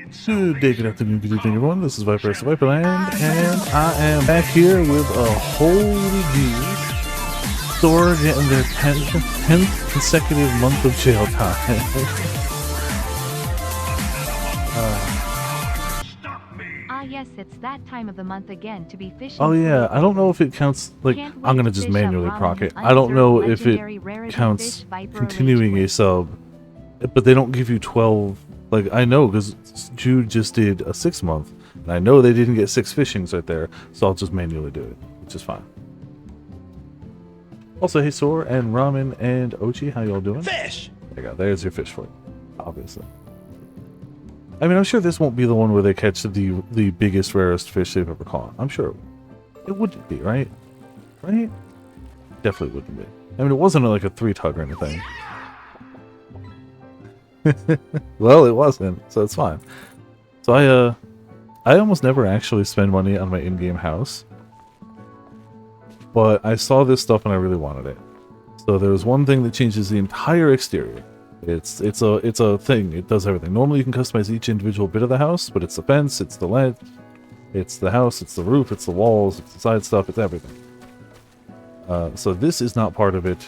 Good day, good afternoon, good evening, everyone. This is Viper of Viperland, and I am back here with a holy geez. Store getting their 10th consecutive month of jail time. Yes, it's that time of the month again to be fishing. Oh yeah, I don't know if it counts, like, I'm gonna just manually proc it. I don't know if it counts continuing a sub, but they don't give you 12. Like, I know, because Jude just did a 6 month, and I know they didn't get 6 fishings right there, so I'll just manually do it, which is fine. Also, hey, Sor and Ramen and Ochi, how y'all doing? Fish! There you go, there's your fish for it, obviously. I mean, I'm sure this won't be the one where they catch the biggest, rarest fish they've ever caught. I'm sure it wouldn't be, right? Right? Definitely wouldn't be. I mean, it wasn't like a 3-tug or anything. Well, it wasn't, so it's fine. So I almost never actually spend money on my in-game house, but I saw this stuff and I really wanted it. So there's one thing that changes the entire exterior. It's a thing. It does everything. Normally you can customize each individual bit of the house, but it's the fence, it's the ledge, it's the house, it's the roof, it's the walls, it's the side stuff, it's everything. So this is not part of it.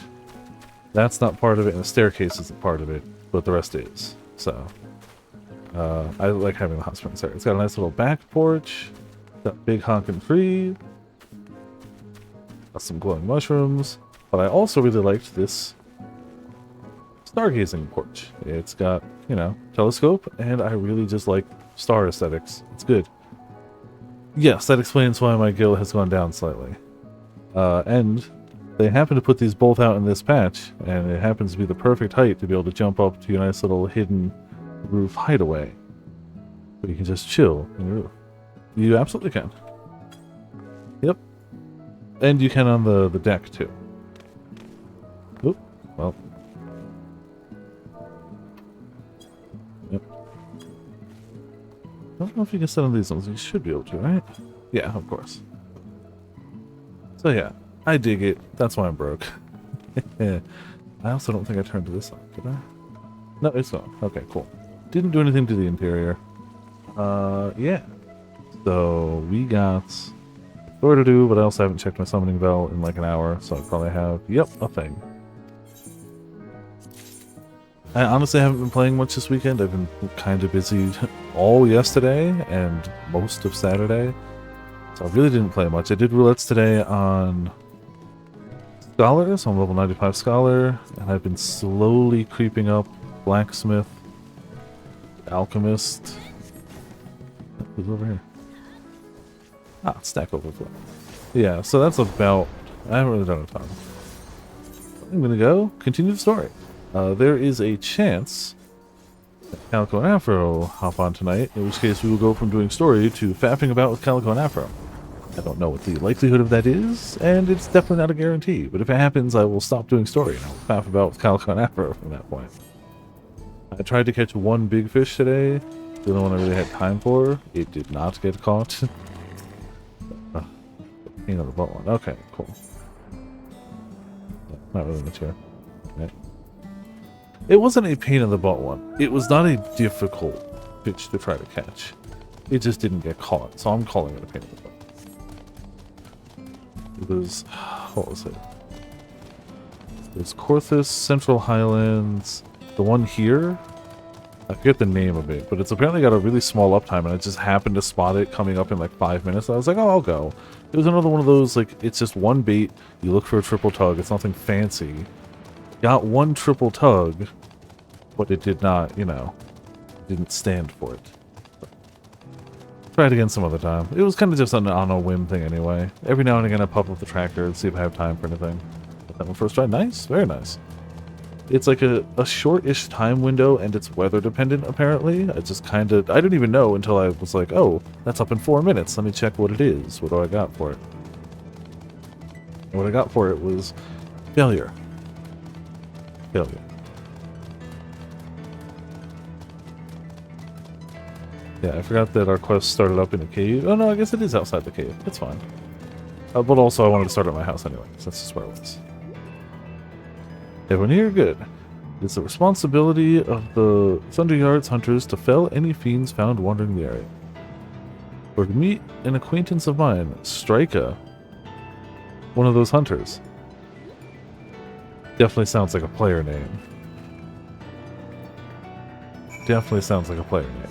That's not part of it, and the staircase isn't part of it, but the rest is. So I like having the hot springs there. It's got a nice little back porch, got big honking tree, got some glowing mushrooms, but I also really liked this stargazing porch. It's got, you know, telescope, and I really just like star aesthetics. It's good. Yes, that explains why my gil has gone down slightly. And they happen to put these both out in this patch, and it happens to be the perfect height to be able to jump up to a nice little hidden roof hideaway. So you can just chill in your roof. You absolutely can. Yep. And you can on the deck, too. Oop. Well. Yep. I don't know if you can set on these ones. You should be able to, right? Yeah, of course. So yeah, I dig it. That's why I'm broke. I also don't think I turned this on, did I? No, it's on. Okay, cool. Didn't do anything to the interior. Yeah. So we got more to do, but I also haven't checked my summoning bell in like an hour, so I probably have, yep, a thing. I honestly haven't been playing much this weekend. I've been kind of busy all yesterday and most of Saturday. So I really didn't play much. I did roulettes today on Scholars, on level 95 Scholar, and I've been slowly creeping up Blacksmith, Alchemist. Who's over here? Ah, Stack Overflow. Yeah, so that's about... I haven't really done a ton. I'm gonna go continue the story. There is a chance that Calico and Afro hop on tonight, in which case we will go from doing story to faffing about with Calico and Afro. I don't know what the likelihood of that is, and it's definitely not a guarantee, but if it happens, I will stop doing story and I'll faff about with Calico and Afro from that point. I tried to catch one big fish today, the only one I really had time for. It did not get caught. Another butt one. Okay, cool. Not really much here. Okay. It wasn't a pain in the butt one. It was not a difficult fish to try to catch. It just didn't get caught, so I'm calling it a pain in the butt. It was... what was it? There's Corthus, Central Highlands, the one here? I forget the name of it, but it's apparently got a really small uptime, and I just happened to spot it coming up in like 5 minutes. I was like, oh, I'll go. It was another one of those, like, it's just one bait, you look for a triple tug, it's nothing fancy. Got one triple tug, but it did not, you know, didn't stand for it. Try it again some other time. It was kind of just on a whim thing anyway. Every now and again I pop up the tracker and see if I have time for anything. But that one first try, nice, very nice. It's like a short-ish time window, and it's weather dependent apparently. I just kind of, I didn't even know until I was like, oh, that's up in 4 minutes. Let me check what it is. What do I got for it? And what I got for it was failure. Failure. Yeah, I forgot that our quest started up in a cave. Oh no, I guess it is outside the cave. It's fine. But also I wanted to start at my house anyway, so that's just where it was. Everyone here? Good. It's the responsibility of the Thunderyard's hunters to fell any fiends found wandering the area. Or to meet an acquaintance of mine, Strika, one of those hunters. Definitely sounds like a player name. Definitely sounds like a player name.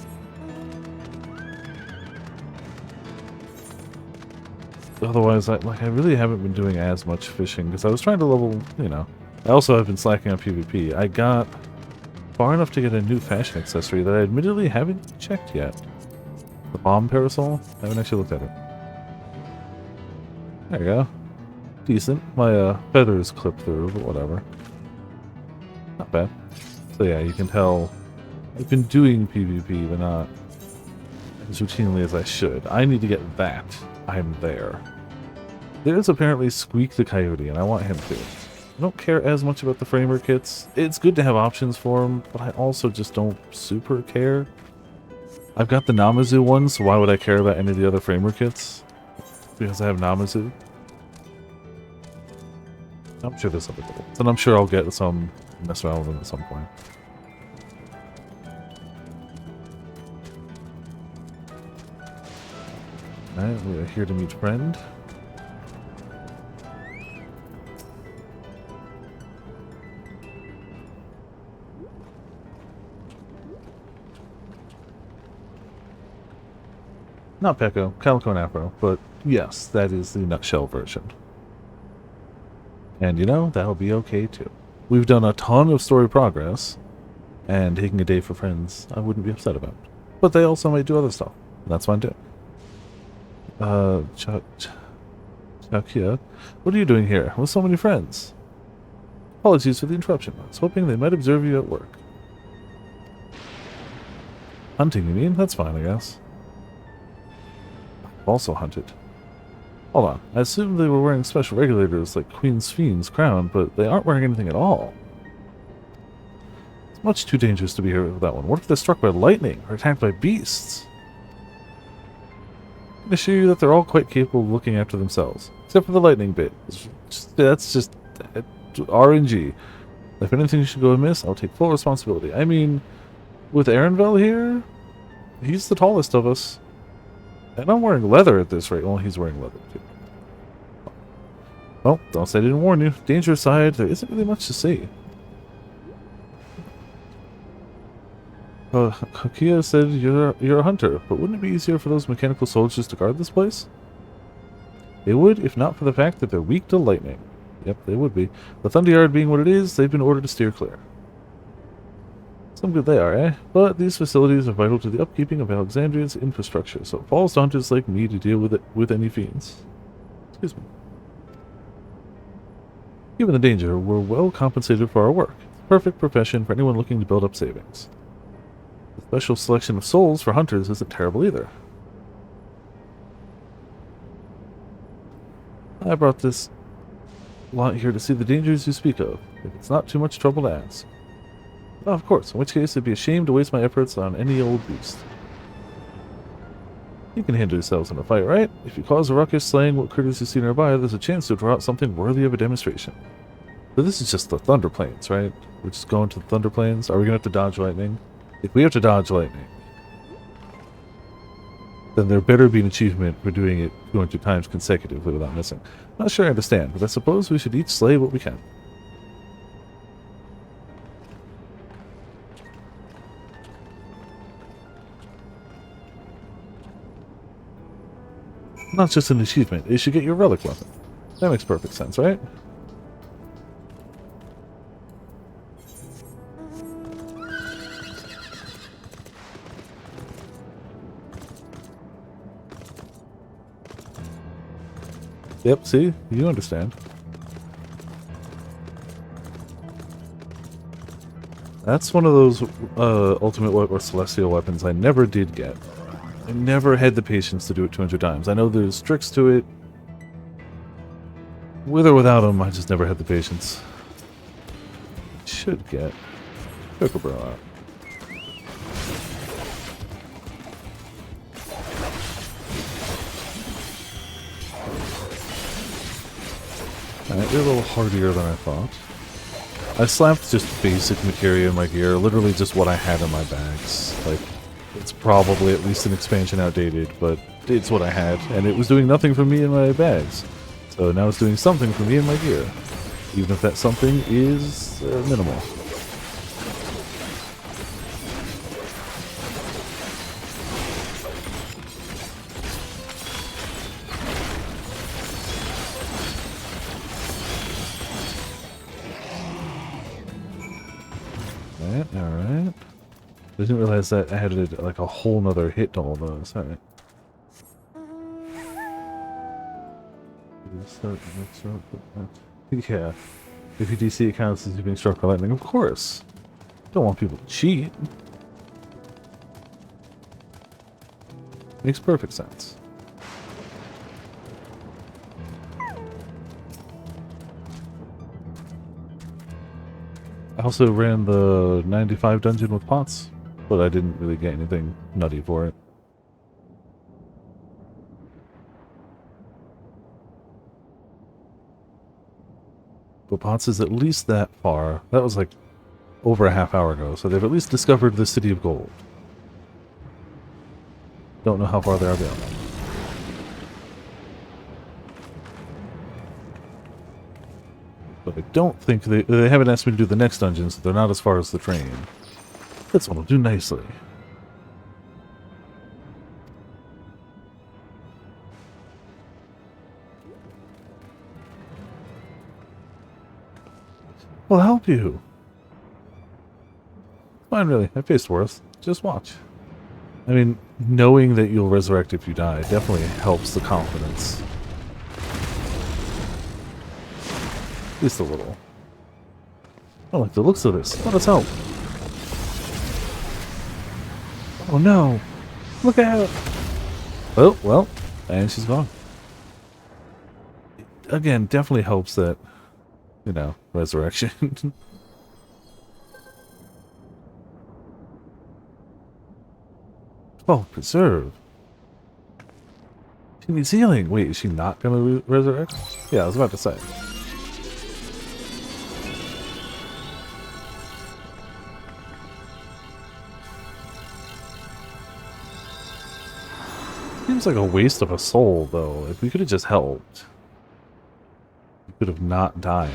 Otherwise, I really haven't been doing as much fishing because I was trying to level, you know. I also have been slacking on PvP. I got far enough to get a new fashion accessory that I admittedly haven't checked yet. The bomb parasol? I haven't actually looked at it. There you go. Decent. My feathers clip through, but whatever. Not bad. So yeah, you can tell I've been doing PvP, but not as routinely as I should. I need to get that. I'm there. There's apparently Squeak the Coyote, and I want him too. I don't care as much about the framer kits. It's good to have options for them, but I also just don't super care. I've got the Namazu one, so why would I care about any of the other framer kits? Because I have Namazu. I'm sure there's other ones, and I'm sure I'll get some, mess around with them at some point. Alright, we are here to meet friend. Not Pecco, Calico and Afro, but yes, that is the nutshell version. And you know, that'll be okay too. We've done a ton of story progress, and taking a day for friends, I wouldn't be upset about. But they also might do other stuff, and that's fine too. Chakia, what are you doing here with so many friends? Apologies for the interruption. I was hoping they might observe you at work. Hunting, you mean? That's fine, I guess. I've also hunted. Hold on. I assumed they were wearing special regulators like Queen's Fiend's crown, but they aren't wearing anything at all. It's much too dangerous to be here with that one. What if they're struck by lightning or attacked by beasts? I can assure you that they're all quite capable of looking after themselves. Except for the lightning bit. That's just RNG. If anything should go amiss, I'll take full responsibility. I mean, with Arenvel here, he's the tallest of us. And I'm wearing leather at this rate. Well, he's wearing leather too. Well, don't say I didn't warn you. Danger aside, there isn't really much to see. Hakia said you're a hunter, but wouldn't it be easier for those mechanical soldiers to guard this place? They would, if not for the fact that they're weak to lightning. Yep, they would be. The Thunderyard being what it is, they've been ordered to steer clear. Some good they are, eh? But these facilities are vital to the upkeeping of Alexandria's infrastructure, so it falls to hunters like me to deal with any fiends. Excuse me. Given the danger, we're well compensated for our work. Perfect profession for anyone looking to build up savings. The special selection of souls for hunters isn't terrible either. I brought this lot here to see the dangers you speak of, if it's not too much trouble to ask. Oh, of course, in which case it'd be a shame to waste my efforts on any old beast. You can handle yourselves in a fight, right? If you cause a ruckus slaying what critters you see nearby, there's a chance to draw out something worthy of a demonstration. So this is just the Thunder Plains, right? We're just going to the Thunder Plains. Are we going to have to dodge lightning? If we have to dodge lightning, then there better be an achievement for doing it 200 times consecutively without missing. Not sure I understand, but I suppose we should each slay what we can. Not just an achievement, it should get your relic weapon. That makes perfect sense, right? Yep, see? You understand. That's one of those ultimate or celestial weapons I never did get. I never had the patience to do it 200 times. I know there's tricks to it. With or without them, I just never had the patience. Should get Kookaburra out. Alright, you're a little hardier than I thought. I slapped just basic materia in my gear, literally just what I had in my bags. Like, it's probably at least an expansion outdated, but it's what I had, and it was doing nothing for me in my bags. So now it's doing something for me in my gear, even if that something is minimal. Alright. I didn't realize that added like a whole nother hit to all those. Alright. Yeah. If you DC, it counts as you being struck by lightning. Of course. Don't want people to cheat. Makes perfect sense. I also ran the 95 dungeon with pots, but I didn't really get anything nutty for it. But Pots is at least that far. That was like over a half hour ago, so they've at least discovered the City of Gold. Don't know how far they are beyond that. But I don't think they haven't asked me to do the next dungeon, so they're not as far as the train. This one will do nicely. We'll help you. Fine, really. I faced worse. Just watch. I mean, knowing that you'll resurrect if you die definitely helps the confidence. At least a little. I don't like the looks of this. Let us help. Oh no! Look out! Oh, well, and she's gone. Again, definitely helps that, you know, resurrection. Oh, preserve. She needs healing. Wait, is she not gonna resurrect? Yeah, I was about to say. Seems like a waste of a soul, though. If we could have just helped, we could have not died.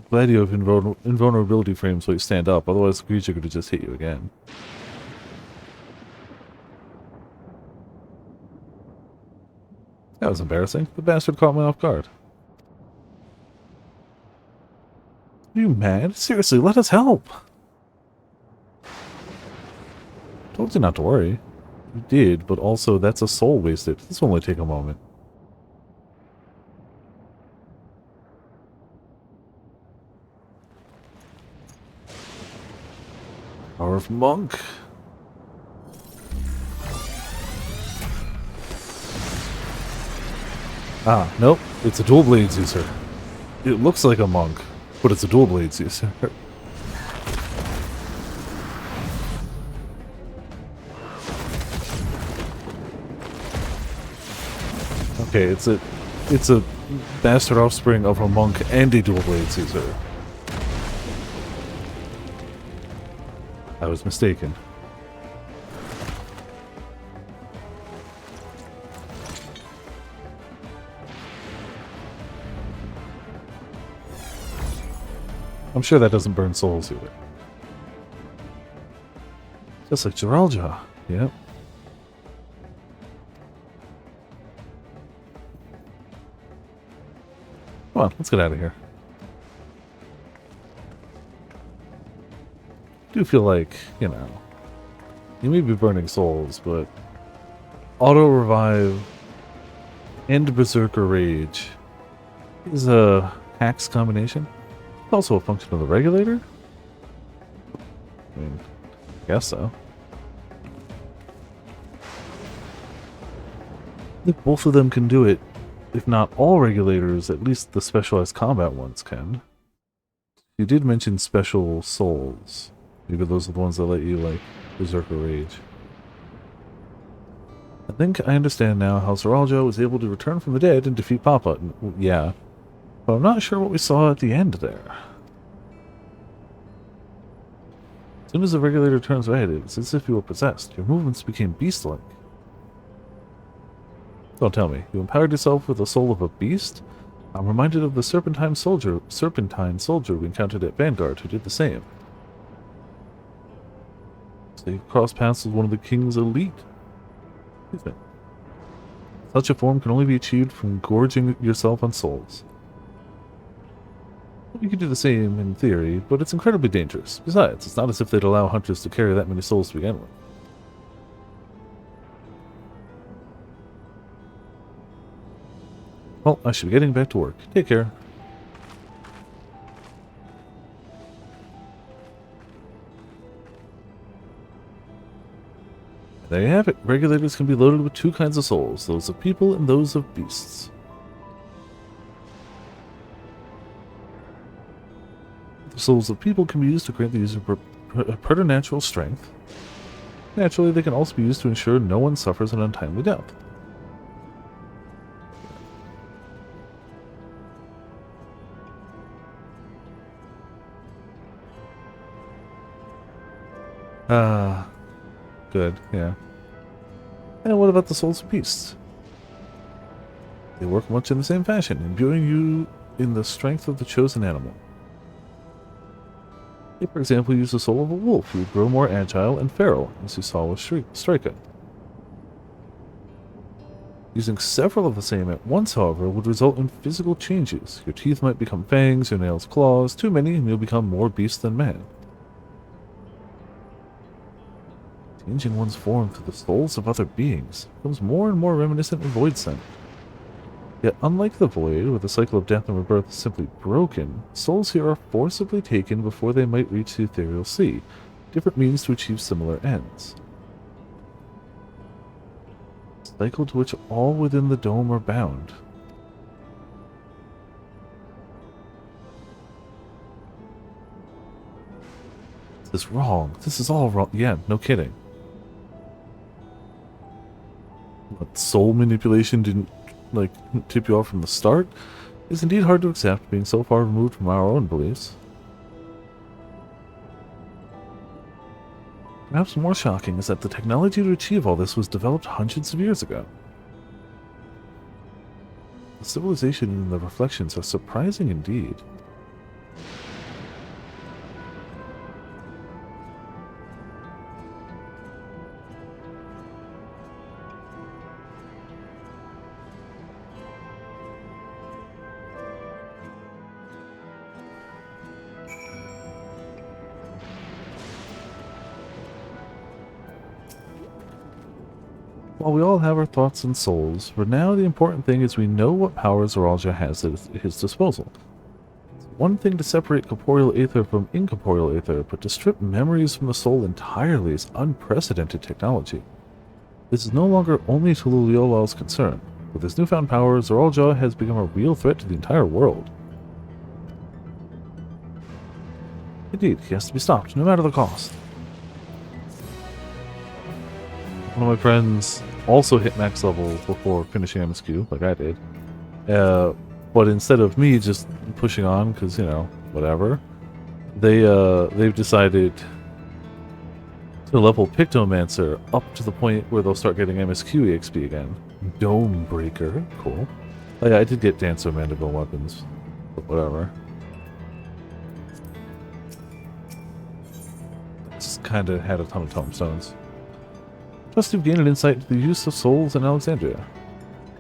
Glad you have invulnerability frames so you stand up, otherwise the creature could have just hit you again. That was embarrassing. The bastard caught me off guard. Are you mad? Seriously, let us help! Told you not to worry. You did, but also that's a soul wasted. This will only take a moment. Power of Monk. Ah, nope. It's a dual blades user. It looks like a monk, but it's a dual blades user. Okay, it's a bastard offspring of a monk and a dual blades user. I was mistaken. I'm sure that doesn't burn souls either. Just like Geralja. Yep. Come on, let's get out of here. I do feel like, you know, you may be burning souls, but auto revive and berserker rage is a hacks combination. It's also a function of the regulator. I mean, I guess so. If both of them can do it, if not all regulators, at least the specialized combat ones can. You did mention special souls. Maybe those are the ones that let you, like, berserker rage. I think I understand now how Zoraljo was able to return from the dead and defeat Papa. Yeah. But I'm not sure what we saw at the end there. As soon as the regulator turns red, it's as if you were possessed. Your movements became beast-like. Don't tell me. You empowered yourself with the soul of a beast? I'm reminded of the serpentine soldier we encountered at Vanguard who did the same. So you crossed paths with one of the king's elite. Excuse me. Such a form can only be achieved from gorging yourself on souls. You could do the same in theory, but it's incredibly dangerous. Besides, it's not as if they'd allow hunters to carry that many souls to begin with. Well, I should be getting back to work. Take care. There you have it. Regulators can be loaded with two kinds of souls, those of people and those of beasts. The souls of people can be used to grant the user preternatural strength. Naturally, they can also be used to ensure no one suffers an untimely death. Good, yeah. And what about the souls of beasts? They work much in the same fashion, imbuing you in the strength of the chosen animal. They, for example, use the soul of a wolf, who would grow more agile and feral, as you saw with Strika. Using several of the same at once, however, would result in physical changes. Your teeth might become fangs, your nails claws, too many, and you'll become more beast than man. Changing one's form through the souls of other beings becomes more and more reminiscent of Void Scent. Yet unlike the Void, where the cycle of death and rebirth is simply broken, souls here are forcibly taken before they might reach the ethereal sea, different means to achieve similar ends. A cycle to which all within the dome are bound. This is wrong. This is all wrong. Yeah, no kidding. What, soul manipulation didn't, tip you off from the start? It's indeed hard to accept, being so far removed from our own beliefs. Perhaps more shocking is that the technology to achieve all this was developed hundreds of years ago. The civilization and the reflections are surprising indeed. While we all have our thoughts and souls, for now the important thing is we know what powers Zoraljo has at his disposal. It's one thing to separate corporeal aether from incorporeal aether, but to strip memories from the soul entirely is unprecedented technology. This is no longer only to Luliolal's concern. With his newfound power, Zoraljo has become a real threat to the entire world. Indeed, he has to be stopped, no matter the cost. One of my friends also hit max level before finishing MSQ, like I did. But instead of me just pushing on, because, whatever, they've decided to level Pictomancer up to the point where they'll start getting MSQ EXP again. Dome Breaker, cool. Oh, yeah, I did get Dancer Mandible weapons, but whatever. Just kind of had a ton of tombstones. Just to gain an insight into the use of souls in Alexandria.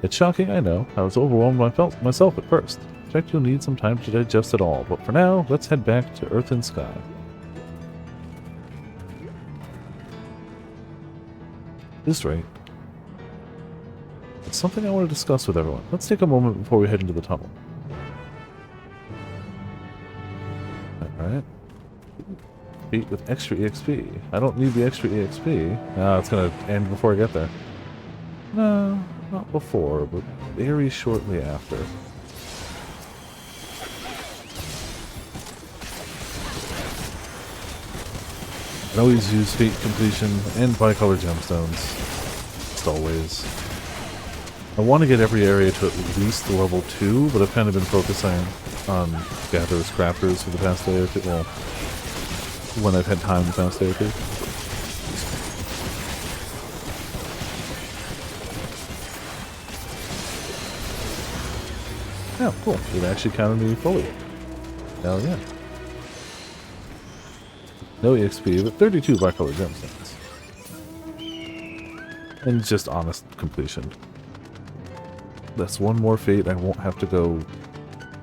It's shocking, I know. I was overwhelmed myself at first. I expect you'll need some time to digest it all, but for now, let's head back to Earth and Sky. This right. It's something I want to discuss with everyone. Let's take a moment before we head into the tunnel. Alright. Beat with extra EXP. I don't need the extra EXP. No, it's gonna end before I get there. No, not before, but very shortly after. I always use Fate Completion and Bicolor Gemstones. almost always. I want to get every area to at least level 2, but I've kind of been focusing on gatherers, crafters for the past day or two. Well, when I've had time the past day or two. Oh, cool. It actually counted me fully. Hell yeah. No EXP, but 32 black-colored gemstones. And just honest completion. That's one more fate I won't have to go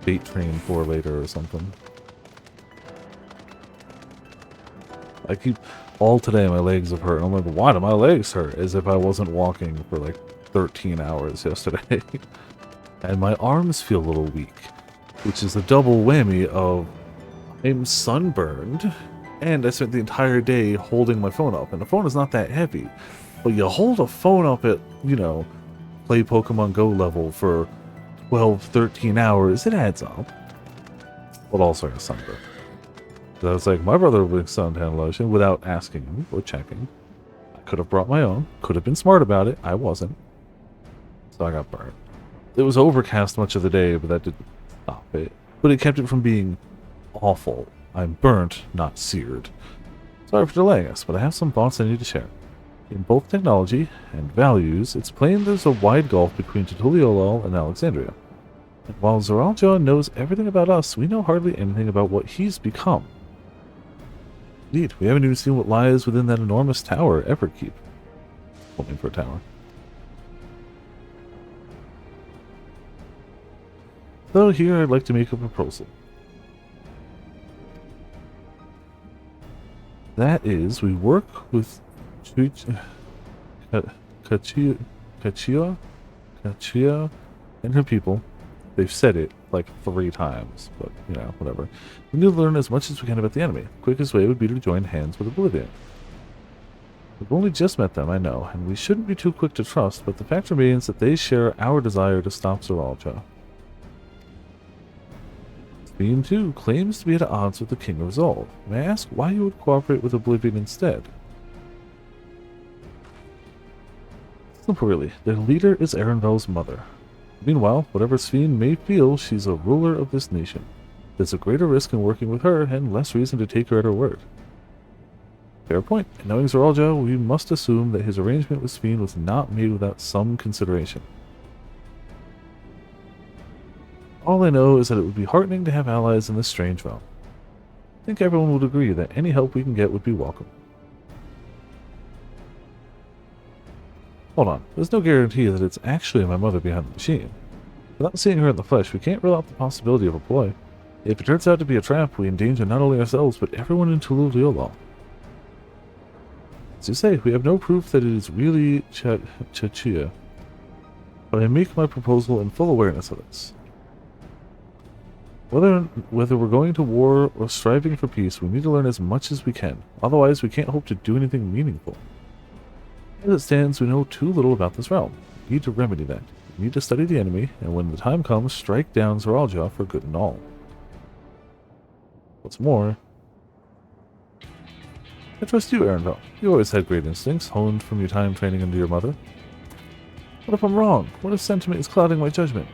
bait train for later or something. I keep... All today my legs have hurt. I'm like, why do my legs hurt? As if I wasn't walking for like 13 hours yesterday. And my arms feel a little weak. Which is a double whammy of... I'm sunburned. And I spent the entire day holding my phone up. And the phone is not that heavy. But you hold a phone up at, you know, play Pokemon Go level for 12, 13 hours. It adds up. But also a sunburn. So I was like, my brother would suntan lotion without asking him or checking. I could have brought my own. Could have been smart about it. I wasn't. So I got burned. It was overcast much of the day, but that didn't stop it. But it kept it from being awful. I'm burnt, not seared. Sorry for delaying us, but I have some thoughts I need to share. In both technology and values, it's plain there's a wide gulf between Tutuliolol and Alexandria. And while Zoralja knows everything about us, we know hardly anything about what he's become. Indeed, we haven't even seen what lies within that enormous tower Everkeep. Hoping for a tower. So here I'd like to make a proposal. That is, we work with Kachia and her people. They've said it like 3 times, but, you know, whatever. We need to learn as much as we can about the enemy. Quickest way would be to join hands with Oblivion. We've only just met them, I know, and we shouldn't be too quick to trust, but the fact remains that they share our desire to stop Zoralja. Beam 2 claims to be at odds with the King of Zol. May I ask why you would cooperate with Oblivion instead? Simple, really. Their leader is Erenvel's mother. Meanwhile, whatever Sphene may feel, she's a ruler of this nation. There's a greater risk in working with her, and less reason to take her at her word. Fair point. And knowing Zoralja, we must assume that his arrangement with Sphene was not made without some consideration. All I know is that it would be heartening to have allies in this strange realm. I think everyone would agree that any help we can get would be welcome. Hold on, there's no guarantee that it's actually my mother behind the machine. Without seeing her in the flesh, we can't rule out the possibility of a ploy. If it turns out to be a trap, we endanger not only ourselves, but everyone in Tutuliolol. As you say, we have no proof that it is really Chachia, but I make my proposal in full awareness of this. Whether we're going to war or striving for peace, we need to learn as much as we can. Otherwise, we can't hope to do anything meaningful. As it stands, we know too little about this realm. We need to remedy that. We need to study the enemy, and when the time comes, strike down Zoralja for good and all. What's more, I trust you, Erenvel. You always had great instincts, honed from your time training under your mother. What if I'm wrong? What if sentiment is clouding my judgment?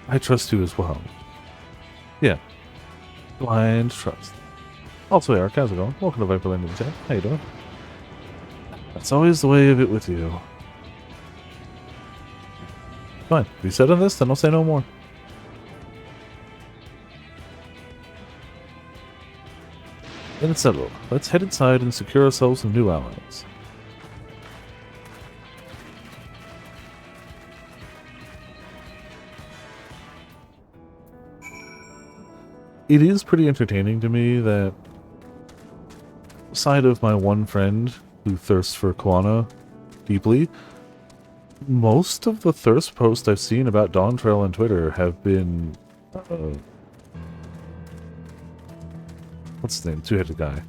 I trust you as well. Yeah. Blind trust. Also, Eric, how's it going? Welcome to Viper Landing Chat. How you doing? That's always the way of it with you. Fine. If you said on this, then I'll say no more. Then it's settled. Let's head inside and secure ourselves some new allies. It is pretty entertaining to me that side of my one friend who thirsts for Koana deeply, most of the thirst posts I've seen about Dawntrail on Twitter have been what's his name? Two-headed guy.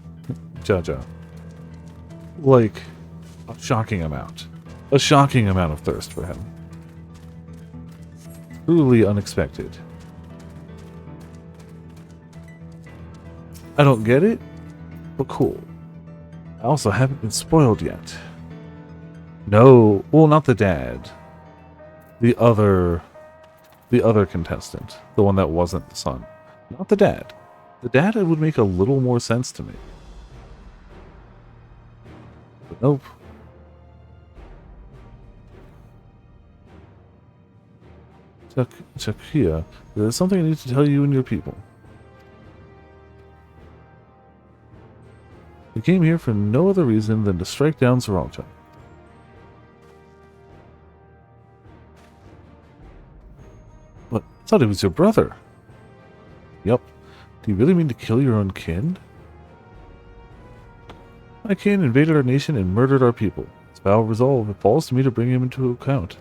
Jaja. Like, a shocking amount. A shocking amount of thirst for him. Truly unexpected. I don't get it, but cool. I also haven't been spoiled yet. No, well, not the dad. The other contestant. The one that wasn't the son. Not the dad. The dad would make a little more sense to me. But nope. Chakia, there's something I need to tell you and your people. I came here for no other reason than to strike down Saralcha. But I thought he was your brother. Yup. Do you really mean to kill your own kin? My kin invaded our nation and murdered our people. His vow of resolve, it falls to me to bring him into account.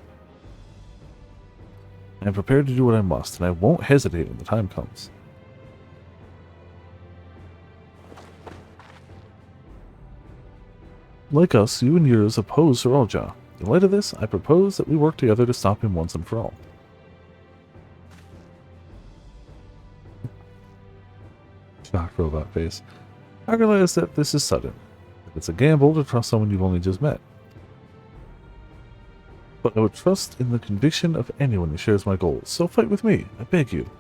I am prepared to do what I must, and I won't hesitate when the time comes. Like us, you and yours oppose Saralja. In light of this, I propose that we work together to stop him once and for all. Shocked robot face. I realize that this is sudden. That it's a gamble to trust someone you've only just met. But I would trust in the conviction of anyone who shares my goals, so fight with me, I beg you.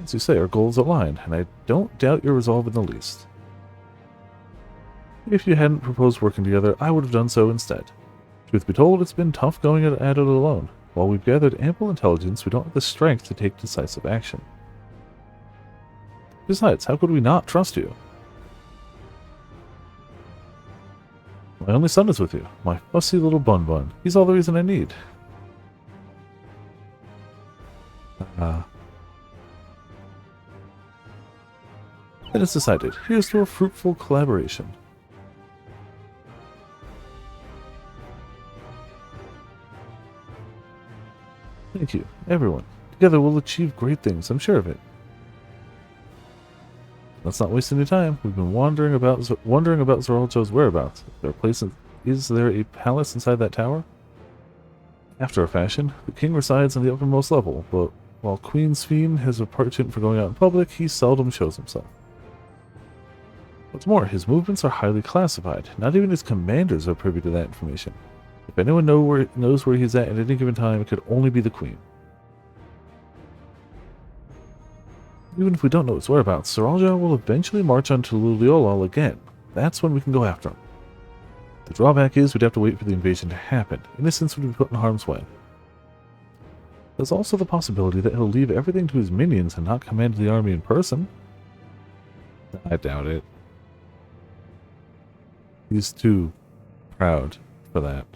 As you say, our goals align, and I don't doubt your resolve in the least. If you hadn't proposed working together, I would have done so instead. Truth be told, it's been tough going at it alone. While we've gathered ample intelligence, we don't have the strength to take decisive action. Besides, how could we not trust you? My only son is with you, my fussy little bun-bun. He's all the reason I need. Then it's decided. Here's to a fruitful collaboration. Thank you, everyone. Together we'll achieve great things, I'm sure of it. Let's not waste any time. We've been wondering about Zaralcho's whereabouts. Is there a palace inside that tower? After a fashion, the king resides on the uppermost level, but while Queen Sphene has a penchant for going out in public, he seldom shows himself. What's more, his movements are highly classified. Not even his commanders are privy to that information. If anyone knows where he's at any given time, it could only be the Queen. Even if we don't know his whereabouts, Saralja will eventually march on Tululiolal again. That's when we can go after him. The drawback is we'd have to wait for the invasion to happen. Innocents would be put in harm's way. There's also the possibility that he'll leave everything to his minions and not command the army in person. I doubt it. He's too proud for that.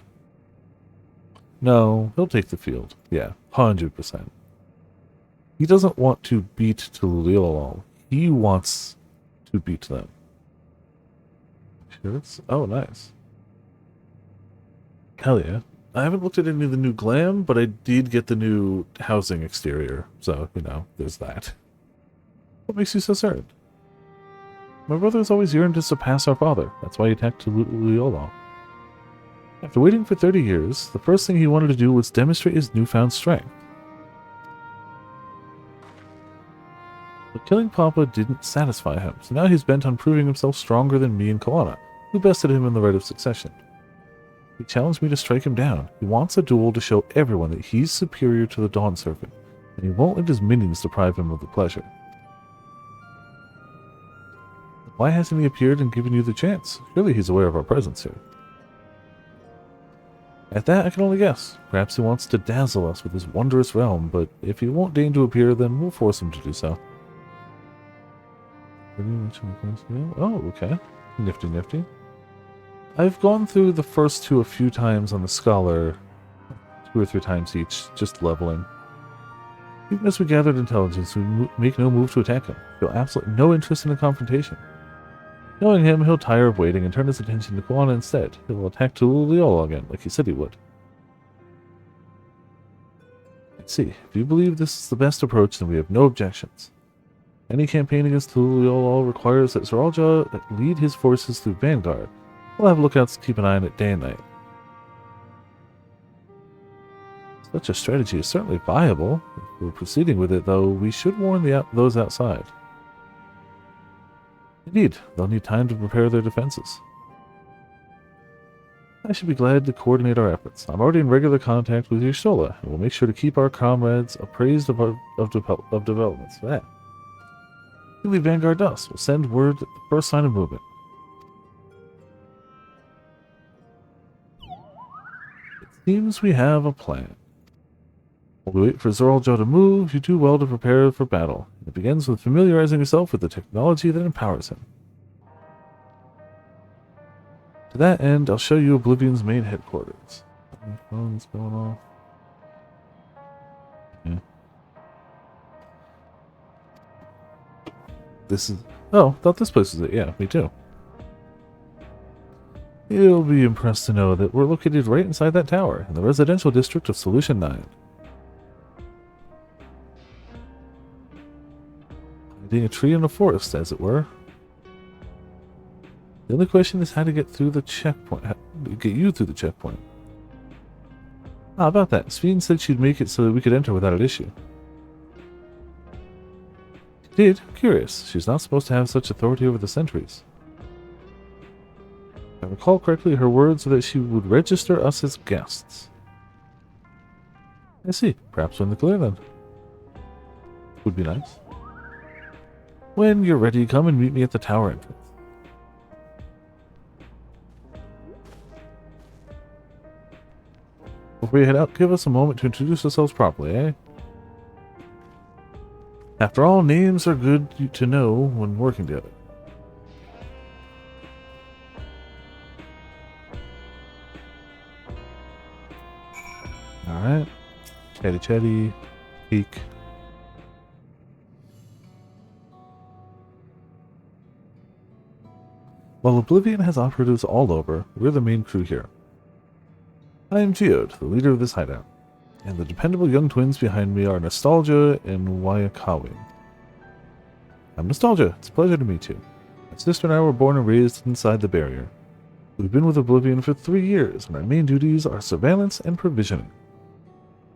No, he'll take the field. Yeah, 100%. He doesn't want to beat Tululiolal. He wants to beat them. Shirts? Oh, nice. Hell yeah. I haven't looked at any of the new glam, but I did get the new housing exterior. So, you know, there's that. What makes you so certain? My brother has always yearned to surpass our father. That's why he attacked Tululiolal. After waiting for 30 years, the first thing he wanted to do was demonstrate his newfound strength. But killing Papa didn't satisfy him, so now he's bent on proving himself stronger than me and Kalana, who bested him in the right of succession. He challenged me to strike him down. He wants a duel to show everyone that he's superior to the Dawn Serpent, and he won't let his minions deprive him of the pleasure. Why hasn't he appeared and given you the chance? Surely he's aware of our presence here. At that, I can only guess. Perhaps he wants to dazzle us with his wondrous realm, but if he won't deign to appear, then we'll force him to do so. Oh, okay. Nifty, nifty. I've gone through the first two a few times on the Scholar, 2 or 3 times each, just leveling. Even as we gathered intelligence, we make no move to attack him. Feel absolutely no interest in a confrontation. Knowing him, he'll tire of waiting and turn his attention to Kalana instead. He'll attack Tululiolal again, like he said he would. I see. If you believe this is the best approach, then we have no objections. Any campaign against Tululiolal requires that Saralja lead his forces through Vanguard. We'll have lookouts to keep an eye on it day and night. Such a strategy is certainly viable. If we're proceeding with it, though, we should warn those outside. Indeed, they'll need time to prepare their defenses. I should be glad to coordinate our efforts. I'm already in regular contact with Yashtola, and we'll make sure to keep our comrades appraised of developments. You leave Vanguard to us. We'll send word at the first sign of movement. It seems we have a plan. While we wait for Zoraljo to move, you do well to prepare for battle. It begins with familiarizing yourself with the technology that empowers him. To that end, I'll show you Oblivion's main headquarters. My phone's going off. Yeah. This is... Oh, thought this place was it. Yeah, me too. You'll be impressed to know that we're located right inside that tower, in the residential district of Solution 9. Hiding a tree in a forest, as it were. The only question is how to get through the checkpoint. How to get you through the checkpoint. Ah, about that. Sveen said she'd make it so that we could enter without an issue. She did? Curious. She's not supposed to have such authority over the sentries. If I recall correctly, her words were that she would register us as guests. I see. Perhaps we're in the clear then. Would be nice. When you're ready, come and meet me at the tower entrance. Before you head out, give us a moment to introduce ourselves properly, eh? After all, names are good to know when working together. Alright. Chatty chatty. Peek. While Oblivion has operatives all over, we're the main crew here. I am Geode, the leader of this hideout, and the dependable young twins behind me are Nostalgia and Wayakawi. I'm Nostalgia. It's a pleasure to meet you. My sister and I were born and raised inside the barrier. We've been with Oblivion for 3 years, and our main duties are surveillance and provisioning.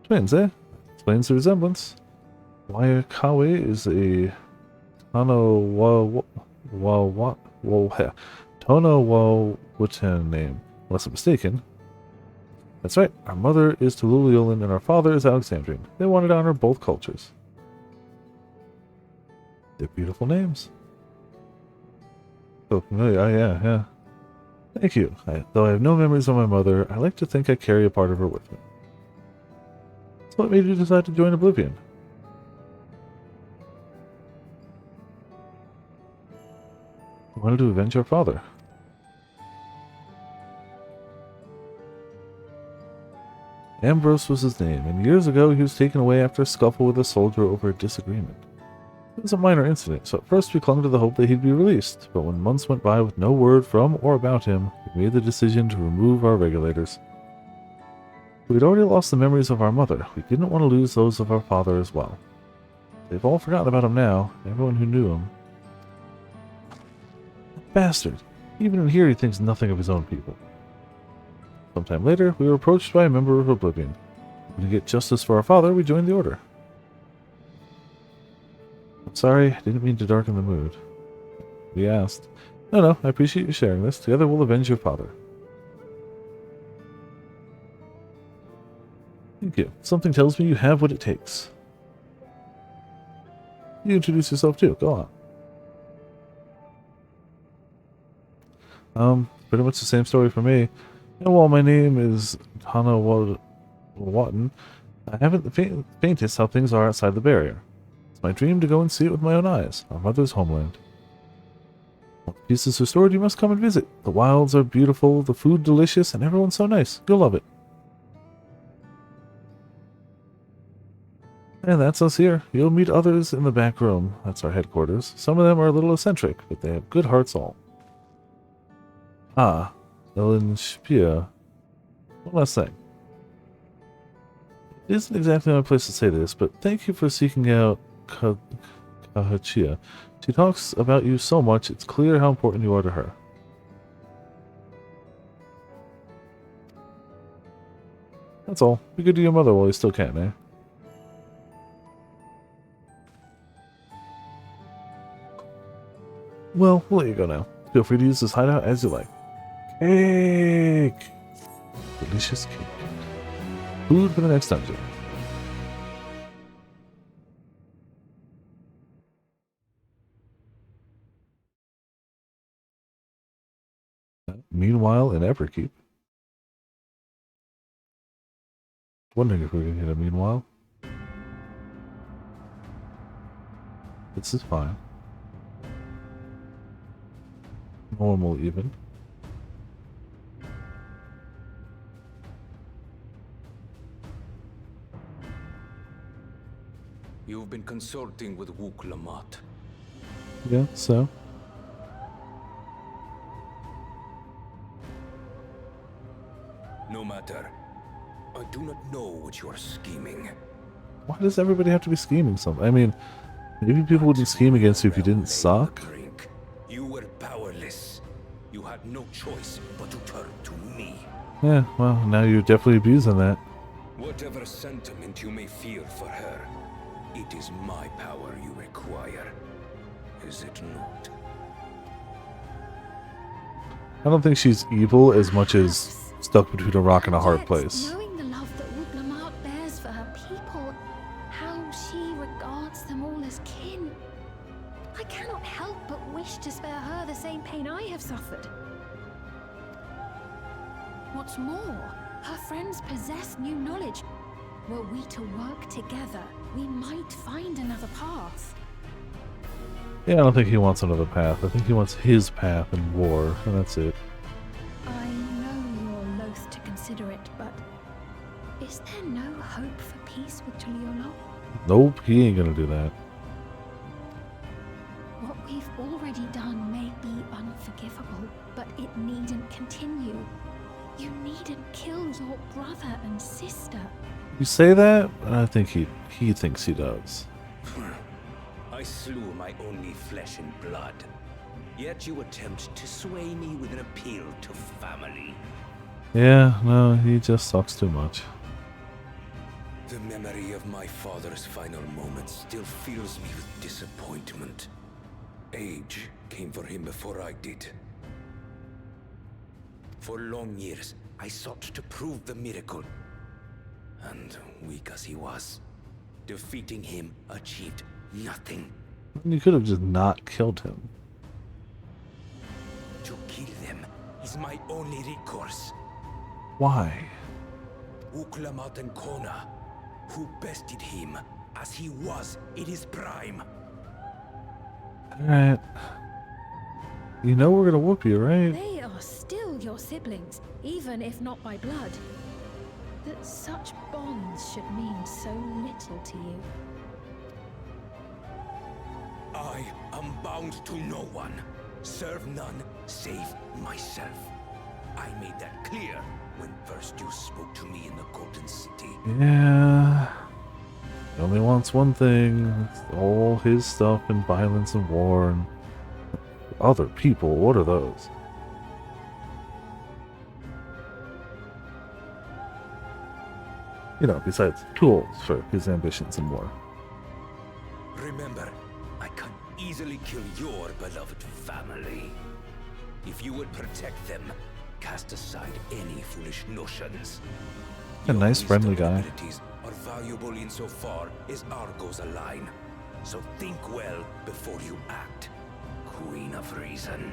Twins, eh? Explains the resemblance. Wayakawi is a Tonawawatan name, unless I'm mistaken. That's right, our mother is Tululiolin and our father is Alexandrian. They wanted to honor both cultures. They're beautiful names. So familiar, yeah. Thank you. Though I have no memories of my mother, I like to think I carry a part of her with me. So what made you decide to join Oblivion? I wanted to avenge our father. Ambrose was his name, and years ago he was taken away after a scuffle with a soldier over a disagreement. It was a minor incident, so at first we clung to the hope that he'd be released, but when months went by with no word from or about him, we made the decision to remove our regulators. We had already lost the memories of our mother. We didn't want to lose those of our father as well. They've all forgotten about him now, everyone who knew him. That bastard! Even in here he thinks nothing of his own people. Sometime later, we were approached by a member of Oblivion. To get justice for our father, we joined the Order. I'm sorry, I didn't mean to darken the mood. We asked. No, I appreciate you sharing this. Together we'll avenge your father. Thank you. Something tells me you have what it takes. You introduce yourself too. Go on. Pretty much the same story for me. And while my name is Hana Watan, I haven't the faintest how things are outside the barrier. It's my dream to go and see it with my own eyes, our mother's homeland. Once peace is restored, you must come and visit. The wilds are beautiful, the food delicious, and everyone's so nice. You'll love it. And that's us here. You'll meet others in the back room. That's our headquarters. Some of them are a little eccentric, but they have good hearts all. Ah, Ellen Spear. One last thing. It isn't exactly my place to say this, but thank you for seeking out Kahachia. She talks about you so much, it's clear how important you are to her. That's all. Be good to your mother while you still can, eh? Well, we'll let you go now. Feel free to use this hideout as you like. Cake! Delicious cake. Food for the next dungeon. Meanwhile, in Everkeep. Wondering if we're gonna get a meanwhile. This is fine. Normal, even. You've been consulting with Wook Lamont. Yeah, so? No matter. I do not know what you are scheming. Why does everybody have to be scheming something? I mean, maybe people wouldn't scheme against you if you didn't suck. You were powerless. You had no choice but to turn to me. Yeah, well, now you're definitely abusing that. Whatever sentiment you may feel for her, it is my power you require. Is it not? I don't think she's evil as much as stuck between a rock and a hard place. Knowing the love that Wook Lamont bears for her people, how she regards them all as kin, I cannot help but wish to spare her the same pain I have suffered. What's more, her friends possess new knowledge. Were we to work together, we might find another path. Yeah, I don't think he wants another path. I think he wants his path in war, and that's it. I know you're loath to consider it, but is there no hope for peace with Tuliolo? Nope, he ain't gonna do that. What we've already done may be unforgivable, but it needn't continue. You needn't kill your brother and sister. You say that, and I think he thinks he does. I slew my only flesh and blood. Yet you attempt to sway me with an appeal to family. Yeah, no, he just sucks too much. The memory of my father's final moments still fills me with disappointment. Age came for him before I did. For long years, I sought to prove the miracle. And weak as he was, defeating him achieved nothing. You could have just not killed him. To kill them is my only recourse. Why? Wook Lamont and Kona, who bested him as he was in his prime. Alright. You know we're gonna whoop you, right? They are still your siblings, even if not by blood. That such bonds should mean so little to you. I am bound to no one. Serve none save myself. I made that clear when first you spoke to me in the Golden City. Yeah. He only wants one thing. All his stuff and violence and war and other people. What are those? You know, besides tools for his ambitions and war. Remember, I can easily kill your beloved family. If you would protect them, cast aside any foolish notions. A nice, friendly guy. Abilities are valuable insofar as Argos align. So think well before you act, Queen of Reason.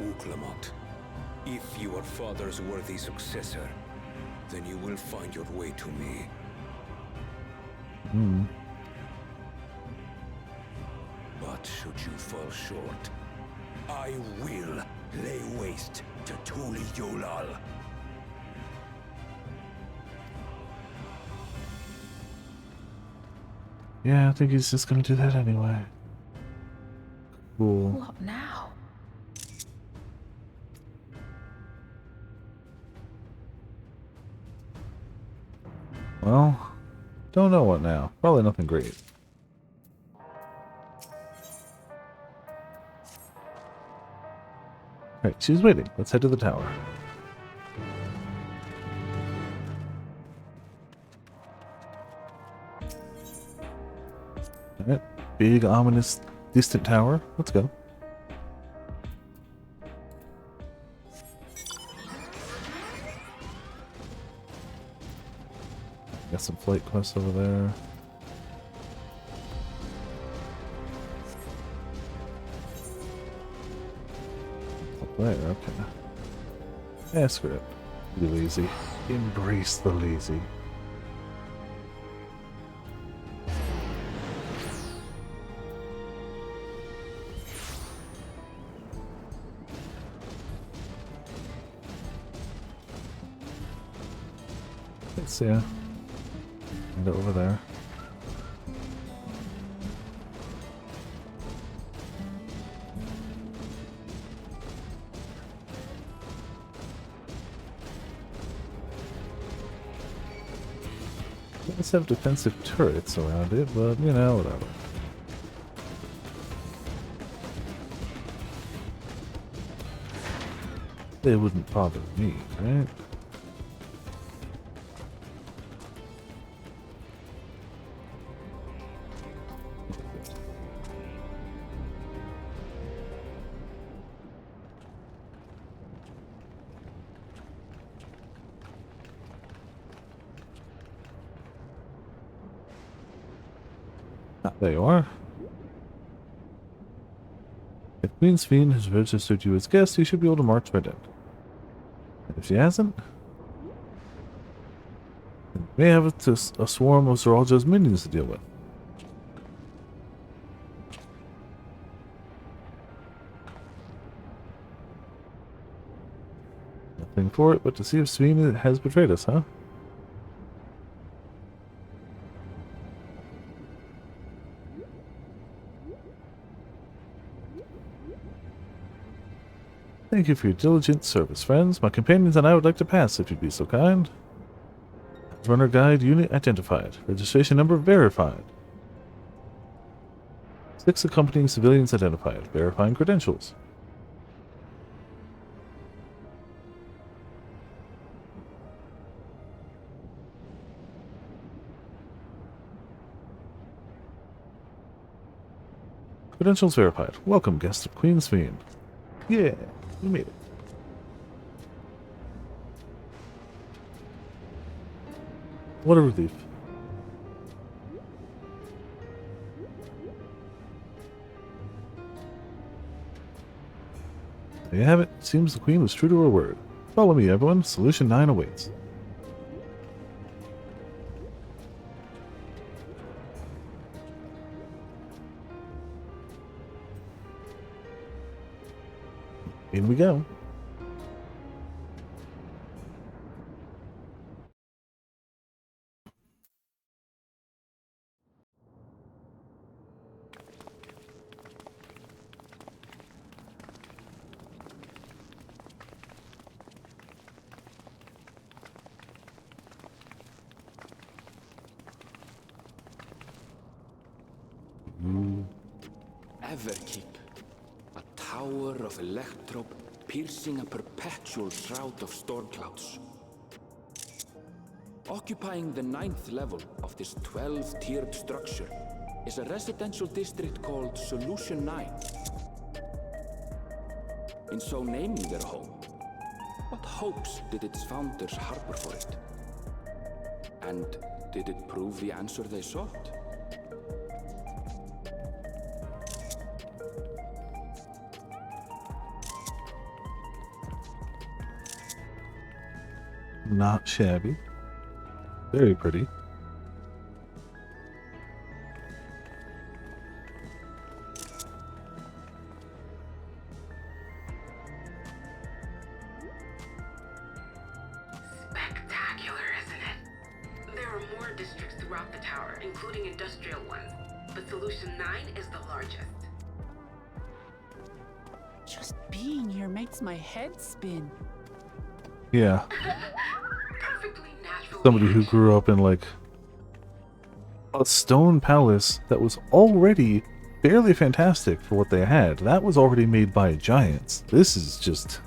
Wook Lamont, if you are father's worthy successor, then you will find your way to me. But should you fall short, I will lay waste to Tuli Yolal. Yeah, I think he's just gonna do that anyway. Cool. What now? Well, don't know what now. Probably nothing great. Alright, she's waiting. Let's head to the tower. Alright, big, ominous, distant tower. Let's go. Got some flight quests over there. Up there, okay. Yeah, screw it. Be lazy. Embrace the lazy. Let's see. And over there. Let's have defensive turrets around it, but you know, whatever. They wouldn't bother me, right? Ah, there you are. If Queen's Fiend has registered you as guest, you should be able to march right in. And if she hasn't, then you may have a swarm of Zoralja's minions to deal with. Nothing for it but to see if Fiend has betrayed us, huh? Thank you for your diligent service, friends. My companions and I would like to pass, if you'd be so kind. Runner guide unit identified. Registration number verified. 6 accompanying civilians identified. Verifying credentials. Credentials verified. Welcome, guest of Queen's Fiend. Yeah. You made it. What a relief. There you have it. Seems the Queen was true to her word. Follow me, everyone. Solution 9 awaits. In we go. Everkeep, a tower of electrope piercing a perpetual shroud of storm clouds. Occupying the 9th level of this 12-tiered structure is a residential district called Solution 9. In so naming their home, what hopes did its founders harbor for it? And did it prove the answer they sought? Not shabby. Very pretty. Spectacular, isn't it? There are more districts throughout the tower, including industrial ones, but Solution 9 is the largest. Just being here makes my head spin. Yeah. Perfectly natural. Somebody who grew up in like a stone palace that was already fairly fantastic for what they had. That was already made by giants. This is just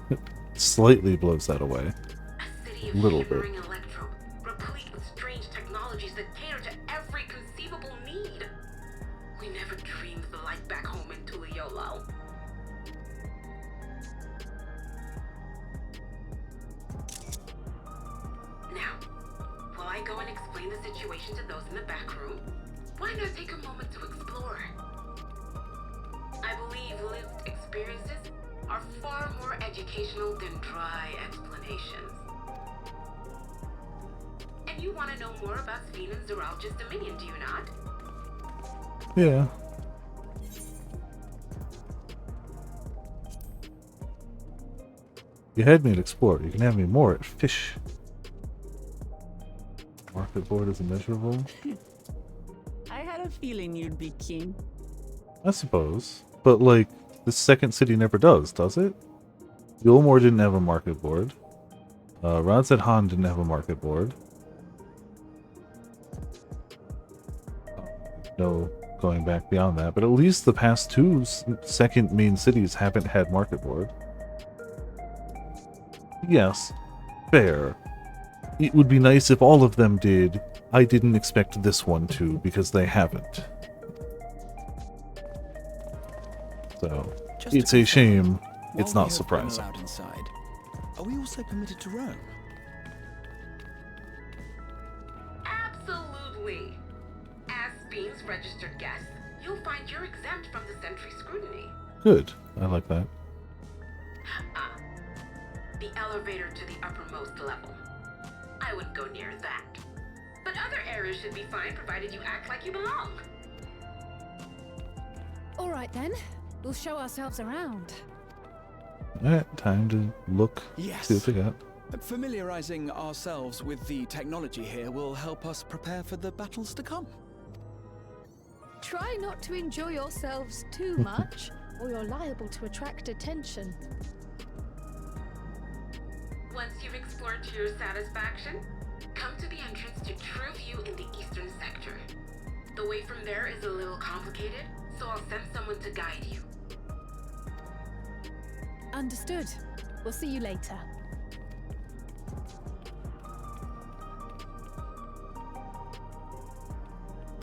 slightly blows that away. A city of Little bit. shimmering electro, replete with strange technologies that cater to every conceivable need. We never dreamed the life back home in Tuliolo. Now, while I go and explain the situation to those in the back room, why not take a moment to explore? I believe lived experiences are far more educational than dry explanations. And you want to know more about Sphene and Zeralja's dominion, do you not? Yeah. You had me at explore. You can have me more at fish. Market board is immeasurable. I had a feeling you'd be keen. I suppose. But, like, the second city never does it? Yulmore didn't have a market board. Radset Han didn't have a market board. No going back beyond that, but at least the past two second main cities haven't had market board. Yes, fair. It would be nice if all of them did. I didn't expect this one to, because they haven't. So, Just it's to a confirm, shame. while It's we not have surprising. allowed inside, are we also permitted to roam? Absolutely. As Sphene's registered guest, you'll find you're exempt from the sentry scrutiny. Good. I like that. The elevator to the uppermost level. I wouldn't go near that. But other areas should be fine provided you act like you belong. All right then, we'll show ourselves around. Alright, time to look, Yes. see what they got. Familiarizing ourselves with the technology here will help us prepare for the battles to come. Try not to enjoy yourselves too much, or you're liable to attract attention. Once you've explored to your satisfaction, come to the entrance to True View in the eastern sector. The way from there is a little complicated, so I'll send someone to guide you. Understood. We'll see you later.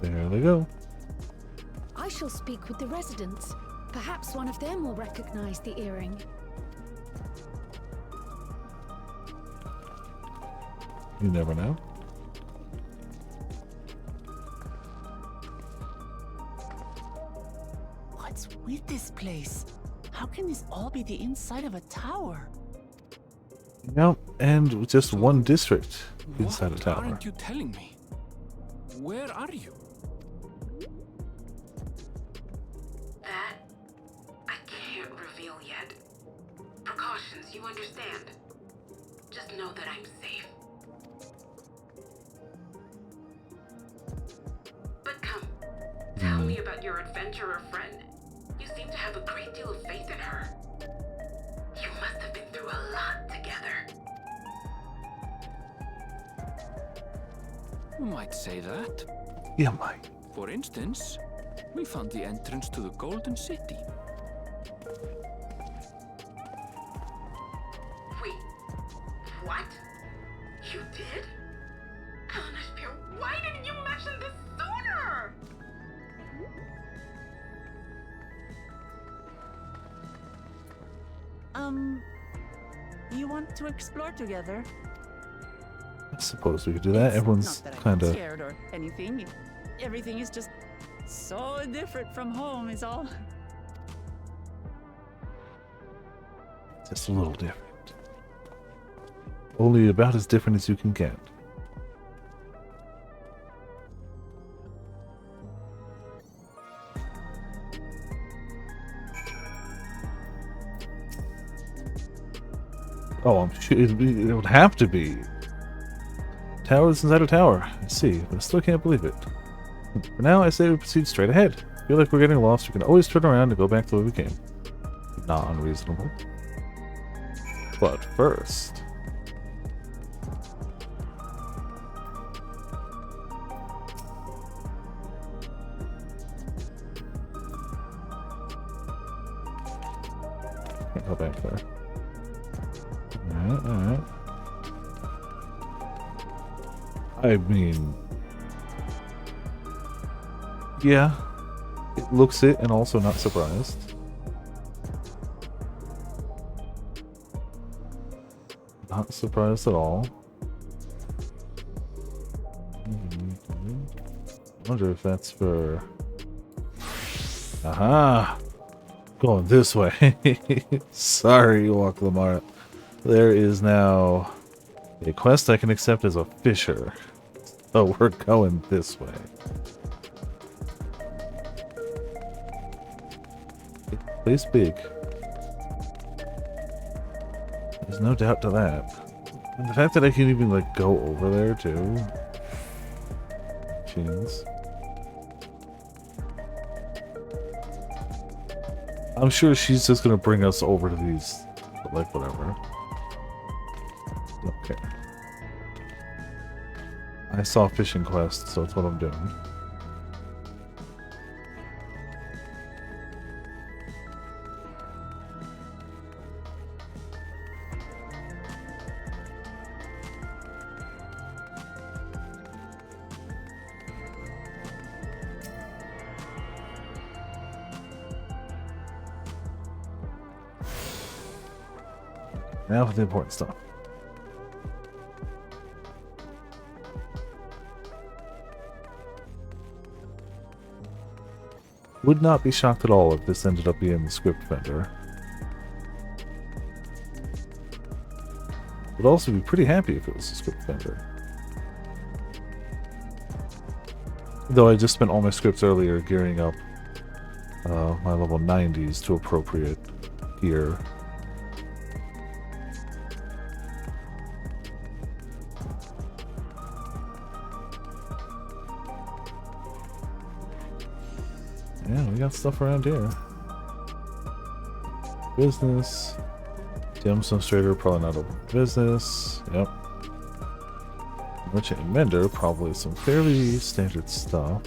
There they go. I shall speak with the residents. Perhaps one of them will recognize the earring. You never know. What's with this place? How can this all be the inside of a tower? Yep, and just one district inside a What tower. aren't you telling me? Where are you? That, I can't reveal yet. Precautions, you understand. Just know that I'm safe. But come, tell me about your adventurer friend. You seem to have a great deal of faith in her. You must have been through a lot together. You might say that. Yeah, Mike. For instance, we found the entrance to the Golden City. Wait, what? You did? Anashpir, why didn't you mention this sooner? You want to explore together? I suppose we could do that. It's Everyone's not that I'm kind of scared or anything. Everything is just so different from home, is all. just a little different. Only about as different as you can get. Oh, I'm sure it would have to be. Towers inside a tower. I see, but I still can't believe it. For now, I say we proceed straight ahead. Feel like we're getting lost, we can always turn around and go back the way we came. Not unreasonable. But first... Can't go back there. Alright, alright. I mean... yeah. It looks it, and also not surprised. Not surprised at all. Wonder if that's for... aha! Going this way. Sorry, Walk Lamar. There is now a quest I can accept as a fisher. So we're going this way. It plays big. There's no doubt to that. And the fact that I can even like go over there too. Jeez. I'm sure she's just gonna bring us over to these, but like whatever. Okay. I saw fishing quest, so that's what I'm doing. Now for the important stuff. Would not be shocked at all if this ended up being the script vendor. Would also be pretty happy if it was a script vendor. Though I just spent all my scripts earlier gearing up my level 90s to appropriate gear. Yeah, we got stuff around here. Business. Gemstone Trader, probably not open business. Yep. Merchant and Mender, probably some fairly standard stuff.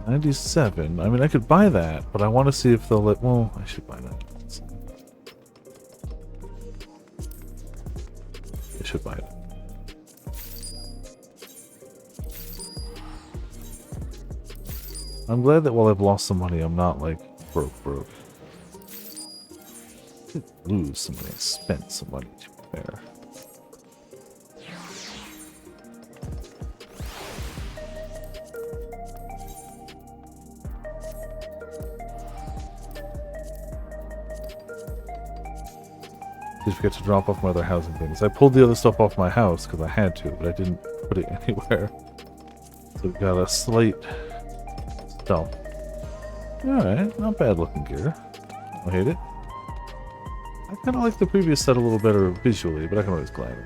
97. I mean, I could buy that, but I want to see if they'll let... well, I should buy that. I should buy it. I'm glad that while I've lost some money, I'm not like broke. I did lose some money, I spent some money to be fair. Did forget to drop off my other housing things. I pulled the other stuff off my house because I had to, but I didn't put it anywhere. So we got a slate. So, alright, not bad looking gear. I don't hate it. I kind of like the previous set a little better visually, but I can always glide it.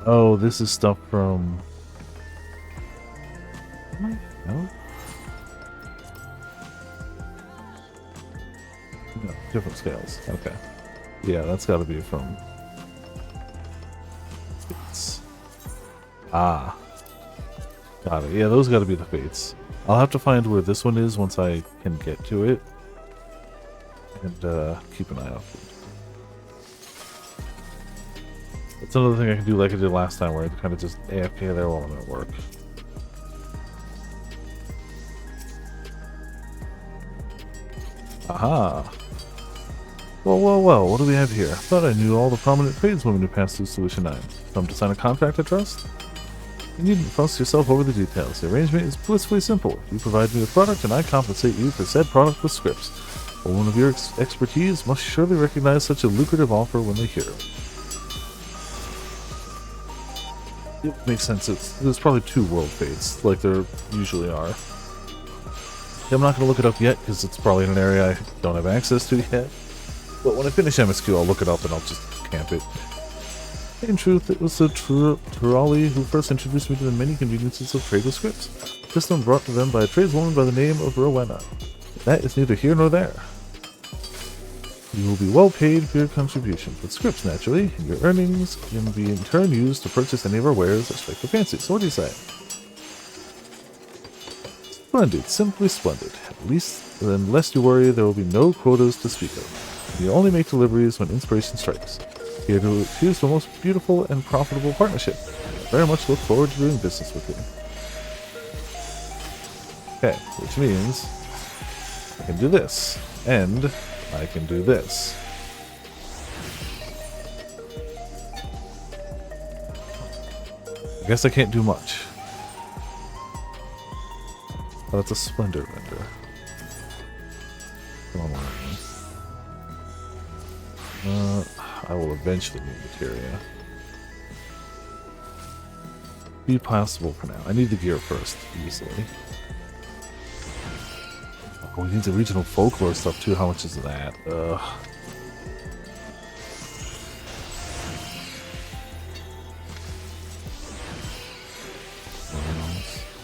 Oh, this is stuff from... no? No, different scales. Okay. Yeah, that's got to be from... ah. Got it. Yeah, those got to be the fates. I'll have to find where this one is once I can get to it. And keep an eye out for it. That's another thing I can do like I did last time where I kind of just AFK there while I'm at work. Aha. Well, what do we have here? I thought I knew all the prominent tradeswomen who passed through Solution 9. Come to sign a contract I trust? You needn't fuss yourself over the details. The arrangement is blissfully simple. You provide me with product and I compensate you for said product with scripts. Well, one of your expertise must surely recognize such a lucrative offer when they hear it. It makes sense. There's probably 2 world fates, like there usually are. I'm not going to look it up yet, because it's probably in an area I don't have access to yet. But when I finish MSQ, I'll look it up and I'll just camp it. In truth, it was the Turali who first introduced me to the many conveniences of trade with scripts. A system brought to them by a tradeswoman by the name of Rowena. That is neither here nor there. You will be well paid for your contribution, but scripts naturally. Your earnings can be in turn used to purchase any of our wares that strike your fancy. So what do you say? Splendid, simply splendid. At least, unless you worry, there will be no quotas to speak of. You only make deliveries when inspiration strikes. Here to choose the most beautiful and profitable partnership. I very much look forward to doing business with you. Okay, which means I can do this, and I can do this. I guess I can't do much. Oh, that's a splendor vendor. Come on. I will eventually need materia. Be possible for now. I need the gear first, easily. Oh, we need the regional folklore stuff too. How much is that? Ugh.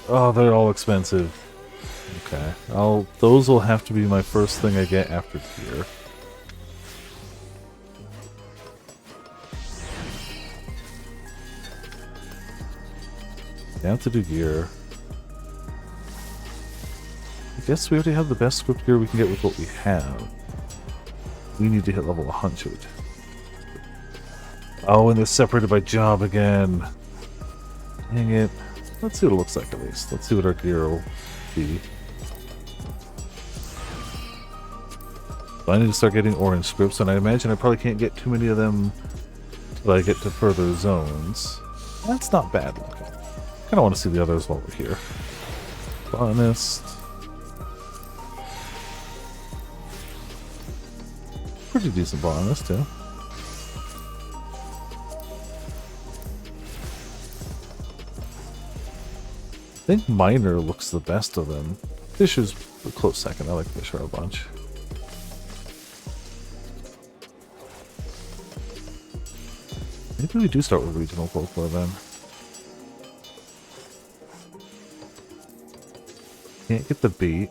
Oh, they're all expensive. Okay. Those will have to be my first thing I get after gear. Down to do gear. I guess we already have the best script gear we can get with what we have. We need to hit level 100. Oh, and they're separated by job again. Dang it. Let's see what it looks like at least. Let's see what our gear will be. So I need to start getting orange scripts, and I imagine I probably can't get too many of them till I get to further zones. That's not bad looking. I kind of want to see the others while we're here. Botanist. Pretty decent botanist, too. I think Miner looks the best of them. Fisher's a close second. I like Fisher a bunch. Maybe we do start with regional folklore then. Can't get the bait.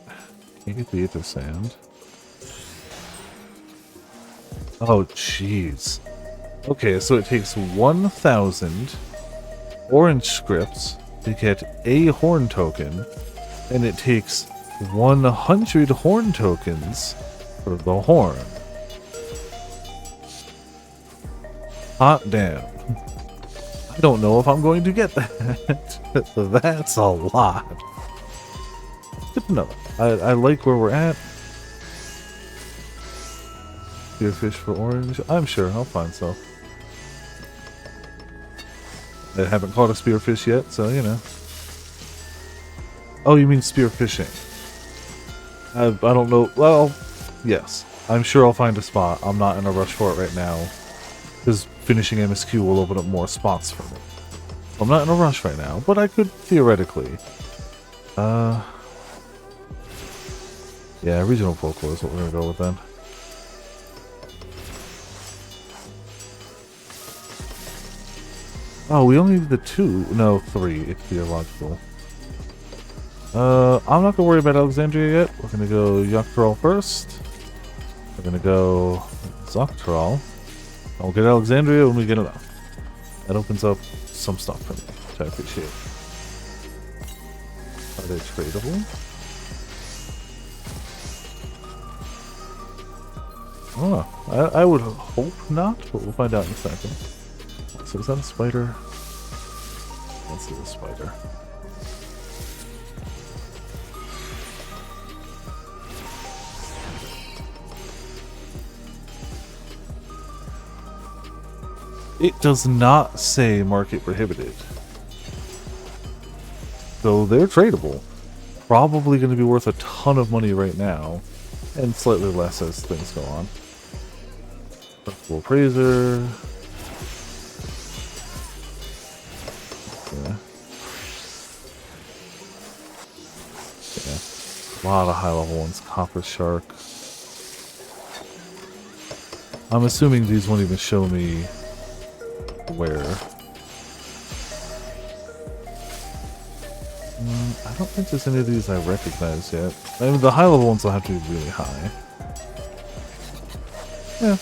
Can't get the ether sand. Oh, jeez. Okay, so it takes 1,000 orange scripts to get a horn token, and it takes 100 horn tokens for the horn. Hot damn. I don't know if I'm going to get that. That's a lot. Good to know. I like where we're at. Spearfish for orange. I'm sure I'll find some. I haven't caught a spearfish yet, so you know. Oh, you mean spearfishing? I don't know. Well, yes. I'm sure I'll find a spot. I'm not in a rush for it right now, because finishing MSQ will open up more spots for me. I'm not in a rush right now, but I could theoretically. Yeah, regional folklore is what we're gonna go with then. Oh, we only need the 3 theological. I'm not gonna worry about Alexandria yet. We're gonna go Dawntrail first. We're gonna go Dawntrail. I'll get Alexandria when we get enough. That opens up some stuff for me, which I appreciate. Are they tradable? Oh, I would hope not, but we'll find out in a second. So is that a spider? Let's see the spider. It does not say market prohibited. So they're tradable. Probably going to be worth a ton of money right now. And slightly less as things go on. Full appraiser. Yeah. Yeah. A lot of high level ones. Copper shark. I'm assuming these won't even show me where. I don't think there's any of these I recognize yet. I mean, the high level ones will have to be really high. Yeah,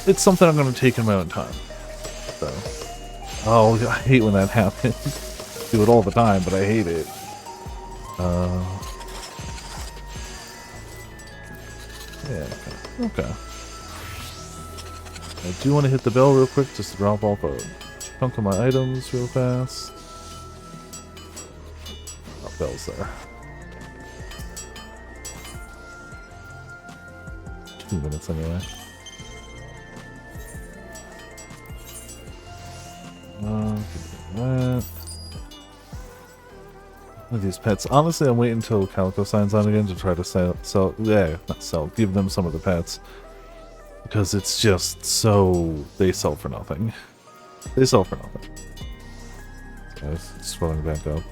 it's something I'm going to take in my own time. So, oh, I hate when that happens. Do it all the time, but I hate it. Yeah, okay. I do want to hit the bell real quick just to drop off a chunk of my items real fast. Oh, bell's there. 2 minutes anyway. That. These pets. Honestly, I'm waiting until Calico signs on again to try to give them some of the pets. Because it's just so... they sell for nothing. They sell for nothing. Guys, scrolling back up.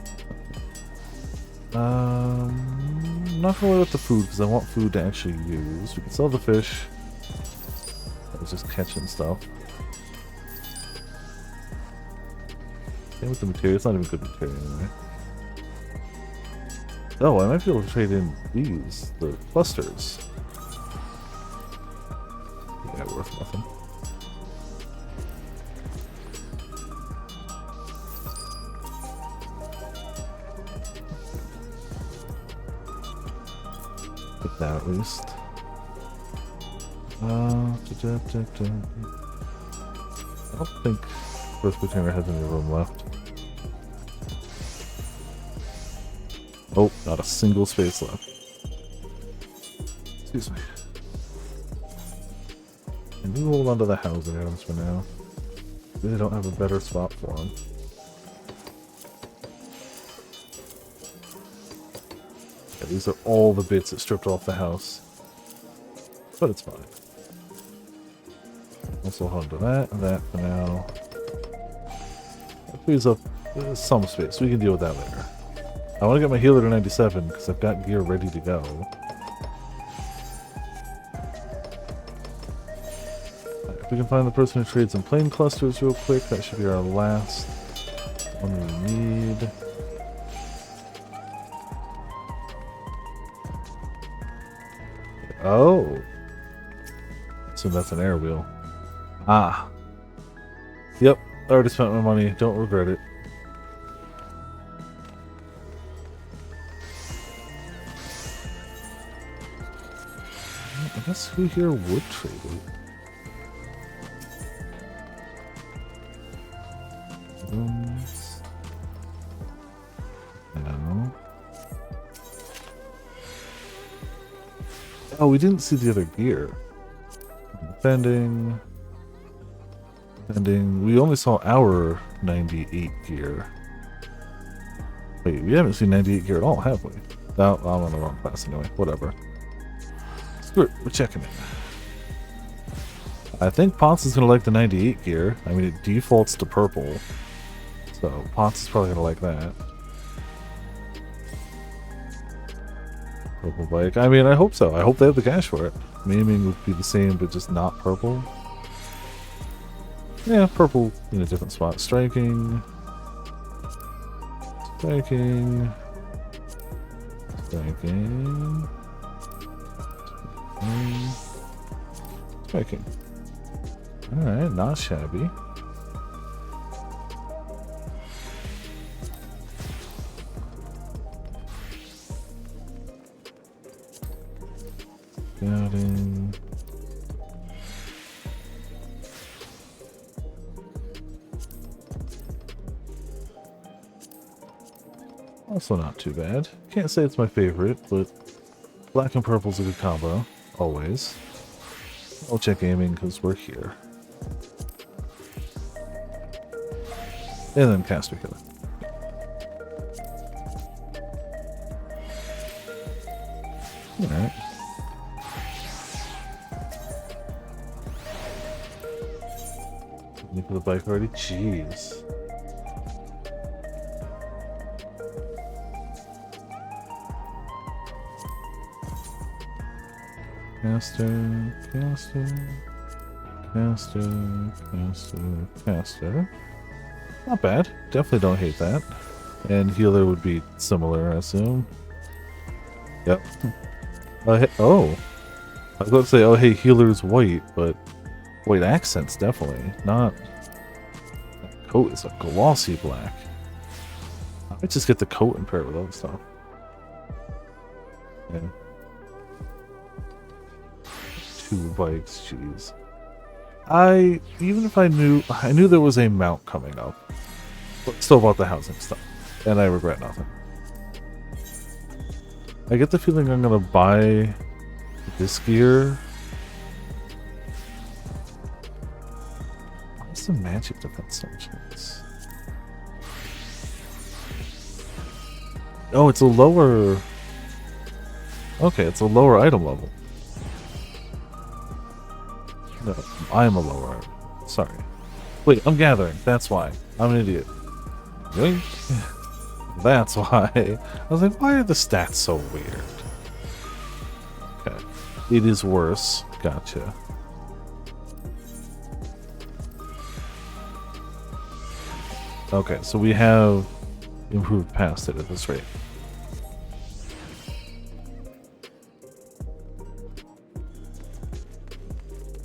Not gonna worry about the food because I want food to actually use. We can sell the fish. I was just catching stuff. Same with the material. It's not even good material anyway. Oh, I might be able to trade in these, the clusters. Yeah, worth nothing. Get that at least. I don't think First Pretender has any room left. Oh, not a single space left. Excuse me. And you hold on to the housing items for now. Really don't have a better spot for them. Yeah, these are all the bits that stripped off the house. But it's fine. Also hold on to that and that for now. That frees up some space. We can deal with that later. I want to get my healer to 97 because I've got gear ready to go. Right, if we can find the person who trades in plane clusters real quick, that should be our last one we need. Oh! So that's an air wheel. Ah. Yep, I already spent my money. Don't regret it. I guess who here would trade it? No. Oh, we didn't see the other gear. Defending. We only saw our 98 gear. Wait, we haven't seen 98 gear at all, have we? No, I'm on the wrong class anyway. Whatever. We're checking it. I think Potts is going to like the 98 gear. I mean, it defaults to purple. So, Potts is probably going to like that. Purple bike. I mean, I hope so. I hope they have the cash for it. Maiming would be the same, but just not purple. Yeah, purple in a different spot. Striking. Striking. Striking. Striking. Alright, not shabby. Scouting. Also not too bad. Can't say it's my favorite, but black and purple's a good combo. Always. I'll check aiming because we're here. And then caster killer. Alright. You for the bike already? Jeez. Caster, caster. Not bad. Definitely don't hate that. And healer would be similar, I assume. Yep. Oh. I was about to say, oh hey, healer's white, but white accents definitely. Not... That coat is a glossy black. I might just get the coat and pair it with other stuff. Yeah. 2 bikes, jeez. Even if I knew there was a mount coming up, but still bought the housing stuff, and I regret nothing. I get the feeling I'm gonna buy this gear. What's the magic defense chance? Oh, it's a lower... Okay, it's a lower item level. No, I'm a lower. Sorry. Wait, I'm gathering. That's why. I'm an idiot. Yoink. That's why. I was like, why are the stats so weird? Okay. It is worse. Gotcha. Okay, so we have improved past it at this rate.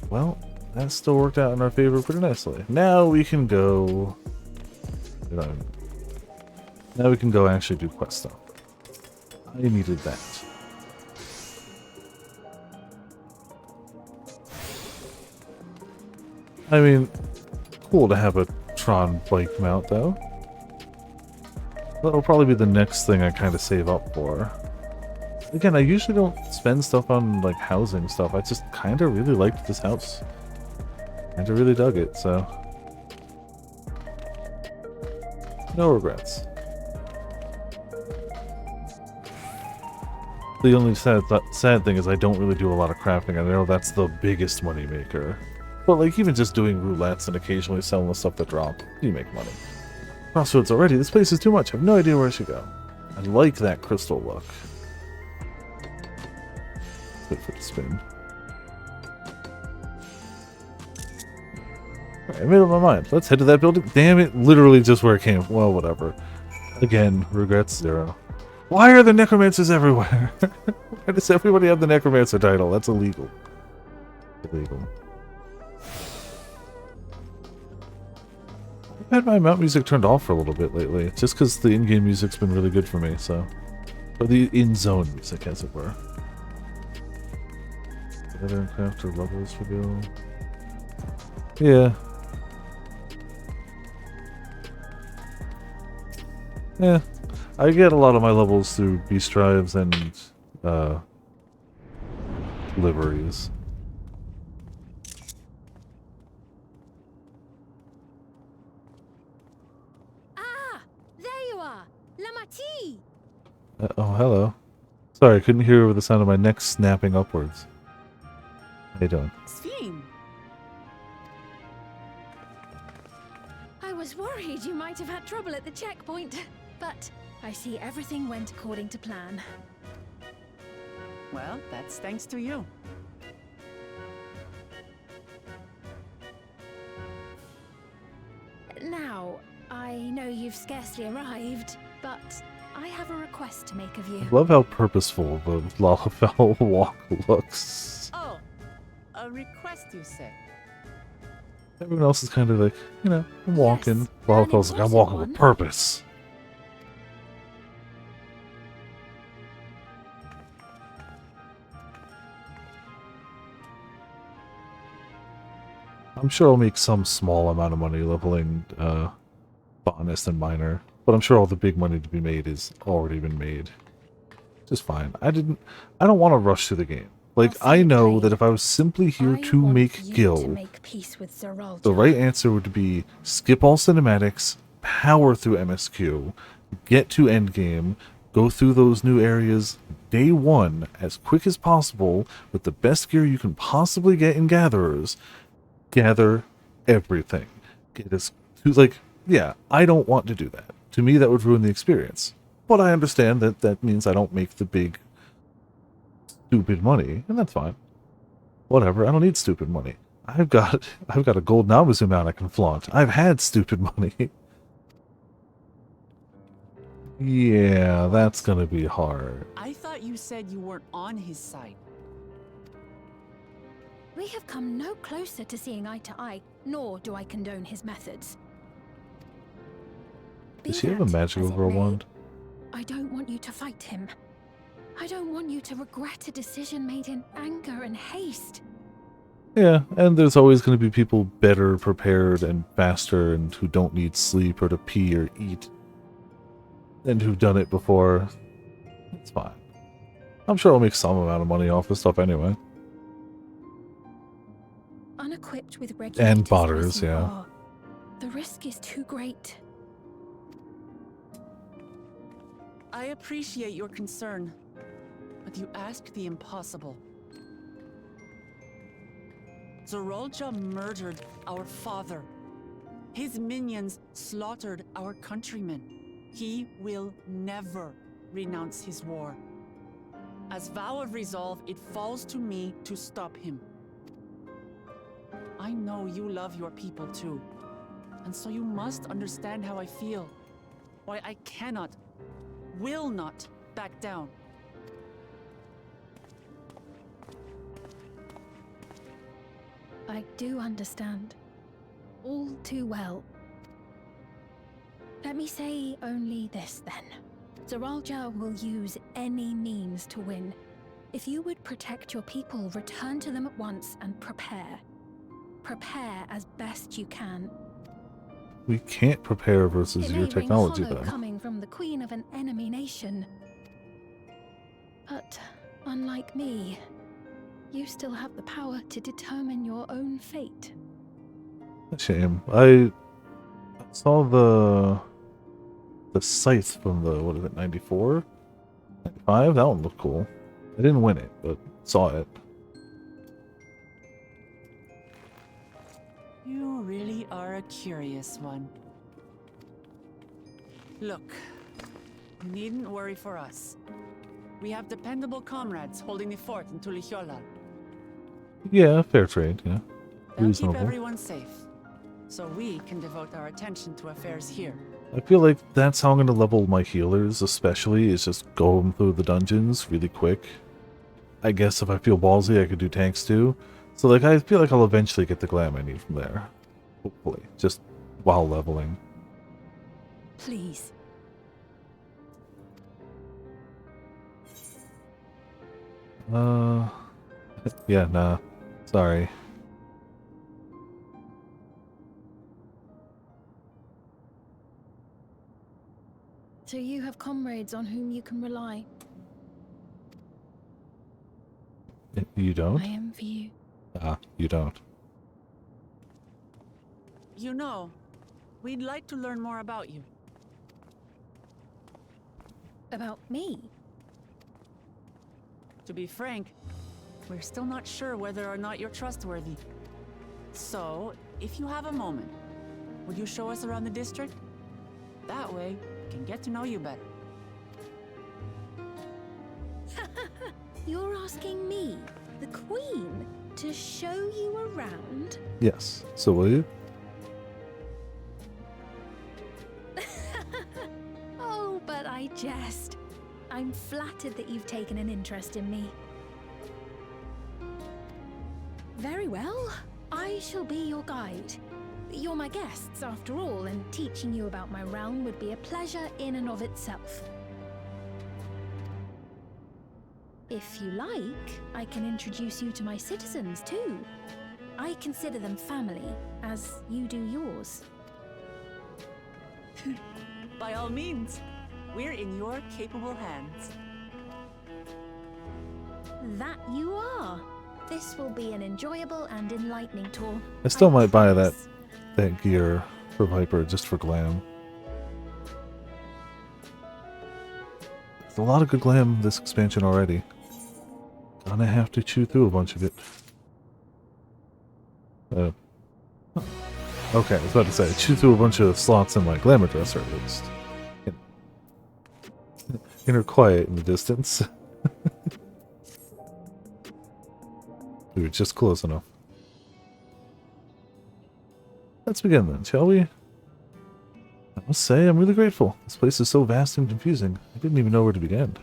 Well, that still worked out in our favor pretty nicely. Now we can go... Now we can go actually do quest stuff. I needed that. I mean, cool to have a Tron bike mount though. That'll probably be the next thing I kind of save up for. Again, I usually don't spend stuff on like housing stuff. I just kind of really liked this house. Kind of really dug it, so... No regrets. The only sad thing is I don't really do a lot of crafting. I know that's the biggest money maker. But like even just doing roulettes and occasionally selling the stuff that drop, you make money. Crossroads already, this place is too much. I have no idea where I should go. I like that crystal look. Good for the spin. Alright, I made up my mind. Let's head to that building. Damn it, literally just where it came. Well, whatever. Again, regrets 0. Why are the necromancers everywhere? Why does everybody have the necromancer title? That's illegal. Illegal. I've had my mount music turned off for a little bit lately, just because the in-game music's been really good for me, so... Or the in-zone music, as it were. Other craft or levels for go. Yeah. Yeah. I get a lot of my levels through beast drives and liveries. Ah! There you are! Lamati! Oh, hello. Sorry, I couldn't hear over the sound of my neck snapping upwards. How you doing? Sphene. I was worried you might have had trouble at the checkpoint, but I see everything went according to plan. Well, that's thanks to you. Now, I know you've scarcely arrived, but I have a request to make of you. I love how purposeful the Lalafell walk looks. Oh, a request you say? Everyone else is kind of like, you know, I'm walking. Yes, Lalafell's an like, I'm walking important with one. purpose. I'm sure I'll make some small amount of money leveling botanist and miner, but I'm sure all the big money to be made is already been made. Just fine. I don't want to rush through the game. Like, I know that if I was simply here to make Gil, the right answer would be skip all cinematics, power through MSQ, get to endgame, go through those new areas day one as quick as possible with the best gear you can possibly get in Gatherers. Gather everything. Get as like, yeah, I don't want to do that. To me, that would ruin the experience. But I understand that that means I don't make the big stupid money, and that's fine. Whatever, I don't need stupid money. I've got a gold Namazu mount I can flaunt. I've had stupid money. Yeah, that's gonna be hard. I thought you said you weren't on his side. We have come no closer to seeing eye to eye, nor do I condone his methods. Does he have a magical girl wand? I don't want you to fight him. I don't want you to regret a decision made in anger and haste. Yeah, and there's always going to be people better prepared and faster and who don't need sleep or to pee or eat. And who've done it before. It's fine. I'm sure I'll make some amount of money off this stuff anyway. Unequipped with And regulators botters, as you yeah. are, the risk is too great. I appreciate your concern, but you asked the impossible. Zorolja murdered our father. His minions slaughtered our countrymen. He will never renounce his war. As vow of resolve, it falls to me to stop him. I know you love your people too, and so you must understand how I feel. Why I cannot, will not back down. I do understand. All too well. Let me say only this then. Zoralja will use any means to win. If you would protect your people, return to them at once and prepare. Prepare as best you can. We can't prepare versus It may your ring technology, hollow though. coming from the queen of an enemy nation. But unlike me, you still have the power to determine your own fate. Shame. I saw the scythe from the, what is it, 94? 95? That one looked cool. I didn't win it, but saw it. You really are a curious one. Look, you needn't worry for us. We have dependable comrades holding the fort in Tulihiola. Yeah, fair trade, yeah. They'll Reasonable. keep everyone safe, so we can devote our attention to affairs here. I feel like that's how I'm going to level my healers, especially, is just going through the dungeons really quick. I guess if I feel ballsy, I could do tanks too. So, like, I feel like I'll eventually get the glam I need from there. Hopefully. Just while leveling. Please. Yeah, nah. Sorry. So you have comrades on whom you can rely. You don't? I envy you. Ah, you don't. You know, we'd like to learn more about you. About me? To be frank, we're still not sure whether or not you're trustworthy. So, if you have a moment, would you show us around the district? That way, we can get to know you better. You're asking me, the Queen, to show you around? Yes. So will you? Oh, but I jest. I'm flattered that you've taken an interest in me. Very well. I shall be your guide. You're my guests, after all, and teaching you about my realm would be a pleasure in and of itself. If you like, I can introduce you to my citizens, too. I consider them family, as you do yours. By all means, we're in your capable hands. That you are. This will be an enjoyable and enlightening tour. I still might buy promise. that gear for Viper just for glam. There's a lot of good glam this expansion already. Gonna have to chew through a bunch of it. Okay, I was about to say, chew through a bunch of slots in my glamour dresser at least. Inner quiet in the distance. We were just close enough. Let's begin then, shall we? I must say, I'm really grateful. This place is so vast and confusing. I didn't even know where to begin.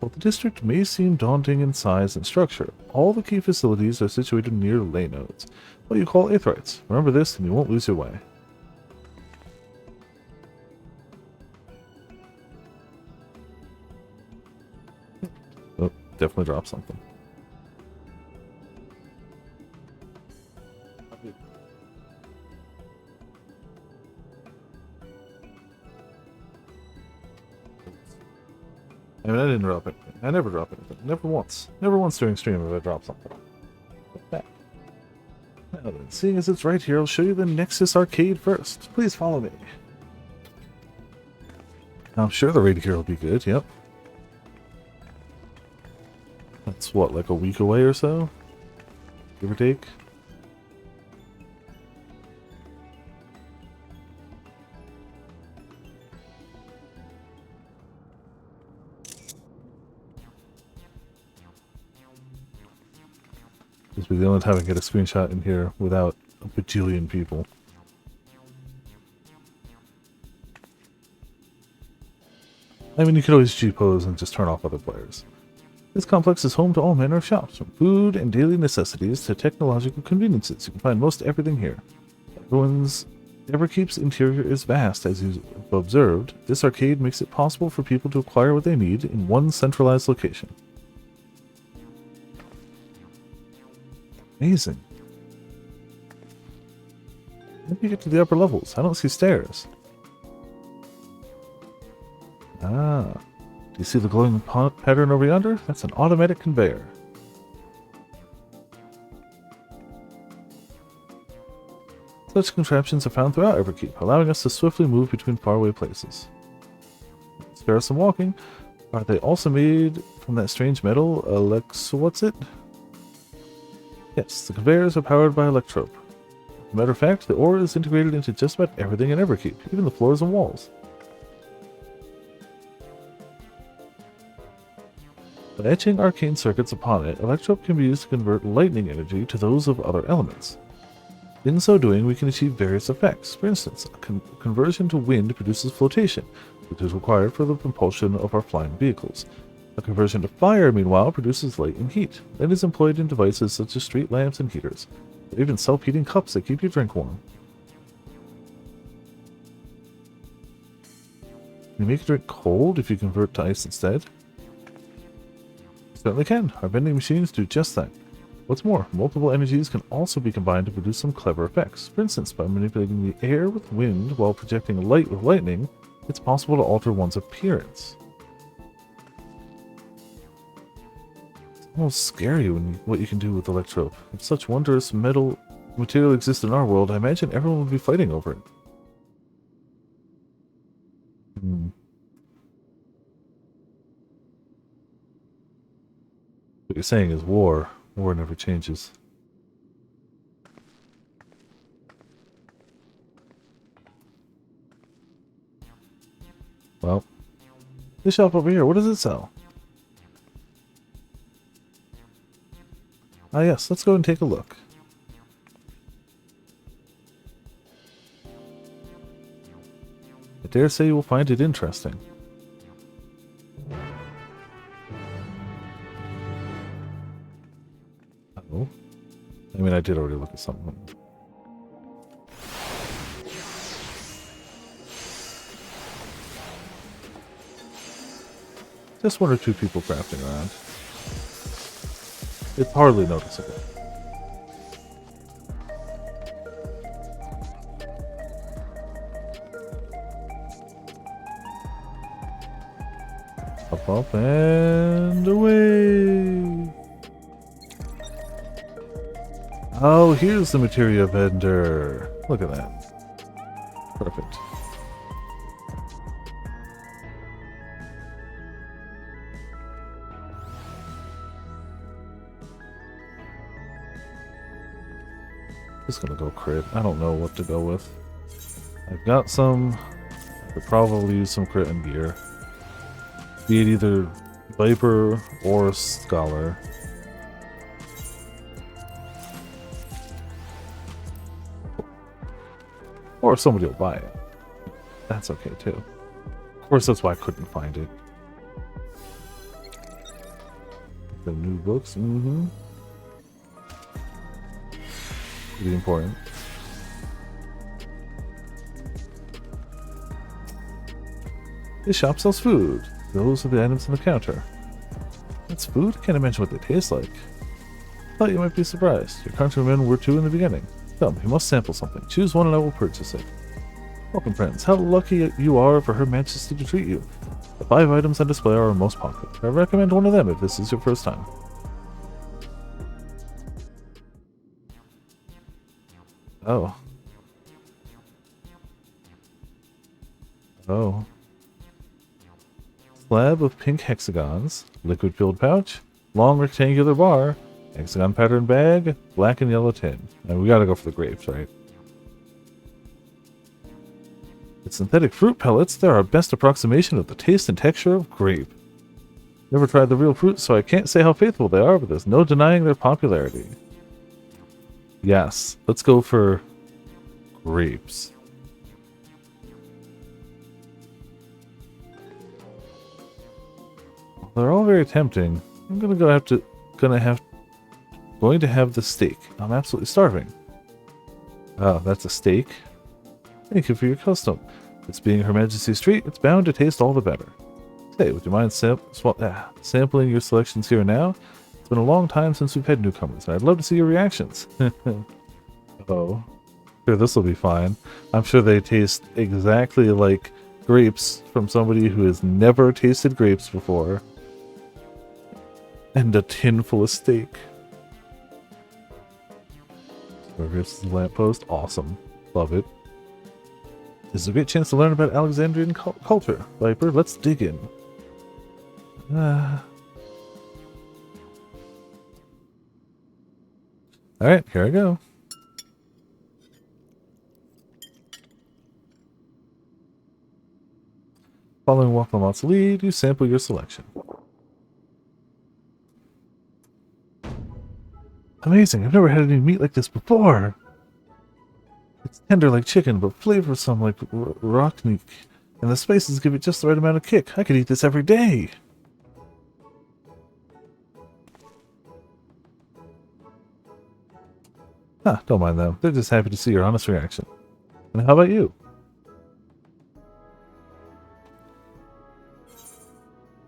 While the district may seem daunting in size and structure, all the key facilities are situated near ley nodes, what you call aethrites. Remember this and you won't lose your way. Oh, definitely dropped something. I mean, I didn't drop anything. I never drop anything. Never once. Never once during stream have I dropped something. Back. Now then, seeing as it's right here, I'll show you the Nexus Arcade first. Please follow me. I'm sure the raid here will be good, yep. That's what, like a week away or so? Give or take? This will be the only time I get a screenshot in here without a bajillion people. I mean, you could always G-pose and just turn off other players. This complex is home to all manner of shops, from food and daily necessities to technological conveniences. You can find most everything here. Everkeep's interior is vast, as you've observed. This arcade makes it possible for people to acquire what they need in one centralized location. Amazing. How do you get to the upper levels? I don't see stairs. Ah. Do you see the glowing pattern over yonder? That's an automatic conveyor. Such contraptions are found throughout Everkeep, allowing us to swiftly move between faraway places. Spare some walking. Are they also made from that strange metal, what's it? Yes, the conveyors are powered by electrope. As a matter of fact, the ore is integrated into just about everything in Everkeep, even the floors and walls. By etching arcane circuits upon it, electrope can be used to convert lightning energy to those of other elements. In so doing, we can achieve various effects. For instance, a conversion to wind produces flotation, which is required for the propulsion of our flying vehicles. A conversion to fire, meanwhile, produces light and heat. It is employed in devices such as street lamps and heaters. They even self-heating cups that keep your drink warm. Can you make a drink cold if you convert to ice instead? Certainly can. Our vending machines do just that. What's more, multiple energies can also be combined to produce some clever effects. For instance, by manipulating the air with wind while projecting light with lightning, it's possible to alter one's appearance. It's almost scary what you can do with electrope. If such wondrous material exists in our world, I imagine everyone would be fighting over it. What you're saying is war. War never changes. Well, this shop over here, what does it sell? Ah yes, let's go and take a look. I dare say you will find it interesting. Oh. I mean, I did already look at something. Just one or two people crafting around. It's hardly noticeable. Up and away. Oh, here's the materia vendor. Look at that. Perfect. Just gonna go crit. I don't know what to go with. I've got some. I could probably use some crit and gear. Be it either Viper or Scholar. Or if somebody will buy it. That's okay too. Of course, that's why I couldn't find it. The new books. Mm-hmm. Pretty important. This shop sells food. Those are the items on the counter. That's food? Can't imagine what they taste like. Thought you might be surprised. Your countrymen were too in the beginning. Come, you must sample something. Choose one and I will purchase it. Welcome, friends. How lucky you are for Her Majesty to treat you. The 5 items on display are our most popular. I recommend one of them if this is your first time. Oh. Oh. Slab of pink hexagons, liquid-filled pouch, long rectangular bar, hexagon pattern bag, black and yellow tin. And we gotta go for the grapes, right? With synthetic fruit pellets, they're our best approximation of the taste and texture of grape. Never tried the real fruit, so I can't say how faithful they are, but there's no denying their popularity. Yes, let's go for grapes. They're all very tempting. I'm going to have the steak. I'm absolutely starving. Oh, that's a steak. Thank you for your custom. It's being Her Majesty's treat, it's bound to taste all the better. Say, would you mind sampling your selections here and now? It's been a long time since we've had newcomers, and I'd love to see your reactions. Oh, sure, this will be fine. I'm sure they taste exactly like grapes from somebody who has never tasted grapes before. And a tin full of steak. Grapes is a lamppost. Awesome. Love it. This is a great chance to learn about Alexandrian culture. Viper, let's dig in. Alright, here I go. Following Wafflemont's lead, you sample your selection. Amazing, I've never had any meat like this before. It's tender like chicken, but flavorsome like rockneek. And the spices give it just the right amount of kick. I could eat this every day. Huh, don't mind them. They're just happy to see your honest reaction. And how about you?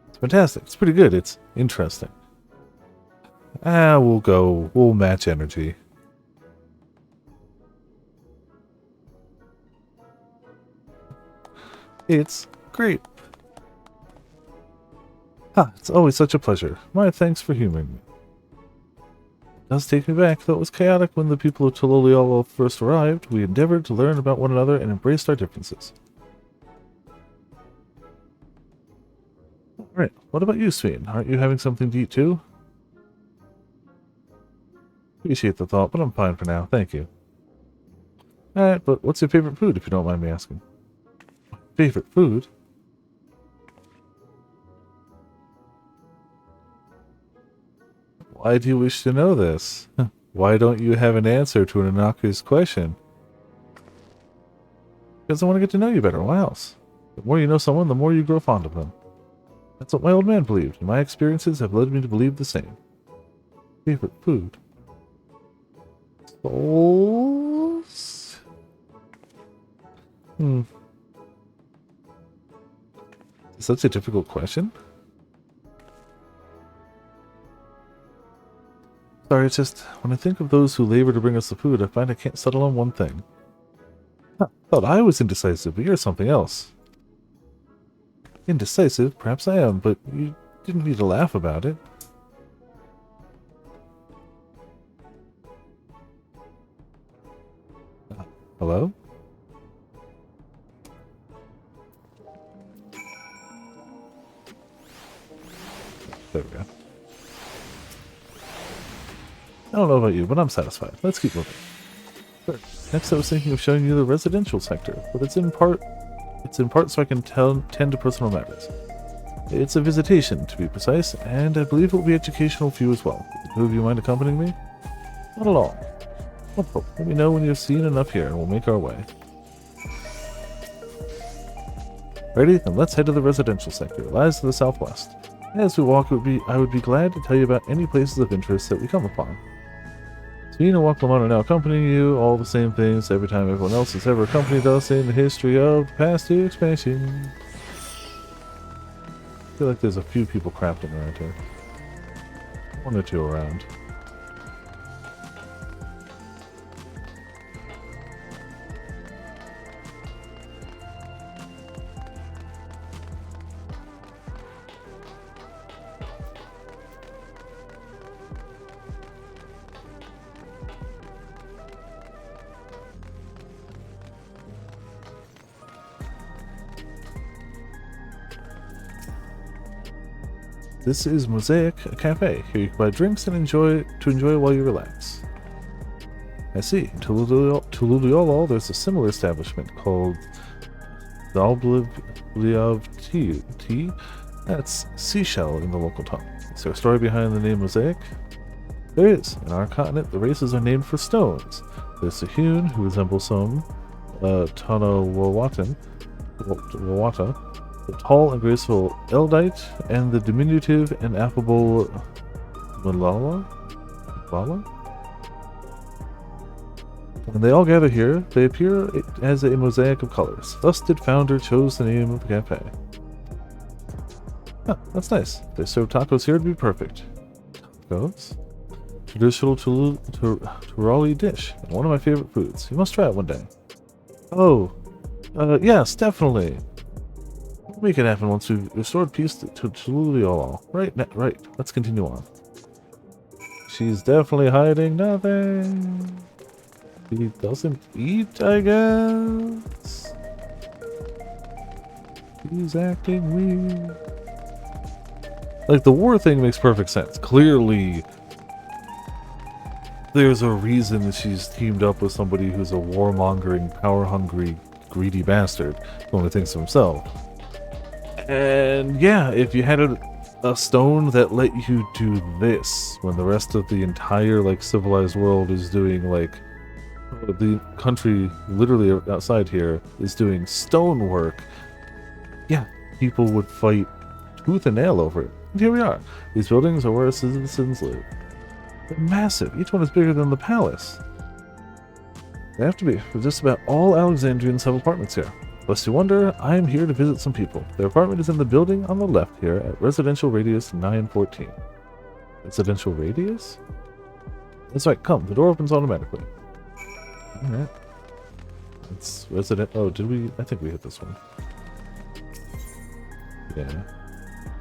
It's fantastic. It's pretty good. It's interesting. We'll match energy. It's great. It's always such a pleasure. My thanks for humoring me. It does take me back, though it was chaotic when the people of Tololiolo first arrived. We endeavored to learn about one another and embraced our differences. Alright, what about you, Sveen? Aren't you having something to eat too? Appreciate the thought, but I'm fine for now. Thank you. Alright, but what's your favorite food, if you don't mind me asking? Favorite food? Why do you wish to know this? Why don't you have an answer to an innocuous question? Because I want to get to know you better. Why else? The more you know someone, the more you grow fond of them. That's what my old man believed, and my experiences have led me to believe the same. Favorite food? Souls? Is such a difficult question? Sorry, it's just, when I think of those who labor to bring us the food, I find I can't settle on one thing. Thought I was indecisive, but you're something else. Indecisive? Perhaps I am, but you didn't need to laugh about it. Hello? There we go. I don't know about you, but I'm satisfied. Let's keep moving. Sure. Next I was thinking of showing you the residential sector, but it's in part so I can tend to personal matters. It's a visitation, to be precise, and I believe it will be educational for you as well. Would you mind accompanying me? Not at all. Wonderful. Let me know when you've seen enough here, and we'll make our way. Ready? Then let's head to the residential sector. It lies to the southwest. As we walk, I would be glad to tell you about any places of interest that we come upon. Sabine and Waklamon are now accompanying you, all the same things every time everyone else has ever accompanied us in the history of the past two expansions. I feel like there's a few people crafting around here. One or two around. This is Mosaic, a cafe. Here you can buy drinks and enjoy while you relax. I see. In Tululiolol, there's a similar establishment called the Obliv Tea. That's seashell in the local tongue. Is there a story behind the name Mosaic? There is. In our continent, the races are named for stones. There's Sahun, who resembles some Wawata, the tall and graceful Eldite, and the diminutive and affable Malala? When they all gather here, they appear as a mosaic of colors. Thus did founder chose the name of the cafe. Ah, that's nice. If they serve tacos here, it'd be perfect. Tacos? Traditional Turali dish, and one of my favorite foods. You must try it one day. Oh, yes, definitely. We'll make it happen once we've restored peace to Tululiolol. Right, let's continue on. She's definitely hiding nothing. He doesn't eat, I guess. He's acting weird. Like, the war thing makes perfect sense. Clearly, there's a reason that she's teamed up with somebody who's a warmongering, power-hungry, greedy bastard who only thinks of himself. And yeah, if you had a stone that let you do this when the rest of the entire, like, civilized world is doing, like, the country literally outside here is doing stonework, yeah, people would fight tooth and nail over it. And here we are. These buildings are where citizens live. They're massive. Each one is bigger than the palace. They have to be, for just about all Alexandrians have apartments here. Lest you wonder, I am here to visit some people. Their apartment is in the building on the left here at Residential Radius 914. Residential Radius? That's right, come. The door opens automatically. Alright. It's resident. Oh, did we? I think we hit this one. Yeah.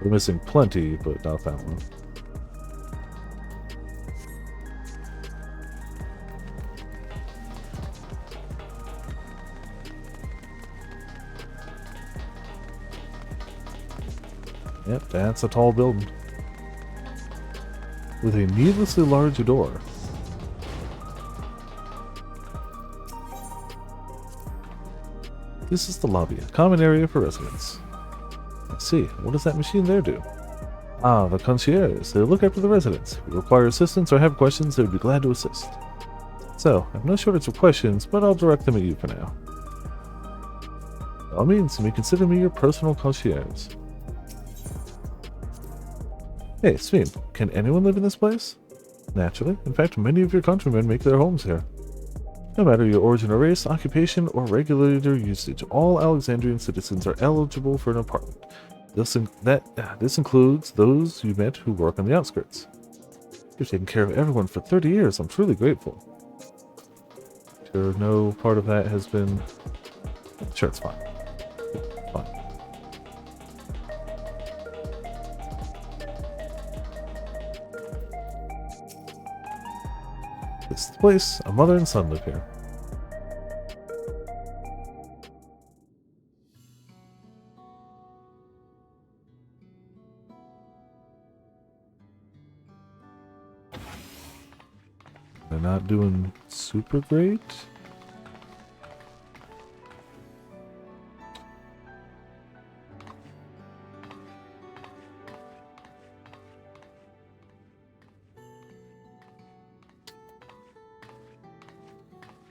We're missing plenty, but not that one. Yep, that's a tall building. With a needlessly large door. This is the lobby, a common area for residents. Let's see, what does that machine there do? Ah, the concierge. They look after the residents. If you require assistance or have questions, they would be glad to assist. So, I have no shortage of questions, but I'll direct them at you for now. By all means, you may consider me your personal concierge. Hey, Sveen, can anyone live in this place? Naturally. In fact, many of your countrymen make their homes here. No matter your origin or race, occupation, or regulator usage, all Alexandrian citizens are eligible for an apartment. This includes those you met who work on the outskirts. You've taken care of everyone for 30 years. I'm truly grateful. Sure, no part of that has been... Sure, it's fine. Fine. This is the place. A mother and son live here. They're not doing super great.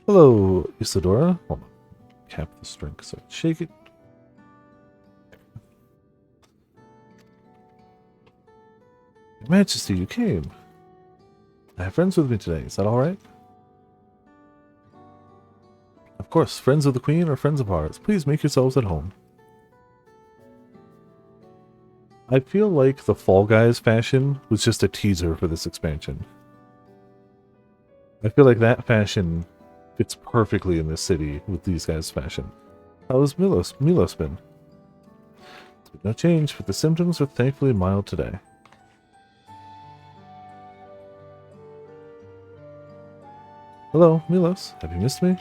Hello, Isadora. Hold on. Cap the string so I shake it. Your Majesty, you came. I have friends with me today. Is that all right? Of course, friends of the Queen are friends of ours. Please make yourselves at home. I feel like the Fall Guys fashion was just a teaser for this expansion. I feel like that fashion fits perfectly in this city with these guys' fashion. How has Milos been? There's been no change, but the symptoms are thankfully mild today. Hello, Milos. Have you missed me?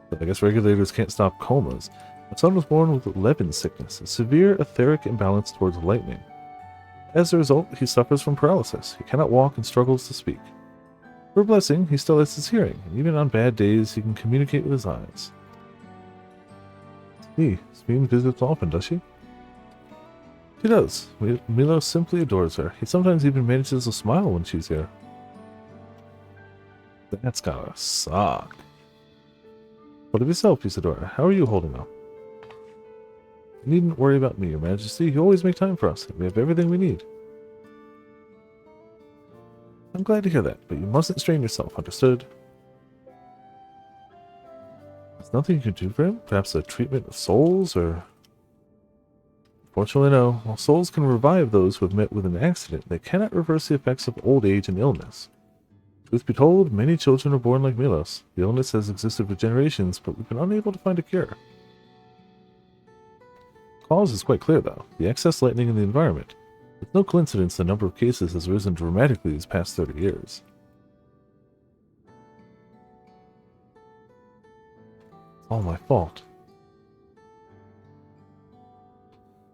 But I guess regulators can't stop comas. My son was born with Levin sickness, a severe etheric imbalance towards lightning. As a result, he suffers from paralysis. He cannot walk and struggles to speak. For a blessing, he still has his hearing, and even on bad days, he can communicate with his eyes. Sphene visits often, does she? She does. Milos simply adores her. He sometimes even manages to smile when she's here. That's gotta suck. What of yourself, Isadora? How are you holding up? You needn't worry about me, Your Majesty. You always make time for us. We have everything we need. I'm glad to hear that, but you mustn't strain yourself, understood? There's nothing you can do for him? Perhaps a treatment of souls, or... Fortunately, no. While souls can revive those who have met with an accident, they cannot reverse the effects of old age and illness. Truth be told, many children are born like Milos. The illness has existed for generations, but we've been unable to find a cure. The cause is quite clear, though. The excess lightning in the environment. It's no coincidence the number of cases has risen dramatically these past 30 years. It's all my fault.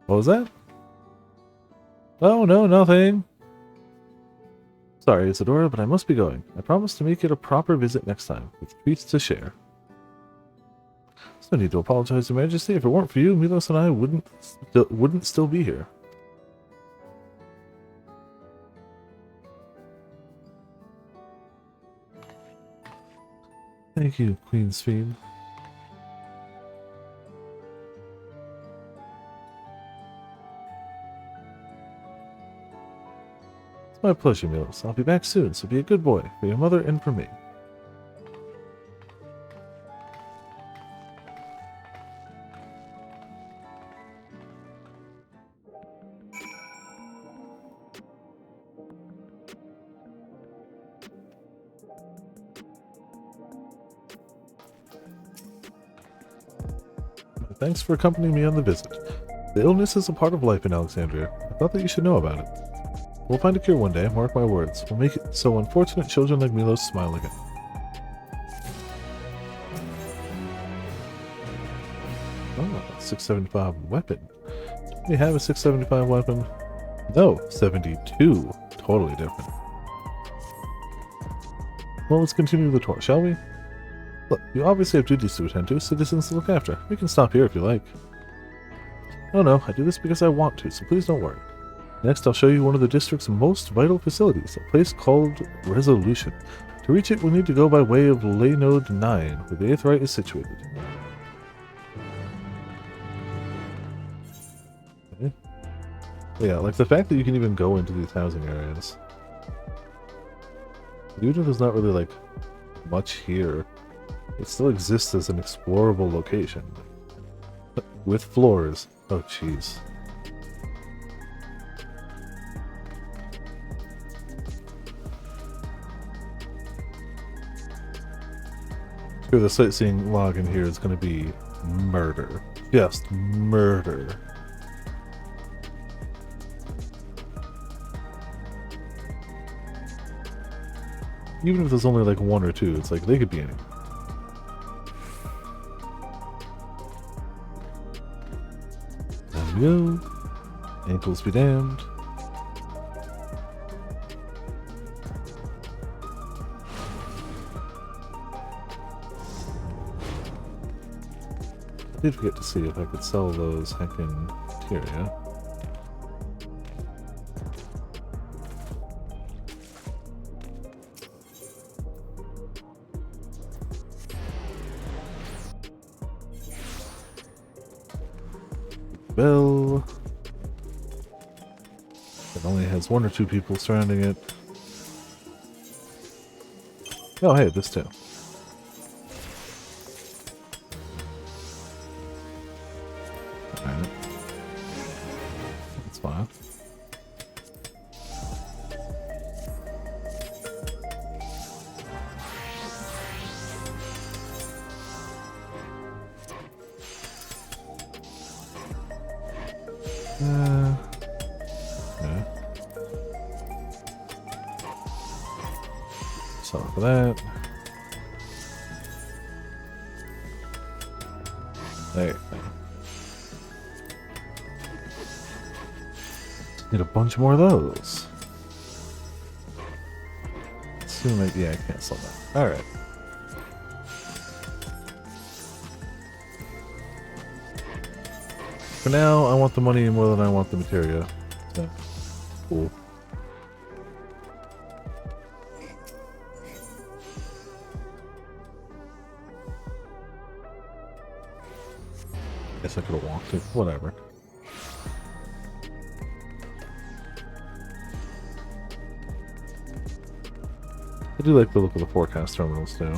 What was that? Oh, no, nothing. Sorry, Isadora, but I must be going. I promise to make it a proper visit next time, with treats to share. There's no need to apologize, Your Majesty. If it weren't for you, Milos and I wouldn't still be here. Thank you, Queen Sphene. It's my pleasure, Milos. I'll be back soon, so be a good boy, for your mother and for me. Thanks for accompanying me on the visit. The illness is a part of life in Alexandria. I thought that you should know about it. We'll find a cure one day, mark my words. We'll make it so unfortunate children like Milos smile again. Oh, 675 weapon. Do we have a 675 weapon? No, 72. Totally different. Well, let's continue the tour, shall we? Look, you obviously have duties to attend to, citizens to look after. We can stop here if you like. Oh no, I do this because I want to, so please don't worry. Next, I'll show you one of the district's most vital facilities, a place called Resolution. To reach it, we'll need to go by way of Ley Node 9, where the Aetheryte is situated. Okay. Yeah, like the fact that you can even go into these housing areas. Even if there's not really, like, much here, it still exists as an explorable location. With floors. Oh, jeez. Sure, the sightseeing log in here is going to be murder. Just murder. Even if there's only like one or two, it's like they could be any. There we go. Ankles be damned. I did forget to see if I could sell those heckin' materia. Bell. has one or two people surrounding it. Oh, hey, this too. Alright. That's fine. Yeah. So for that. There you go. Need a bunch more of those. Assume maybe I can't sell that. Alright. For now, I want the money more than I want the materia. So, cool. Guess I could have walked it. Whatever. I do like the look of the forecast terminals too.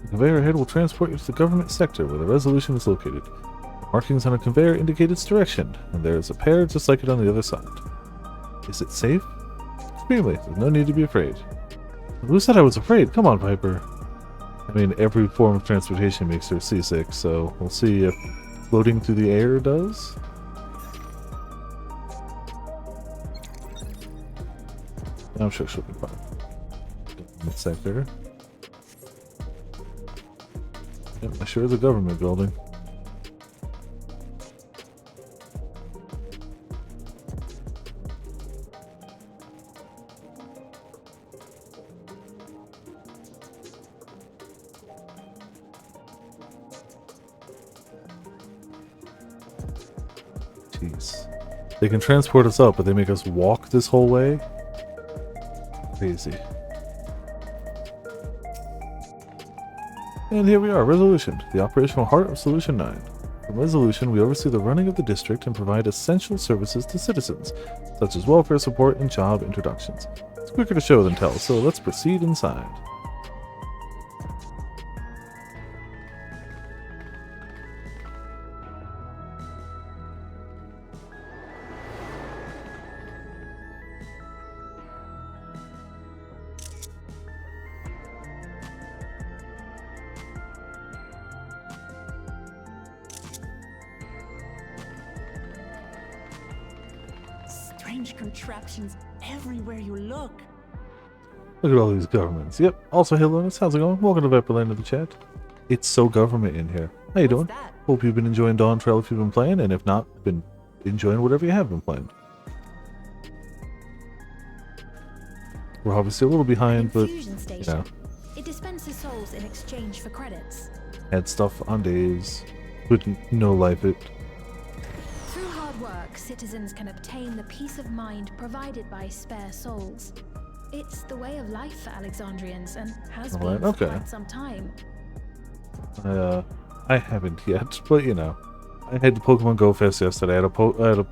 The conveyor ahead will transport you to the government sector where the resolution is located. Markings on a conveyor indicate its direction, and there is a pair just like it on the other side. Is it safe? Extremely. There's no need to be afraid. Who said I was afraid? Come on, Piper. I mean, every form of transportation makes her seasick, so we'll see if floating through the air does. I'm sure she'll be fine. Government sector. Yep, that sure is a government building. Jeez. They can transport us up, but they make us walk this whole way? Crazy. And here we are, Resolution, the operational heart of Solution 9. From Resolution, we oversee the running of the district and provide essential services to citizens, such as welfare support and job introductions. It's quicker to show than tell, so let's proceed inside. Strange contraptions everywhere you look. Look at all these governments. Yep. Also, hey Linus, how's it going? Welcome to Viperland in the chat. It's so government in here. How you doing? That? Hope you've been enjoying Dawntrail if you've been playing, and if not, been enjoying whatever you have been playing. We're obviously a little behind, but Infusion you station. know, It dispenses souls in exchange for credits. had stuff on days, couldn't no life it. Through hard work, citizens can obtain the peace of mind provided by spare souls. It's the way of life for Alexandrians and has been Alright, for okay. quite some time. I haven't yet, but you know, I had the Pokemon Go Fest yesterday. I had a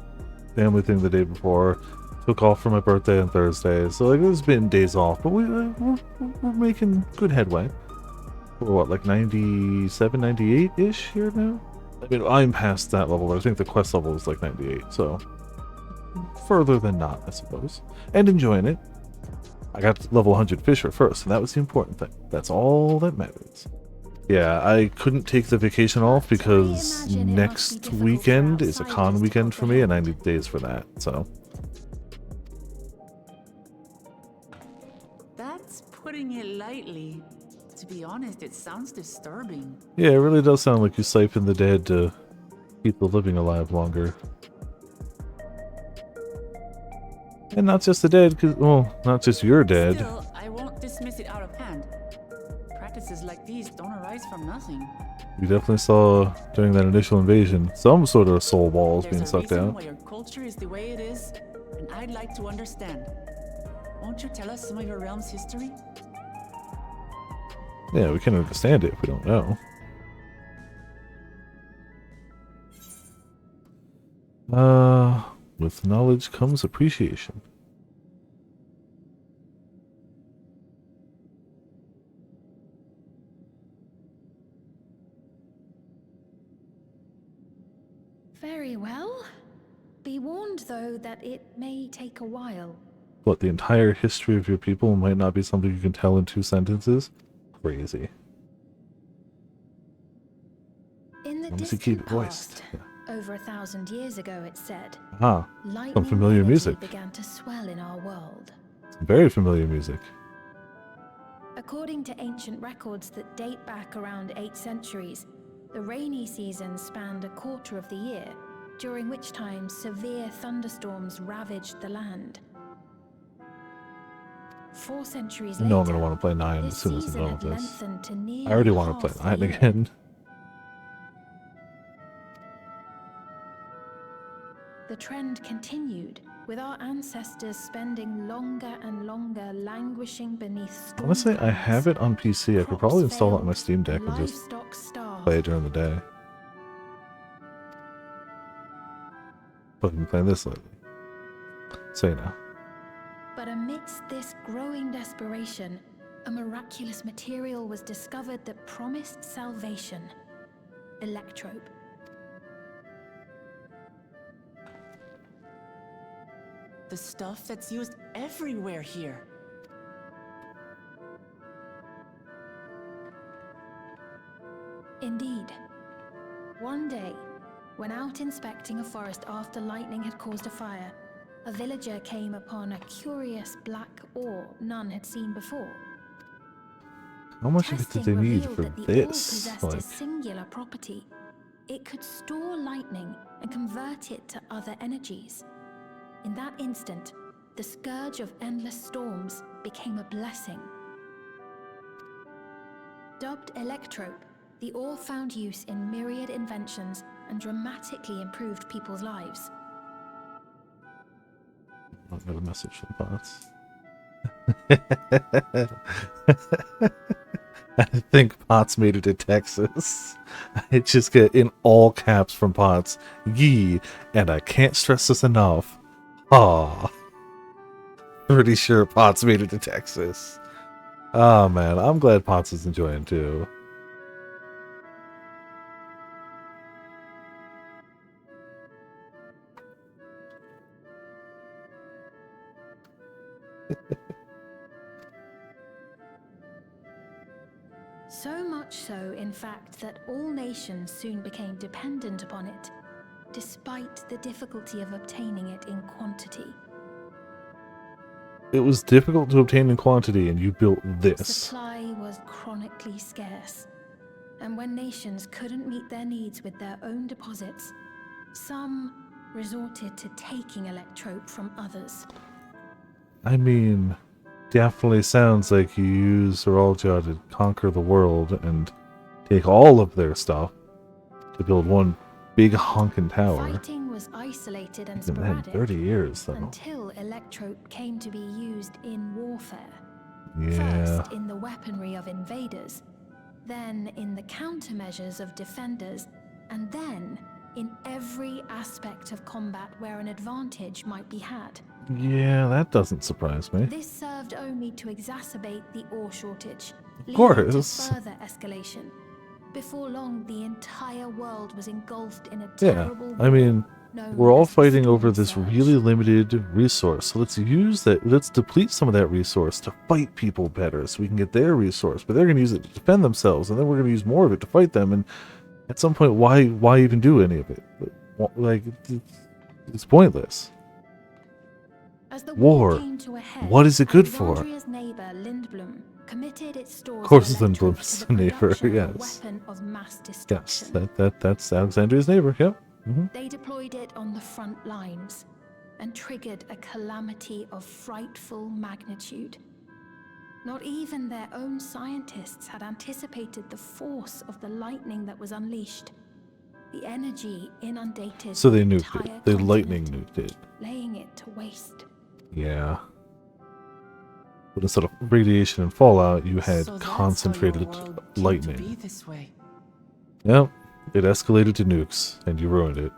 family thing the day before. Took off for my birthday on Thursday, so like there's been days off, but we're making good headway. We're what, like 97, 98-ish here now? I mean, I'm past that level, but I think the quest level is like 98, so further than not, I suppose. And enjoying it. I got to level 100 Fisher first, and that was the important thing. That's all that matters. Yeah, I couldn't take the vacation off because imagine it must be next difficult for weekend is a outsiders con to weekend for me, and I comprehend. need days for that, so. That's putting it lightly. To be honest, it sounds disturbing. Yeah, it really does sound like you siphon the dead to keep the living alive longer. And not just the dead, cause, well, not just your dead. Still, I won't dismiss it out of hand. Practices like these don't arise from nothing. We definitely saw during that initial invasion some sort of soul balls There's being a sucked reason out. why your culture is the way it is, and I'd like to understand. Won't you tell us some of your realm's history? Yeah, we can understand it if we don't know. With knowledge comes appreciation. Very well. Be warned, though, that it may take a while. What, the entire history of your people might not be something you can tell in 2 sentences? Crazy. In the Long as you keep distant it moist. past, over 1,000 years ago, it said, Ah, lightning some familiar energy music. began to swell in our world. Some very familiar music. According to ancient records that date back around 8 centuries, the rainy season spanned a quarter of the year, during which time severe thunderstorms ravaged the land. 4 centuries I later, know I'm going to want to play 9 as this soon as I'm season done had with this. lengthened to nearly I already want to half play the 9 year. again. The trend continued, with our ancestors spending longer and longer languishing beneath storm Honestly, I have it on PC. I could probably Crops install it on my failed, Steam Deck and just livestock starved. play it during the day. But I've been playing this lately. So you know. But amidst this growing desperation, a miraculous material was discovered that promised salvation. Electrope. The stuff that's used everywhere here. Indeed. One day, when out inspecting a forest after lightning had caused a fire, a villager came upon a curious black ore none had seen before. How much of it did they Testing need revealed for that the ore this? possessed Like, a singular property. It could store lightning and convert it to other energies. In that instant, the scourge of endless storms became a blessing. Dubbed Electrope, the ore found use in myriad inventions and dramatically improved people's lives. I got a message from bots. I think Potts made it to Texas. I just get in all caps from Potts. Yee, and I can't stress this enough. Ah, pretty sure Potts made it to Texas. Oh man, I'm glad Potts is enjoying too. So much so, in fact, that all nations soon became dependent upon it, despite the difficulty of obtaining it in quantity. It was difficult to obtain in quantity, and you built this. Supply was chronically scarce, and when nations couldn't meet their needs with their own deposits, some resorted to taking Electrope from others. I mean, definitely sounds like you use Zoralja to conquer the world and take all of their stuff to build one big honking tower. Fighting was isolated and It's been had sporadic 30 years, though. until Electrope came to be used in warfare. Yeah. First in the weaponry of invaders, then in the countermeasures of defenders, and then in every aspect of combat where an advantage might be had. Yeah, that doesn't surprise me. This served only to exacerbate the ore shortage, leading to course. further escalation. Before long, the entire world was engulfed in a Yeah, terrible I mean, war known we're all as the fighting Storm over this Surge. really limited resource. So let's use that. Let's deplete some of that resource to fight people better so we can get their resource. But they're going to use it to defend themselves, and then we're going to use more of it to fight them. And at some point, why even do any of it? Like, it's pointless. As the War. came to a head, What is it good for? Alexandria's neighbor Lindblom committed its stores Of course, of Electrope Lindblom's to the a neighbor, production of a yes. weapon of mass Yes, destruction. that's Alexandria's neighbor. Yep. They deployed it on the front lines and triggered a calamity of frightful magnitude. Not even their own scientists had anticipated the force of the lightning that was unleashed. The energy inundated So they the nuked entire it. They continent, lightning nuked it. laying it to waste. Yeah. But instead of radiation and fallout, you had So that's how your concentrated world came to lightning. be this way. Yep, it escalated to nukes, and you ruined it.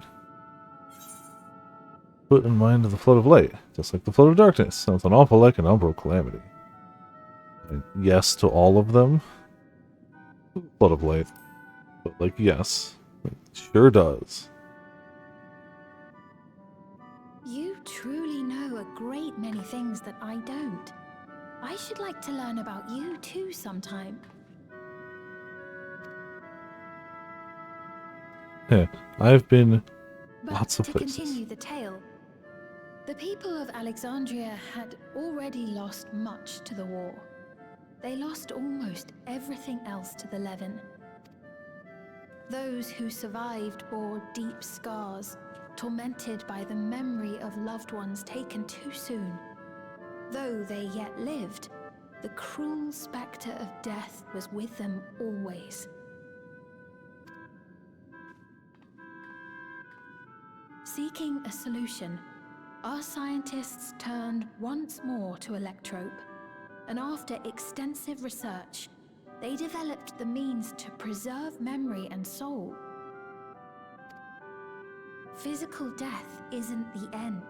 Put in mind of the flood of light, just like the flood of darkness. Sounds an awful like an umbral calamity. And yes to all of them. Flood of light. But like, yes. It sure does. You truly know a great many things that I don't. I should like to learn about you too sometime. Yeah, I've been But lots of to places. continue the tale, the people of Alexandria had already lost much to the war. They lost almost everything else to the Levin. Those who survived bore deep scars, tormented by the memory of loved ones taken too soon. Though they yet lived, the cruel spectre of death was with them always. Seeking a solution, our scientists turned once more to Electrope, and after extensive research, they developed the means to preserve memory and soul. Physical death isn't the end.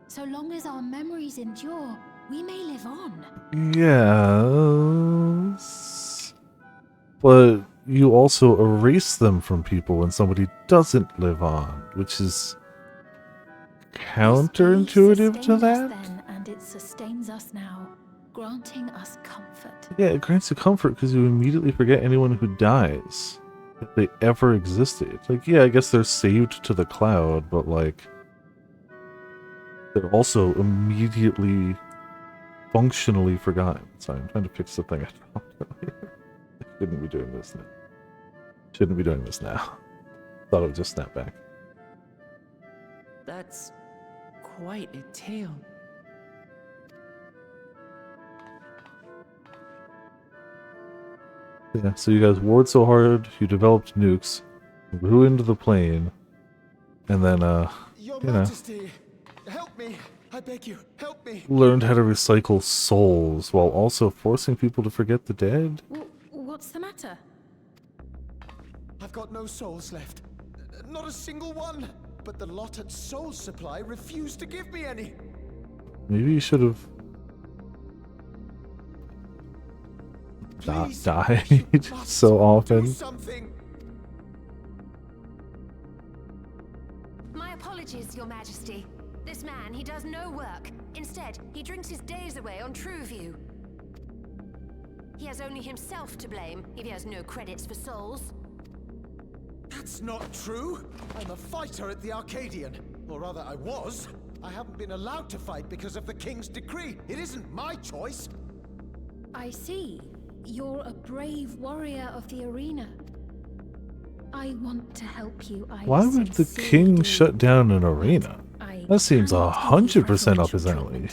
So long as our memories endure, we may live on. Yes. But you also erase them from people when somebody doesn't live on, which is counterintuitive to that? Then, and it sustains us now, granting us comfort. Yeah, it grants you comfort because you immediately forget anyone who dies. If they ever existed. Like, yeah, I guess they're saved to the cloud, but like, they're also immediately functionally forgotten. Sorry, I'm trying to fix the thing I found earlier. I shouldn't be doing this now. Shouldn't be doing this now. Thought it would just snap back. That's quite a tale. Yeah, so you guys warred so hard, you developed nukes, ruined the plane, and then, Your you know, Majesty, help me! I beg you, help me! learned how to recycle souls while also forcing people to forget the dead? What's the matter? I've got no souls left. Not a single one! But the lot at Soul Supply refused to give me any! Maybe you should have not Please, died you must so often. do something! My apologies, Your Majesty. This man, he does no work. Instead, he drinks his days away on Trueview. He has only himself to blame if he has no credits for souls. That's not true! I'm a fighter at the Arcadian. Or rather, I was. I haven't been allowed to fight because of the King's decree. It isn't my choice. I see. You're a brave warrior of the arena. I want to help you. Why would the king shut down an arena? That seems 100% up his alley.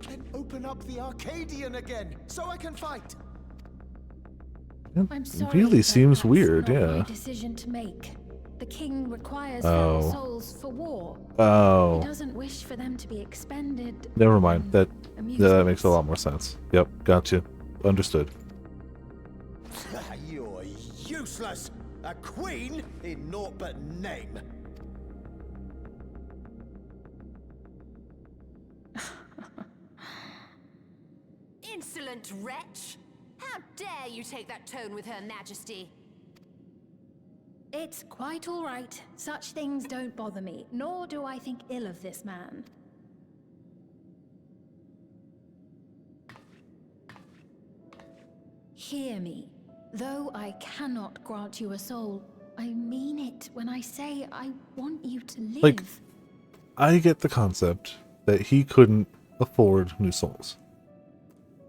Then open up the Arcadian again, so I can fight. I'm It sorry, really but seems that's weird, not my yeah. decision to make. The king requires Oh. feral souls for war. Oh. He doesn't wish for them to be expended. Never mind. That makes amusements. a lot more sense. Yep, gotcha. Understood. You're useless. A queen in naught but name. Insolent wretch! How dare you take that tone with Her Majesty? It's quite all right. Such things don't bother me, nor do I think ill of this man. Hear me. Though I cannot grant you a soul, I mean it when I say I want you to live. Like, I get the concept that he couldn't afford new souls.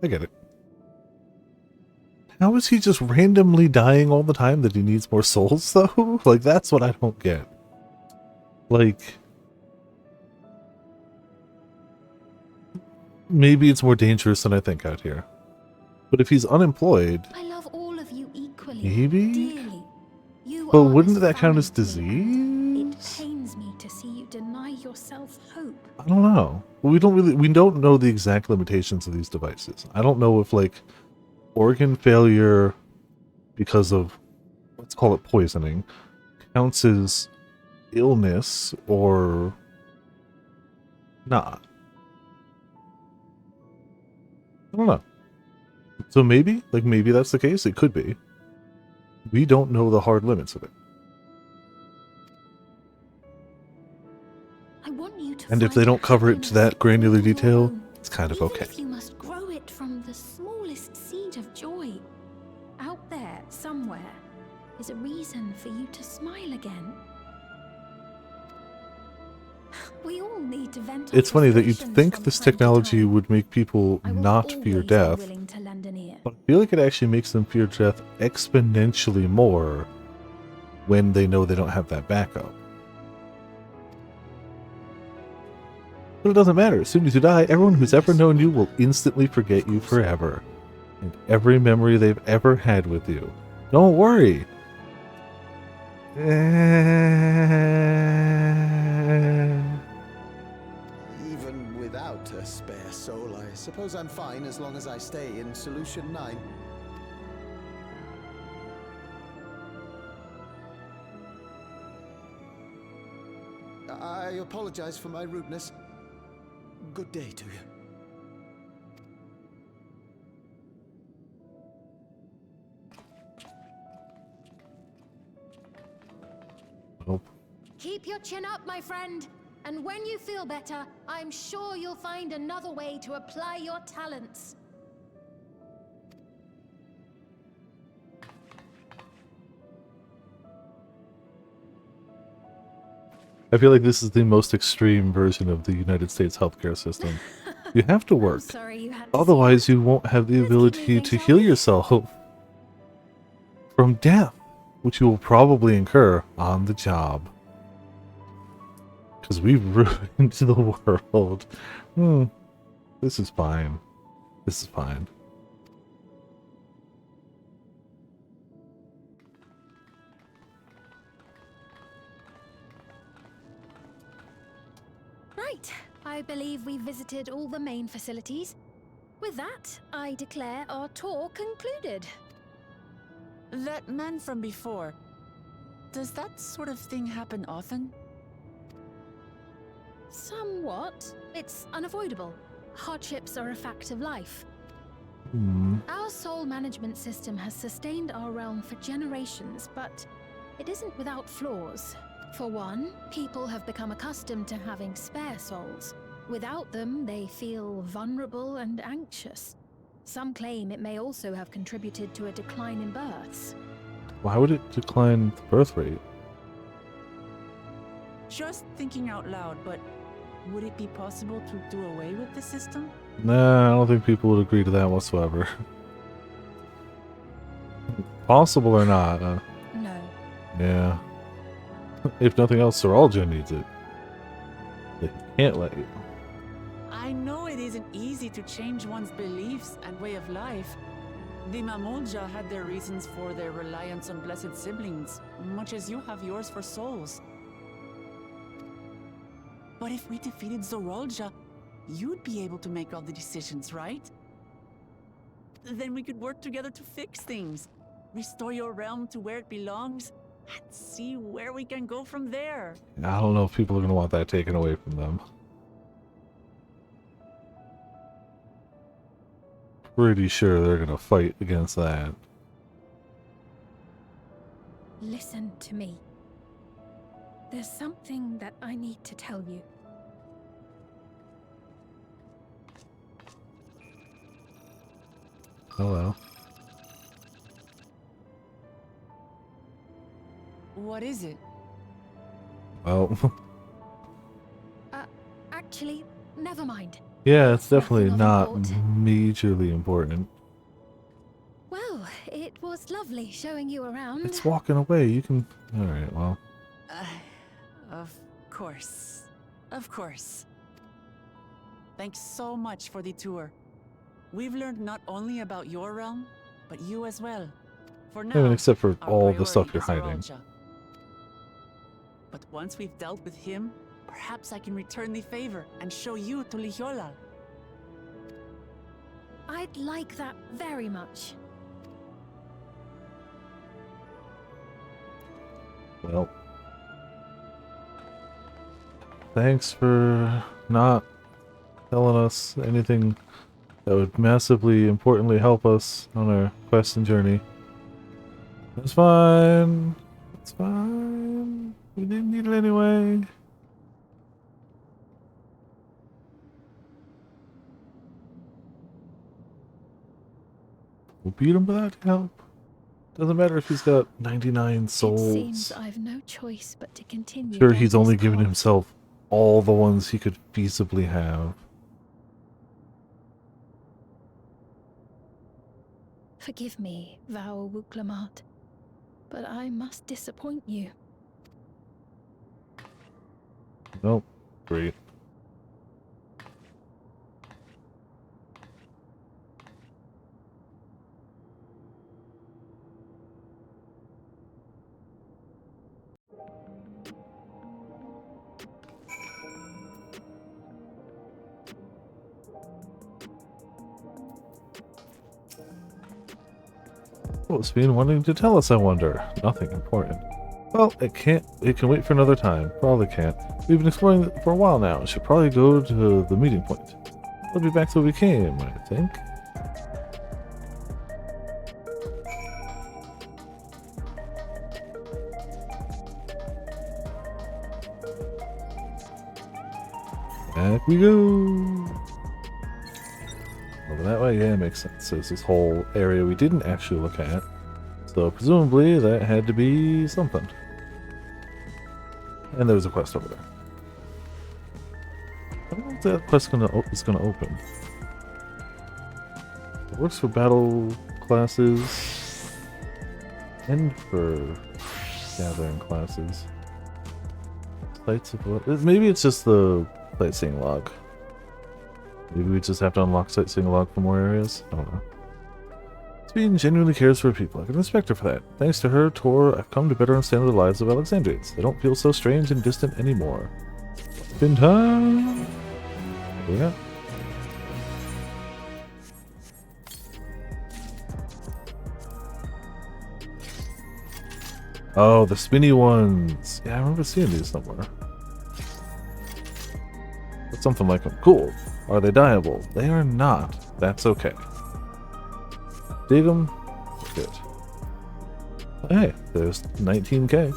I get it. How is he just randomly dying all the time that he needs more souls, though? Like, that's what I don't get. Like, maybe it's more dangerous than I think out here. But if he's unemployed, I love all of you equally. Maybe? Dearly. You but are wouldn't that count as family to me. It disease? pains me to see you deny yourself hope. I don't know. we don't know the exact limitations of these devices. I don't know if like organ failure because of, let's call it poisoning, counts as illness or not. I don't know. So maybe that's the case. It could be. We don't know the hard limits of it. I want you to And if they don't cover it to that granular detail, it's kind of okay. Even if you must grow it from the smallest seed of joy, out there somewhere is a reason for you to smile again. We all need to vent. It's funny that you'd think this technology would make people not fear death, but I feel like it actually makes them fear death exponentially more when they know they don't have that backup. But it doesn't matter. As soon as you die, everyone who's ever known you will instantly forget you forever. And every memory they've ever had with you. Don't worry. Even without a spare soul, I suppose I'm fine as long as I stay in Solution 9. I apologize for my rudeness. Good day to you. Nope. Keep your chin up, my friend. And when you feel better, I'm sure you'll find another way to apply your talents. I feel like this is the most extreme version of the United States healthcare system. You have to work. Sorry you had to Otherwise, you won't have the ability to heal yourself from death, which you will probably incur on the job. Because we've ruined the world. This is fine. This is fine. Right. I believe we visited all the main facilities. With that, I declare our tour concluded. That man from before, does that sort of thing happen often? Somewhat. It's unavoidable. Hardships are a fact of life. Our soul management system has sustained our realm for generations, but it isn't without flaws. For one, people have become accustomed to having spare souls. Without them, they feel vulnerable and anxious. Some claim it may also have contributed to a decline in births. Why would it decline the birth rate? Just thinking out loud, but would it be possible to do away with the system? Nah, I don't think people would agree to that whatsoever. Possible or not? No. Yeah. If nothing else, Soralja needs it. They can't let you. I know it isn't easy to change one's beliefs and way of life. The Mamolja had their reasons for their reliance on blessed siblings, much as you have yours for souls. But if we defeated Zoralja, you'd be able to make all the decisions, right? Then we could work together to fix things, restore your realm to where it belongs, and see where we can go from there. I don't know if people are going to want that taken away from them. Pretty sure they're going to fight against that. Listen to me. There's something that I need to tell you. Hello. What is it? Well, Actually, never mind. yeah, it's definitely Nothing of not import. majorly important. Well, it was lovely showing you around. It's walking away. You can... Alright, well. Of course. Of course. Thanks so much for the tour. We've learned not only about your realm, but you as well. For now, I mean, except for our all the stuff priority you're is hiding. Zoralja. But once we've dealt with him, Perhaps I can return the favor and show you to Lihiolal. I'd like that very much. Well, thanks for not telling us anything that would massively, importantly help us on our quest and journey. It's fine. It's fine. We didn't need it anyway. We'll beat him without help. Doesn't matter if he's got 99 souls. It seems I've no choice but to continue. Sure, down he's only this given path. himself all the ones he could feasibly have. Forgive me, Val Wuklamat, but I must disappoint you. Nope. Great. What's been wanting to tell us, I wonder? Nothing important. Well, it can wait for another time. Probably can't. We've been exploring it for a while now. Should probably go to the meeting point. We'll be back till we came, I think. Back we go. Over that way, yeah, it makes sense. There's this whole area we didn't actually look at. So presumably that had to be something. And there was a quest over there. I don't know if that quest is gonna open. It works for battle classes and for gathering classes. Sites of what? Maybe it's just the sightseeing log. Maybe we just have to unlock sightseeing log for more areas. I don't know. Sabine genuinely cares for people. I can respect her for that. Thanks to her tour, I've come to better understand the lives of Alexandrians. They don't feel so strange and distant anymore. Spin time! What do we got? Oh, the spinny ones! Yeah, I remember seeing these somewhere. But something like them. Cool. Are they dyeable? They are not. That's okay. Dig them? Good. Hey, there's 19k.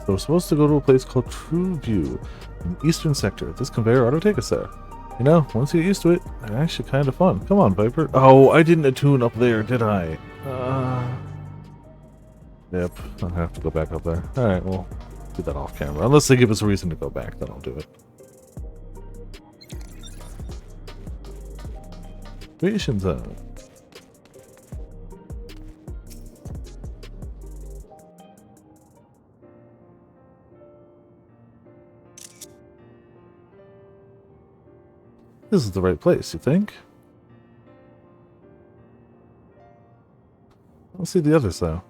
So we're supposed to go to a place called True View in the eastern sector. This conveyor ought to take us there. You know, once you get used to it, they're actually kind of fun. Come on, Viper. Oh, I didn't attune up there, did I? Yep, I'll have to go back up there. Alright, well, do that off camera. Unless they give us a reason to go back, then I'll do it. Creation zone. This is the right place, you think? I don't see the others, though.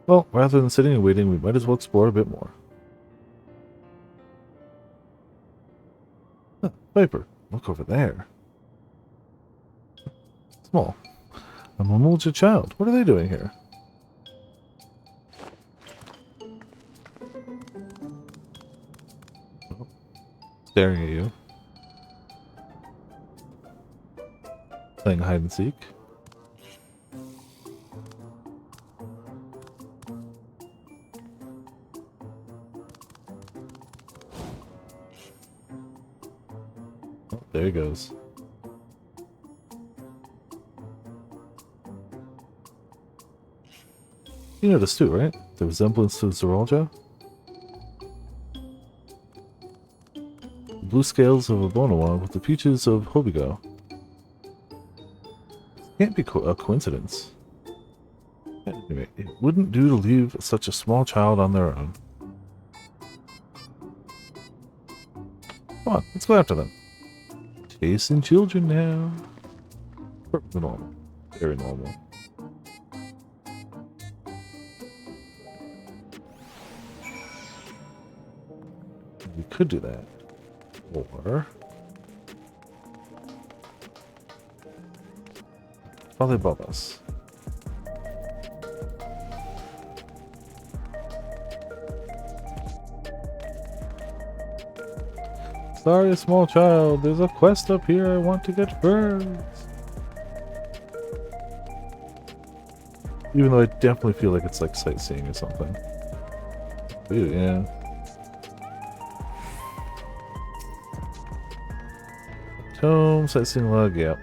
Well, rather than sitting and waiting, we might as well explore a bit more. Huh, Viper, look over there. Small. A Mamulja child. What are they doing here? Oh, staring at you. Playing hide and seek. Oh, there he goes. You noticed too, right? The resemblance to Zoralja? The blue scales of a Bonawa with the features of Hobigo. Can't be a coincidence. Anyway, it wouldn't do to leave such a small child on their own. Come on, let's go after them. Chasing children now. Perfectly normal. Very normal. could do that. Or probably above us. Sorry, small child. There's a quest up here. I want to get birds. Even though I definitely feel like it's like sightseeing or something. Ooh, yeah. Tome, sightseeing log, yep.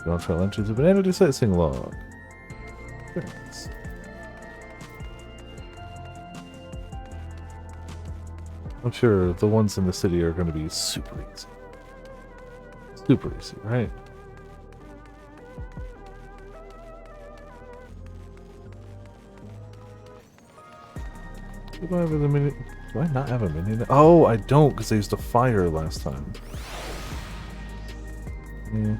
Dawntrail entries have been added to sightseeing log. Very nice. I'm sure the ones in the city are going to be super easy. Super easy, right? Do I have a mini? Do I not have a mini? Oh, I don't, because I used a fire last time. Yeah.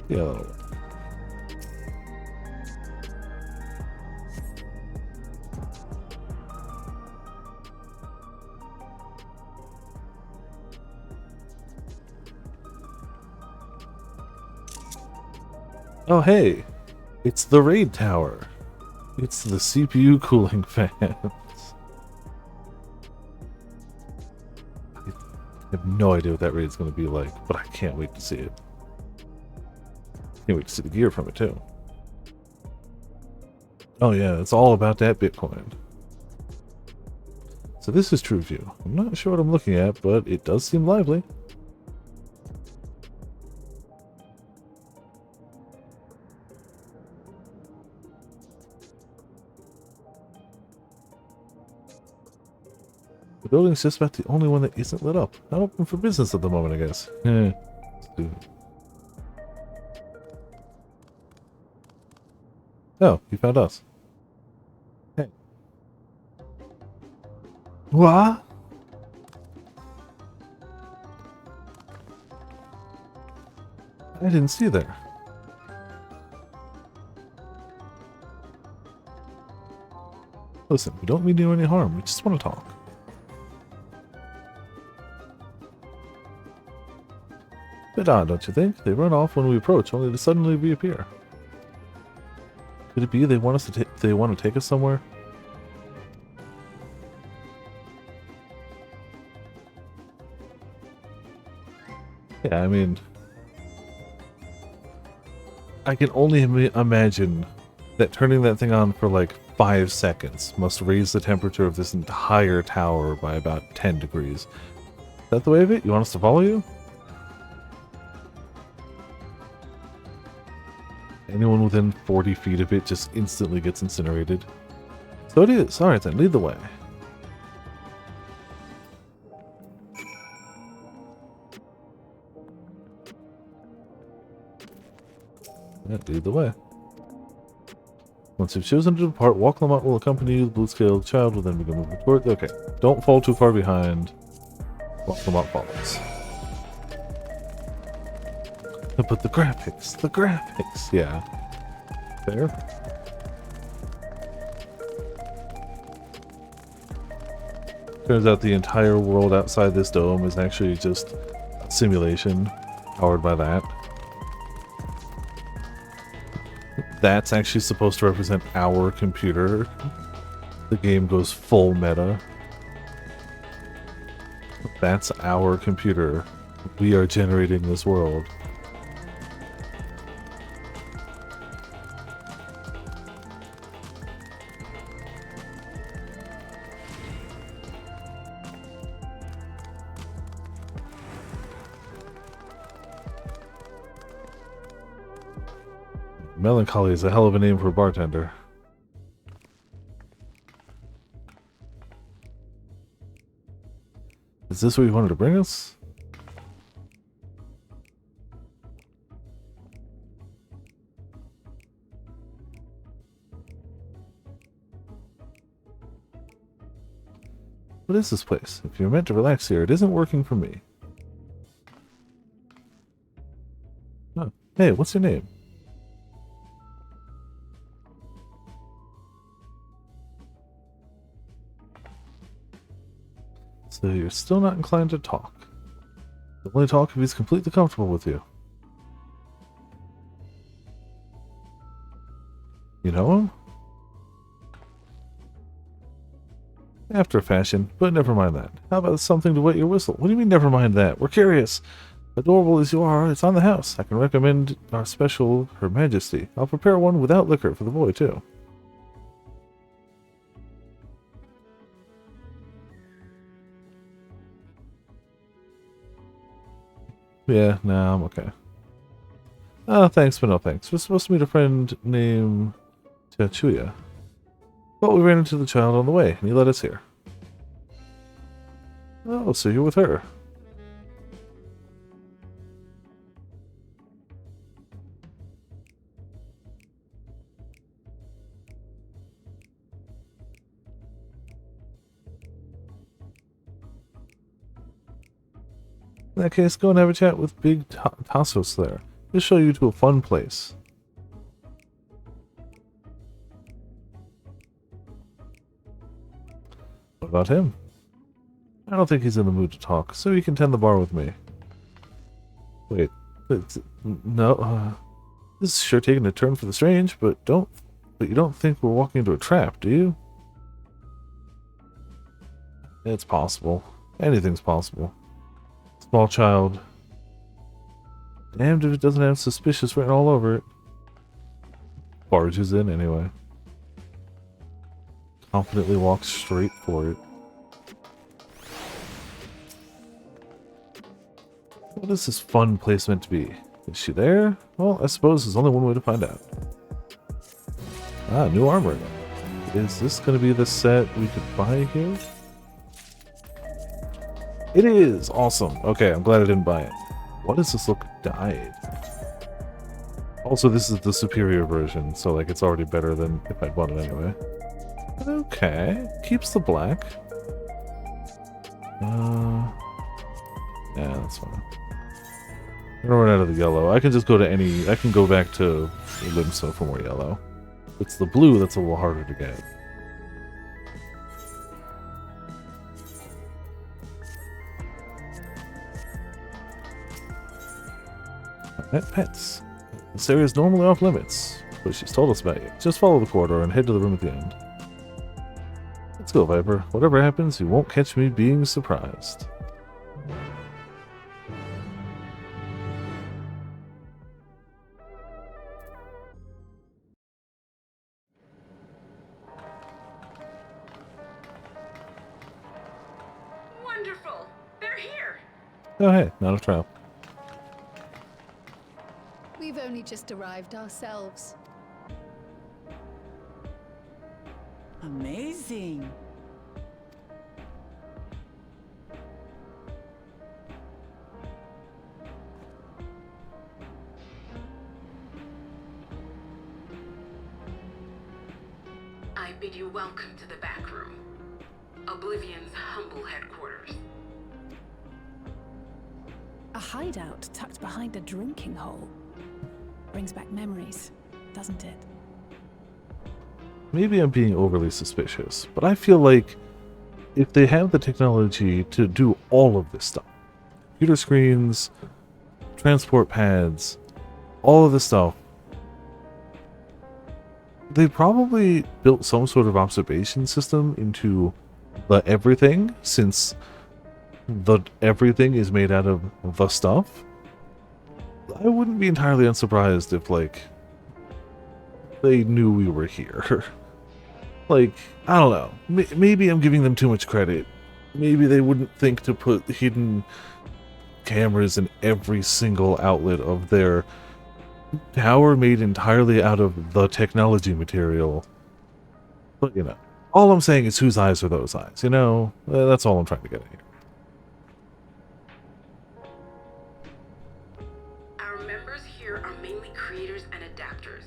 Yo. Oh hey, it's the raid tower. It's the CPU cooling fans. I have no idea what that raid's going to be like, but I can't wait to see it. Can't wait to see the gear from it too. Oh yeah, it's all about that Bitcoin. So this is True View. I'm not sure what I'm looking at, but it does seem lively. The building's just about the only one that isn't lit up. Not open for business at the moment, I guess. Oh, he found us. Hey. What? I didn't see there. Listen, we don't mean to do any harm. We just want to talk. Bit odd, don't you think? They run off when we approach, only to suddenly reappear. Could it be they want us to they want to take us somewhere? Yeah, I mean, I can only imagine that turning that thing on for like 5 seconds must raise the temperature of this entire tower by about 10 degrees. Is that the way of it? You want us to follow you? Anyone within 40 feet of it just instantly gets incinerated. So it is. Alright then, lead the way. Yeah, lead the way. Once you've chosen to depart, walk Lamont will accompany you. The blue-scaled child will then begin moving toward. Okay, don't fall too far behind. Walk Lamont follows. But the graphics, yeah. Fair. Turns out the entire world outside this dome is actually just a simulation powered by that. That's actually supposed to represent our computer. The game goes full meta. That's our computer. We are generating this world. Melancholy is a hell of a name for a bartender. Is this where you wanted to bring us? What is this place? If you're meant to relax here, it isn't working for me. Oh. Hey, what's your name? So you're still not inclined to talk. He'll only talk if he's completely comfortable with you. You know him? After a fashion, but never mind that. How about something to wet your whistle? What do you mean never mind that? We're curious. Adorable as you are, it's on the house. I can recommend our special, Her Majesty. I'll prepare one without liquor for the boy, too. Yeah, no, I'm okay. Oh, thanks, but no thanks. We're supposed to meet a friend named Tachuya. But we ran into the child on the way, and he led us here. Oh, so you're with her. In that case, go and have a chat with Big Tassos there. He'll show you to a fun place. What about him? I don't think he's in the mood to talk, so he can tend the bar with me. Wait, no, this is sure taking a turn for the strange, but you don't think we're walking into a trap, do you? It's possible. Anything's possible. Small child. Damned if it doesn't have suspicious written all over it. Barges in anyway. Confidently walks straight for it. What is this fun place meant to be? Is she there? Well, I suppose there's only one way to find out. Ah, new armor. Is this going to be the set we could buy here? It is! Awesome. Okay, I'm glad I didn't buy it. Why does this look dyed? Also, this is the superior version, so like it's already better than if I'd bought it anyway. Okay. Keeps the black. Yeah, that's fine. I'm gonna run out of the yellow. I can just go to any... I can go back to Limso for more yellow. It's the blue that's a little harder to get. Pets. This area is normally off limits, but she's told us about you. Just follow the corridor and head to the room at the end. Let's go, Viper. Whatever happens, you won't catch me being surprised. Wonderful! They're here! Oh hey, not a trap. We've only just arrived ourselves. Amazing. I bid you welcome to the back room. Oblivion's humble headquarters. A hideout tucked behind a drinking hole. Brings back memories, doesn't it? Maybe I'm being overly suspicious, but I feel like if they have the technology to do all of this stuff, computer screens, transport pads, all of this stuff, they probably built some sort of observation system into the everything, since the everything is made out of the stuff. I wouldn't be entirely unsurprised if, like, they knew we were here. Like, I don't know. Maybe I'm giving them too much credit. Maybe they wouldn't think to put hidden cameras in every single outlet of their tower made entirely out of the technology material. But, you know, all I'm saying is whose eyes are those eyes, you know? That's all I'm trying to get at here. Our members here are mainly creators and adapters.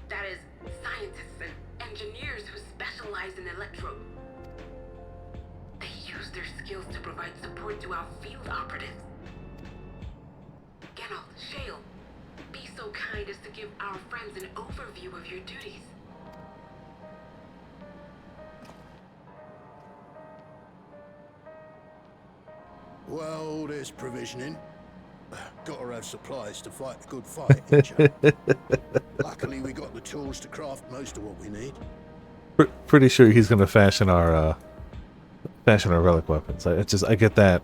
That is, scientists and engineers who specialize in electro. They use skills to provide support to our field operatives. Geralt, Shale, be so kind as to give our friends an overview of your duties. Well, there's provisioning. Gotta have supplies to fight a good fight, ain't ya? Luckily, we got the tools to craft most of what we need. Pretty sure he's gonna fashion our relic weapons. I get that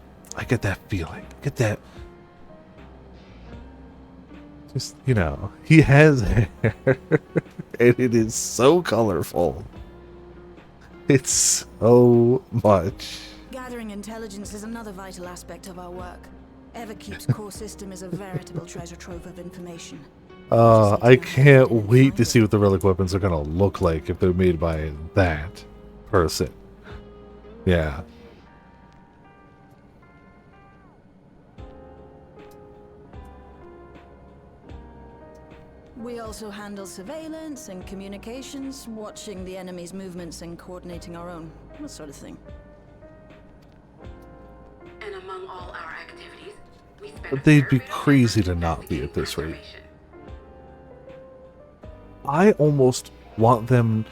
feeling. I get that. Just, you know, he has hair, and it is so colorful. It's so much. Gathering intelligence is another vital aspect of our work. Everkeep's core system is a veritable treasure trove of information. I can't wait to see what the relic weapons are gonna look like if they're made by that person. Yeah. We also handle surveillance and communications, watching the enemy's movements and coordinating our own, that sort of thing. And among all our activities, we spend But they'd be crazy to not be at this rate. I almost want them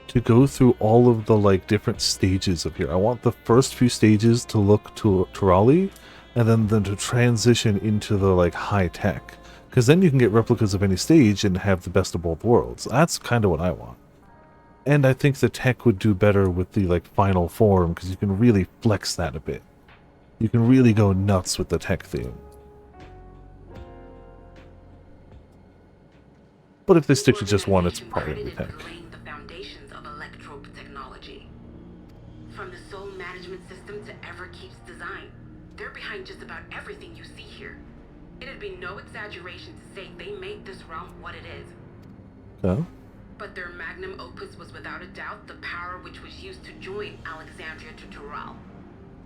to go through all of the like different stages of here. I want the first few stages to look to Raleigh, and then them to transition into the like high tech. Because then you can get replicas of any stage and have the best of both worlds. That's kind of what I want. And I think the tech would do better with the like final form, because you can really flex that a bit. You can really go nuts with the tech theme. But if they stick to just one, it's probably going to be tech. The foundations of electrope technology. From the soul management system to Everkeep's design, they're behind just about everything you see here. It'd be no exaggeration to say they made this realm what it is. Oh? But their magnum opus was without a doubt the power which was used to join Alexandria to Tural.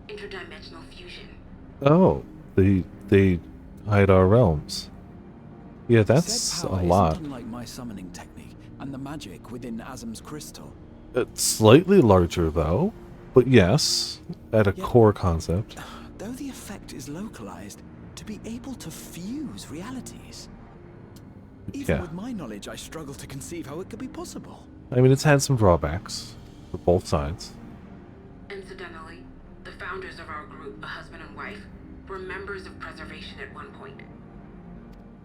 Interdimensional fusion. Oh, they hide our realms. Yeah, that's a lot. Unlike my summoning technique and the magic within Azam's crystal. It's slightly larger though, but yes, at a core concept. Though the effect is localized, to be able to fuse realities. Even with my knowledge, I struggle to conceive how it could be possible. I mean, it's had some drawbacks for both sides. Incidentally, the founders of our group, a husband and wife, were members of Preservation at one point.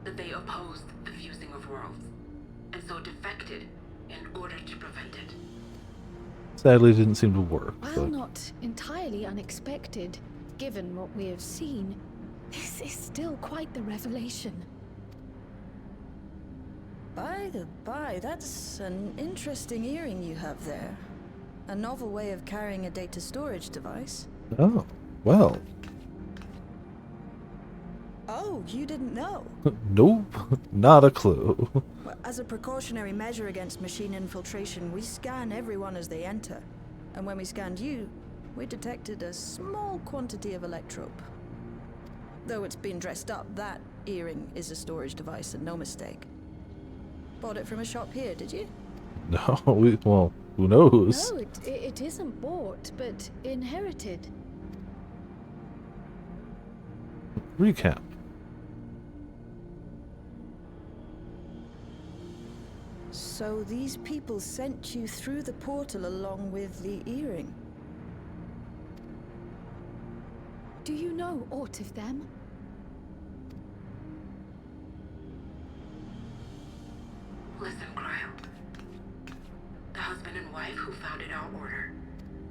That they opposed the fusing of worlds, and so defected in order to prevent it. Sadly, it didn't seem to work. While not entirely unexpected, given what we have seen, this is still quite the revelation. By the by, that's an interesting earring you have there. A novel way of carrying a data storage device. Oh, well. Oh, you didn't know? Nope, not a clue. Well, as a precautionary measure against machine infiltration, we scan everyone as they enter. And when we scanned you, we detected a small quantity of electrope. Though it's been dressed up, that earring is a storage device and no mistake. Bought it from a shop here, did you? No, well, who knows? No, it isn't bought, but inherited. Recap. So these people sent you through the portal along with the earring? Do you know aught of them? Listen, Cryle. The husband and wife who founded our order.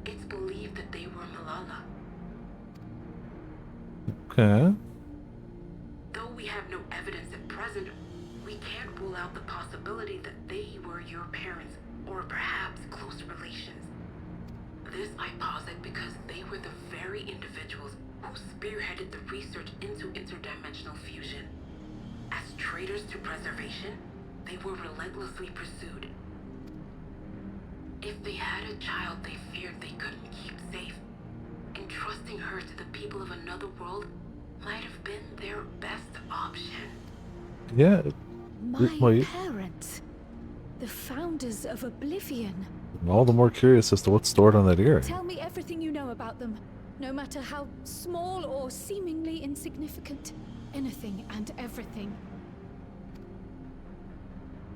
It's believed that they were Malala. Okay. Though we have no evidence at present, we can't rule out the possibility that they were your parents, or perhaps close relations. This I posit because they were the very individuals who spearheaded the research into interdimensional fusion. As traitors to preservation, they were relentlessly pursued. If they had a child they feared they couldn't keep safe, entrusting her to the people of another world might have been their best option. Yeah. My parents, the founders of Oblivion. I'm all the more curious as to what's stored on that earring. Tell me everything you know about them. No matter how small or seemingly insignificant. Anything and everything.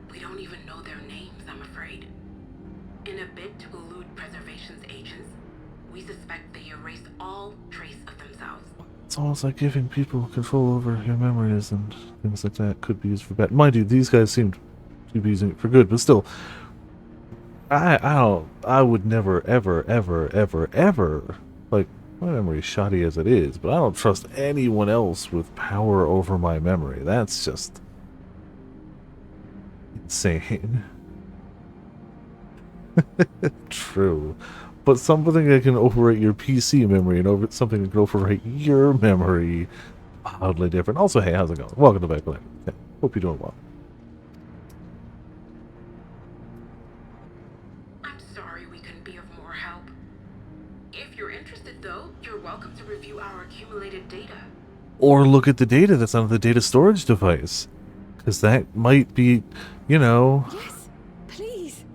We don't even know their names, I'm afraid. In a bid to elude preservation's agents, we suspect they erased all trace of themselves. It's almost like giving people control over your memories and things like that could be used for bad. Mind you, these guys seemed to be using it for good, but still, I would never, ever, ever, like, my memory's shoddy as it is, but I don't trust anyone else with power over my memory. That's just insane. True. But something that can overwrite your PC memory and something that can overwrite your memory, oddly different. Also, hey, how's it going? Welcome to Back. Hope you're doing well. I'm sorry we couldn't be of more help. If you're interested, though, you're welcome to review our accumulated data. Or look at the data that's on the data storage device. Because that might be, you know... Yes, please.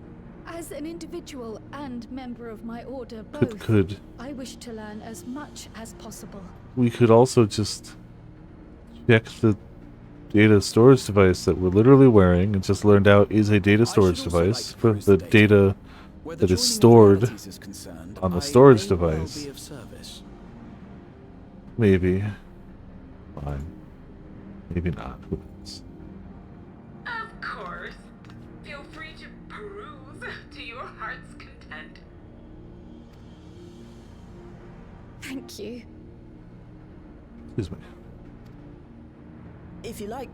As an individual and member of my order, both, I wish to learn as much as possible. We could also just check the data storage device that we're literally wearing and just learned out is a data storage device for the data that is stored on the storage device. Maybe. Fine. Maybe not. Who knows? Of course. Feel free to peruse to your heart's content. Thank you. Excuse me. If you like,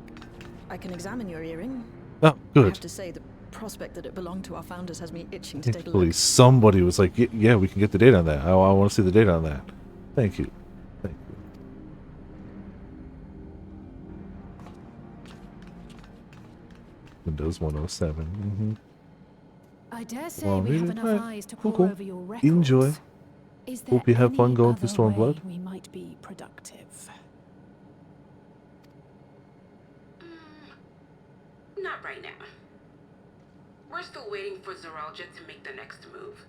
I can examine your earring. Oh, good. I have to say, the prospect that it belonged to our founders has me itching to take a Thankfully, look. somebody was like, yeah, we can get the data on that. I want to see the data on that. Thank you. Thank you. Windows 107. I dare say Well, we really? have enough Right. eyes to Cool, pore cool. over your records. Enjoy. Is there Hope you have fun any going through other Stormblood. way we might be productive? Not right now. We're still waiting for Zoralja to make the next move.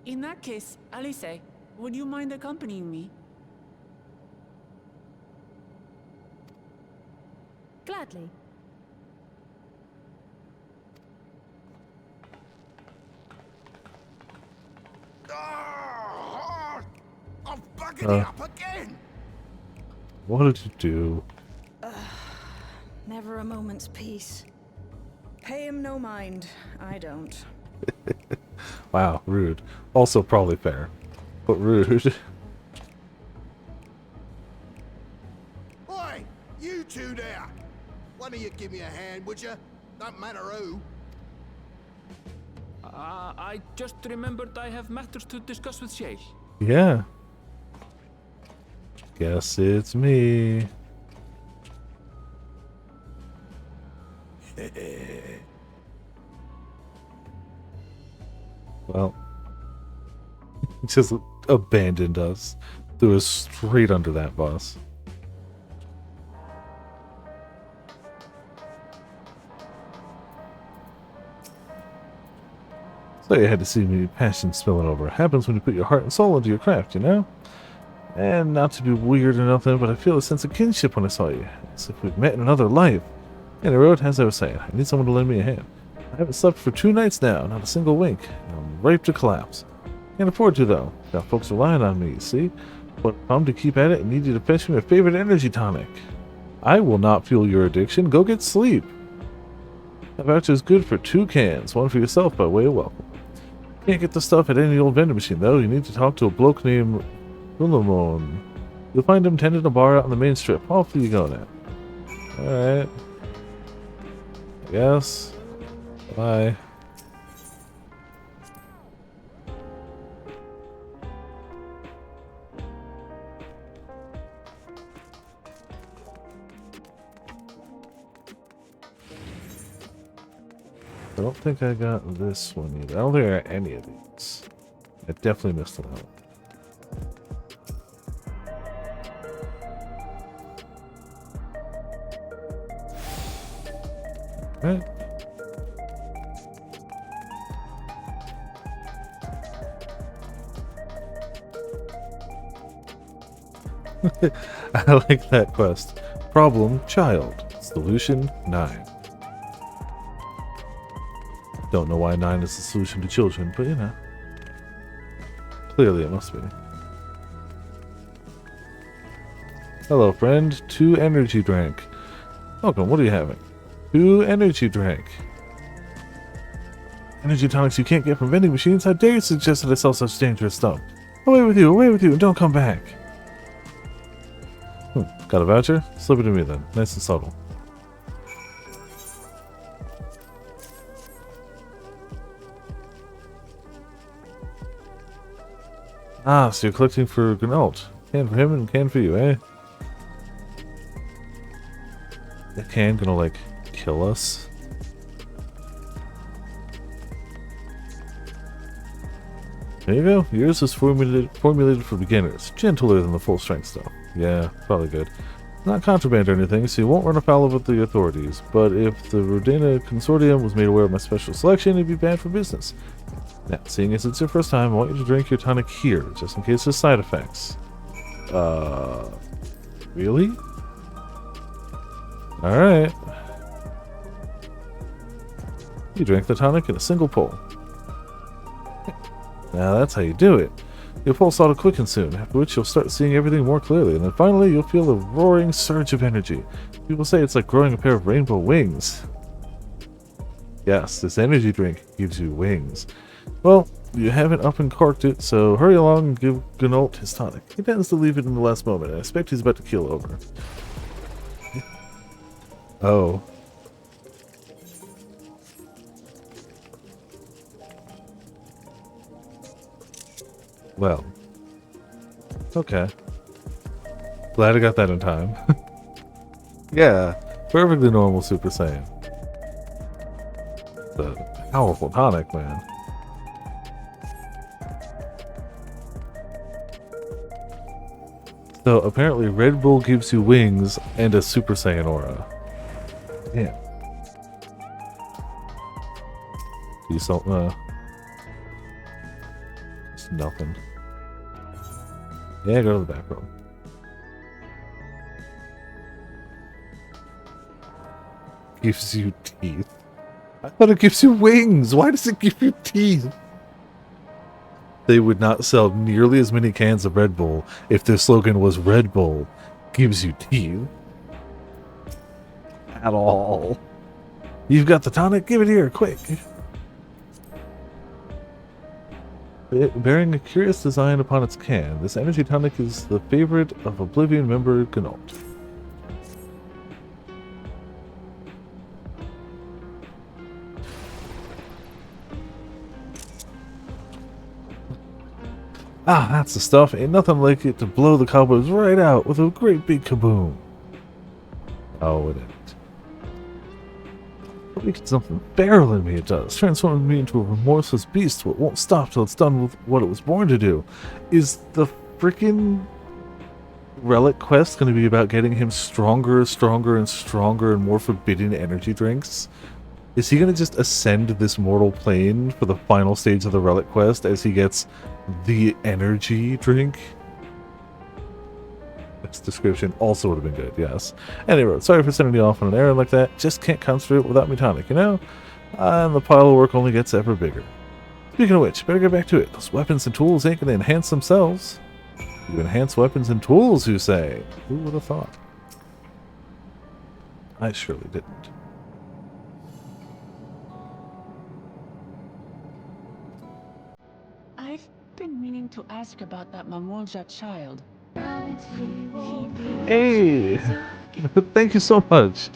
In that case, Alice, would you mind accompanying me? Gladly. I'm bugging it up again! What did you do? Never a moment's peace. Pay him no mind. I don't. Wow, rude. Also probably fair, but rude. Oi! You two there! One of you give me a hand, would you? Don't matter who. I just remembered I have matters to discuss with Shay. Yeah. Guess it's me. Well, just abandoned us. Threw us straight under that bus. So you had to see me passion spilling over. It happens when you put your heart and soul into your craft, you know? And not to be weird or nothing, but I feel a sense of kinship when I saw you. As if we'd met in another life. And I wrote, as I was saying, I need someone to lend me a hand. I haven't slept for 2 nights now, not a single wink. I'm ripe to collapse. Can't afford to, though. Got folks relying on me, you see? But if I'm to keep at it, I need you to fetch me my favorite energy tonic. I will not fuel your addiction. Go get sleep. That voucher's good for 2 cans. One for yourself by way of welcome. Can't get the stuff at any old vending machine, though. You need to talk to a bloke named Ulamon. You'll find him tending a bar out on the main strip. Off you go now. Alright. I guess. Bye. I don't think I got this one either. I don't think I got any of these. I definitely missed one out. Right. I like that quest. Problem, child. Solution, 9. Don't know why 9 is the solution to children, but you know. Clearly it must be. Hello, friend. 2 energy drink. Welcome, what are you having? 2 energy drink. Energy tonics you can't get from vending machines? How dare you suggest that I sell such dangerous stuff? Away with you, and don't come back. Got a voucher? Slip it to me then. Nice and subtle. Ah, so you're collecting for Gnault. Can for him and can for you, eh? That can gonna, like, kill us? There you go. Yours is formulated for beginners. Gentler than the full-strength stuff. Yeah, probably good. Not contraband or anything, so you won't run afoul of the authorities. But if the Rodena Consortium was made aware of my special selection, it'd be bad for business. Now, seeing as it's your first time, I want you to drink your tonic here, just in case there's side effects. Really? Alright. You drank the tonic in a single pull. Now that's how you do it. You'll pulse out quick and soon, after which you'll start seeing everything more clearly, and then finally you'll feel a roaring surge of energy. People say it's like growing a pair of rainbow wings. Yes, this energy drink gives you wings. Well, you haven't up and corked it, so hurry along and give Gnault his tonic. He tends to leave it in the last moment, and I expect he's about to keel over. Oh. Well. Okay. Glad I got that in time. Yeah, perfectly normal Super Saiyan. The powerful tonic, man. So apparently Red Bull gives you wings and a Super Saiyan aura. Damn. You saw, it's nothing. Yeah, go to the back room. Gives you teeth. I thought it gives you wings. Why does it give you teeth? They would not sell nearly as many cans of Red Bull if their slogan was Red Bull gives you teeth. At all. You've got the tonic? Give it here, quick. Bearing a curious design upon its can, this energy tonic is the favorite of Oblivion member Gnault. Ah, that's the stuff. Ain't nothing like it to blow the cobwebs right out with a great big kaboom. Oh, it ain't. But we get something barreling me, it does. Transforming me into a remorseless beast, but won't stop till it's done with what it was born to do. Is the freaking relic quest going to be about getting him stronger and more forbidden energy drinks? Is he going to just ascend this mortal plane for the final stage of the relic quest as he gets the energy drink? This description also would have been good, yes. Anyway, sorry for sending you off on an errand like that. Just can't concentrate without me tonic, you know? And the pile of work only gets ever bigger. Speaking of which, better get back to it. Those weapons and tools ain't going to enhance themselves. You enhance weapons and tools, you say? Who would have thought? I surely didn't. I've been meaning to ask about that Mamolja child. Hey! Thank you so much.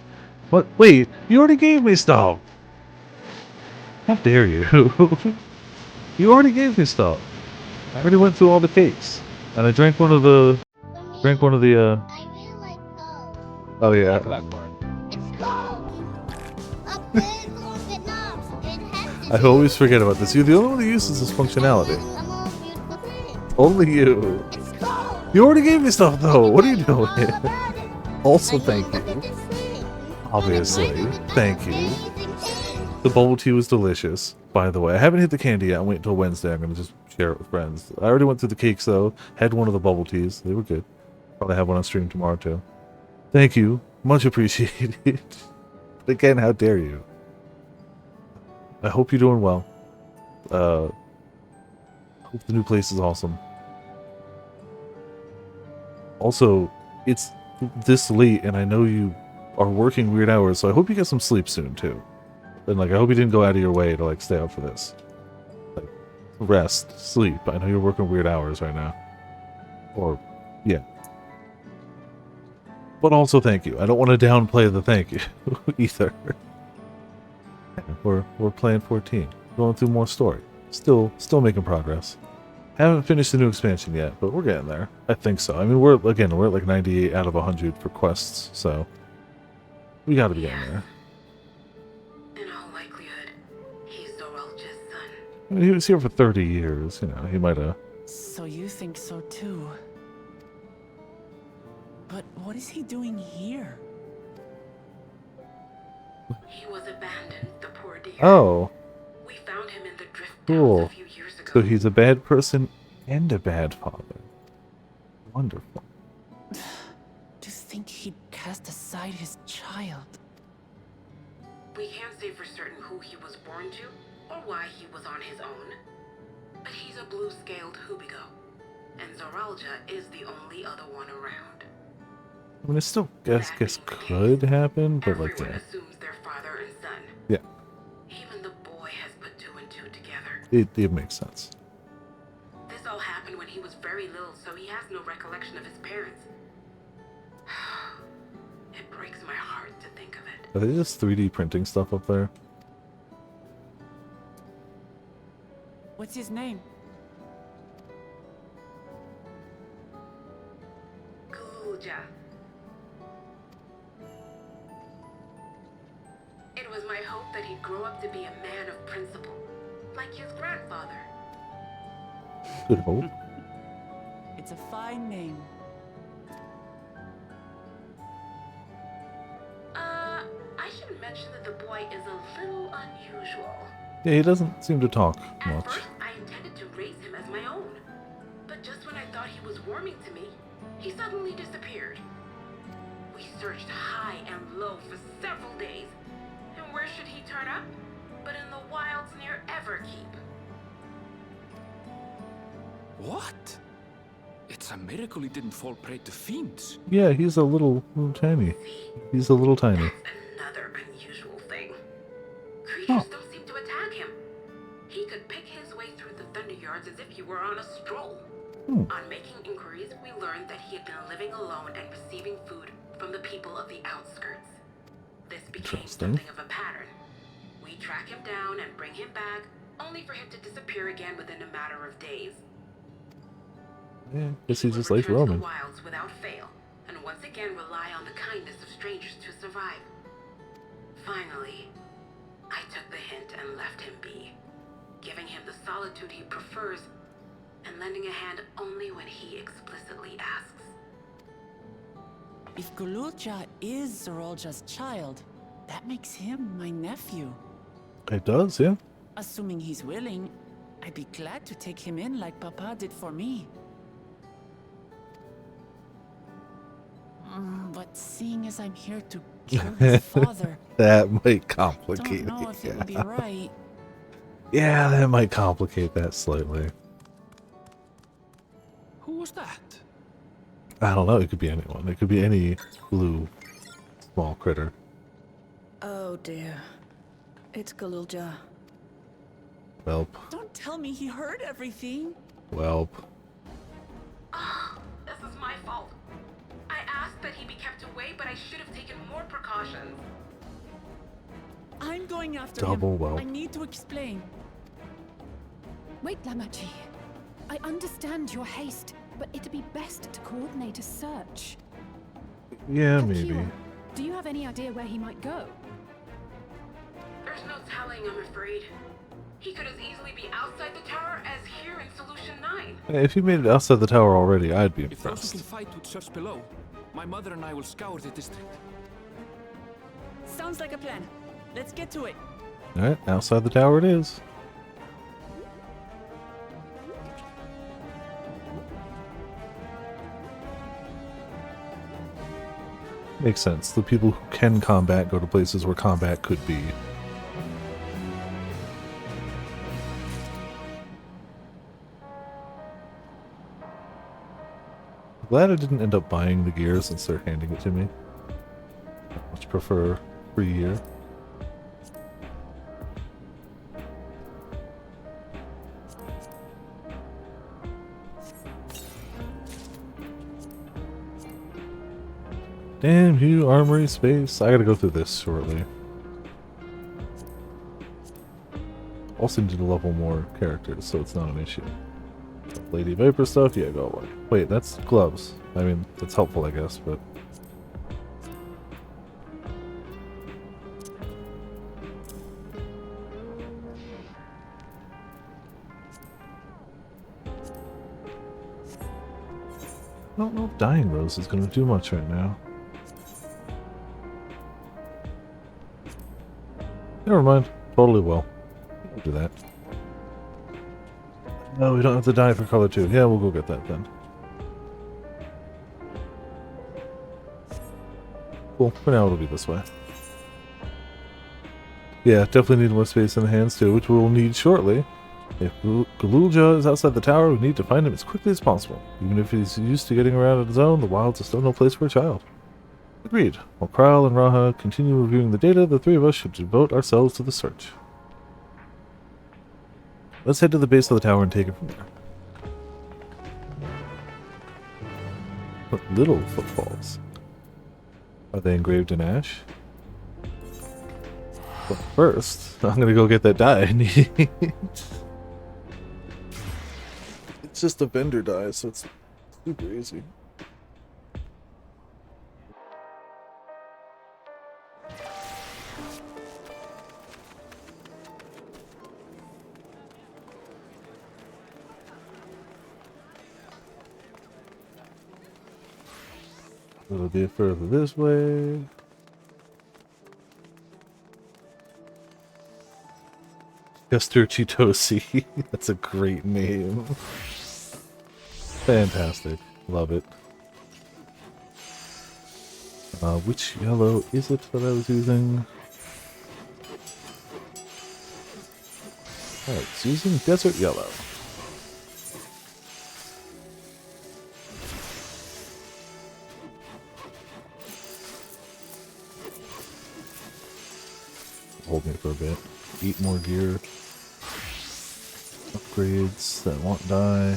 What? Wait, you already gave me stuff! How dare you? You already gave me stuff. I already went through all the cakes. And I drank one of the... Oh yeah. I always forget about this. You're the only one who uses this functionality. Only you. You already gave me stuff though. What are you doing? Also, thank you. Obviously, thank you. The bubble tea was delicious, by the way. I haven't hit the candy yet. I'll wait until Wednesday. I'm going to just share it with friends. I already went through the cakes though. Had one of the bubble teas. They were good. Probably have one on stream tomorrow too. Thank you. Much appreciated. Again, how dare you? I hope you're doing well. Hope the new place is awesome. Also, it's this late and I know you are working weird hours, so I hope you get some sleep soon too. And like I hope you didn't go out of your way to like stay up for this. Like rest, sleep. I know you're working weird hours right now. Or yeah. But also thank you. I don't want to downplay the thank you either. We're playing 14. Going through more story. Still making progress. Haven't finished the new expansion yet, but we're getting there. I think so. I mean, we're at like 98 out of 100 for quests, so we got to be getting there. In all likelihood, he's Doralja's son. I mean, he was here for 30 years. You know, he might have. So you think so too? But what is he doing here? He was abandoned, the poor dear. Oh. We found him in the drift Cool. a few years ago. So he's a bad person and a bad father. Wonderful. To think he'd cast aside his child. We can't say for certain who he was born to, or why he was on his own. But he's a blue-scaled Hubigo, and Zoralja is the only other one around. I mean, it still guess could happen, but like Everyone yeah. assumes they're father and son. Yeah. Even the boy has put two and two together. It makes sense. This all happened when he was very little, so he has no recollection of his parents. It breaks my heart to think of it. Are they just 3D printing stuff up there? What's his name? Kulja. It was my hope that he'd grow up to be a man of principle, like his grandfather. Good hope. It's a fine name. I should mention that the boy is a little unusual. Yeah, he doesn't seem to talk much. At first, I intended to raise him as my own, but just when I thought he was warming to me, he suddenly disappeared. We searched high and low for several days, and where should he turn up? But in the wilds near Everkeep. What? It's a miracle he didn't fall prey to fiends. Yeah, he's a little tiny. He's a little tiny. That's another unusual thing. Creatures don't seem to attack him. He could pick his way through the Thunderyards as if he were on a stroll. On making inquiries, we learned that he had been living alone and receiving food from the people of the outskirts. This became something of a pattern. We track him down and bring him back, only for him to disappear again within a matter of days. Yeah, guess he just likes Return to roaming. the wilds without fail, and once again rely on the kindness of strangers to survive. Finally, I took the hint and left him be, giving him the solitude he prefers, and lending a hand only when he explicitly asks. If Gululja is Zoralja's child, that makes him my nephew. It does, yeah. Assuming he's willing, I'd be glad to take him in like Papa did for me. But seeing as I'm here to kill his father, that might I complicate don't know it. if it would be right. Yeah, that might complicate that slightly. Who was that? I don't know. It could be anyone. It could be any blue small critter. Oh dear. It's Galulja. Welp. Don't tell me he heard everything. Welp. This is my fault. I asked that he be kept away, but I should have taken more precautions. I'm going after Double him. well. I need to explain. Wait, Lamachi. I understand your haste, but it'd be best to coordinate a search. Yeah, maybe. Akio, do you have any idea where he might go? There's no telling, I'm afraid. He could as easily be outside the tower as here in Solution 9. Hey, if you made it outside the tower already, I'd be If those who impressed. can fight would search below, my mother and I will scour the district. Sounds like a plan. Let's get to it. Alright, outside the tower it is. Makes sense. The people who can combat go to places where combat could be. Glad I didn't end up buying the gear since they're handing it to me. I much prefer free gear. Damn you, armory space. I gotta go through this shortly. Also need to level more characters, so it's not an issue. Lady Viper stuff, yeah, go away. Wait, that's gloves. I mean, that's helpful, I guess, but... I don't know if dying Rose is going to do much right now. Never mind. Totally will. We'll do that. No, we don't have to die for color 2. Yeah, we'll go get that then. Cool. For now, it'll be this way. Yeah, definitely need more space in the hands too, which we'll need shortly. If Galulja is outside the tower, we need to find him as quickly as possible. Even if he's used to getting around on his own, the wilds are still no place for a child. Agreed. While Kral and Raha continue reviewing the data, the three of us should devote ourselves to the search. Let's head to the base of the tower and take it from there. What little footfalls? Are they engraved in ash? But first, I'm gonna go get that dye I need. It's just a vendor dye, so it's super easy. A little bit further this way. Chester Chitosi. That's a great name. Fantastic. Love it. Which yellow is it that I was using? Oh, it's using desert yellow. Hold me for a bit. Eat more gear. Upgrades that won't die.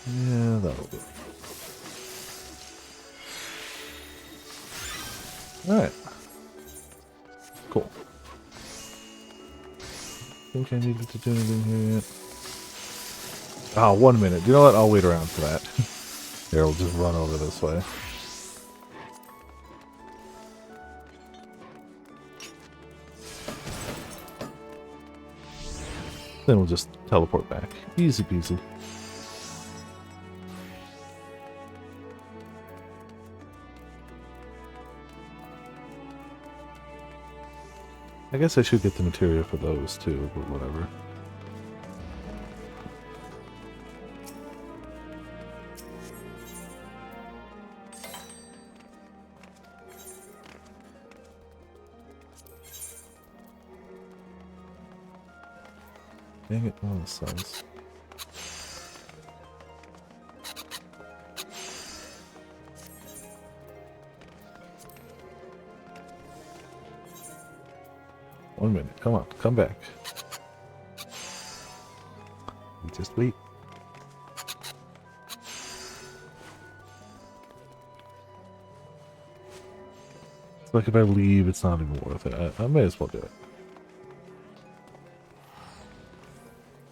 Yeah, that'll do. Alright. Cool. Think I needed to do anything here yet? Ah, 1 minute. You know what? I'll wait around for that. Here, we'll just run over this way. Then we'll just teleport back. Easy peasy. I guess I should get the material for those too, but whatever. Dang it, oh, this sucks. One minute, come on, come back. You just wait. It's like if I leave, it's not even worth it. I may as well do it.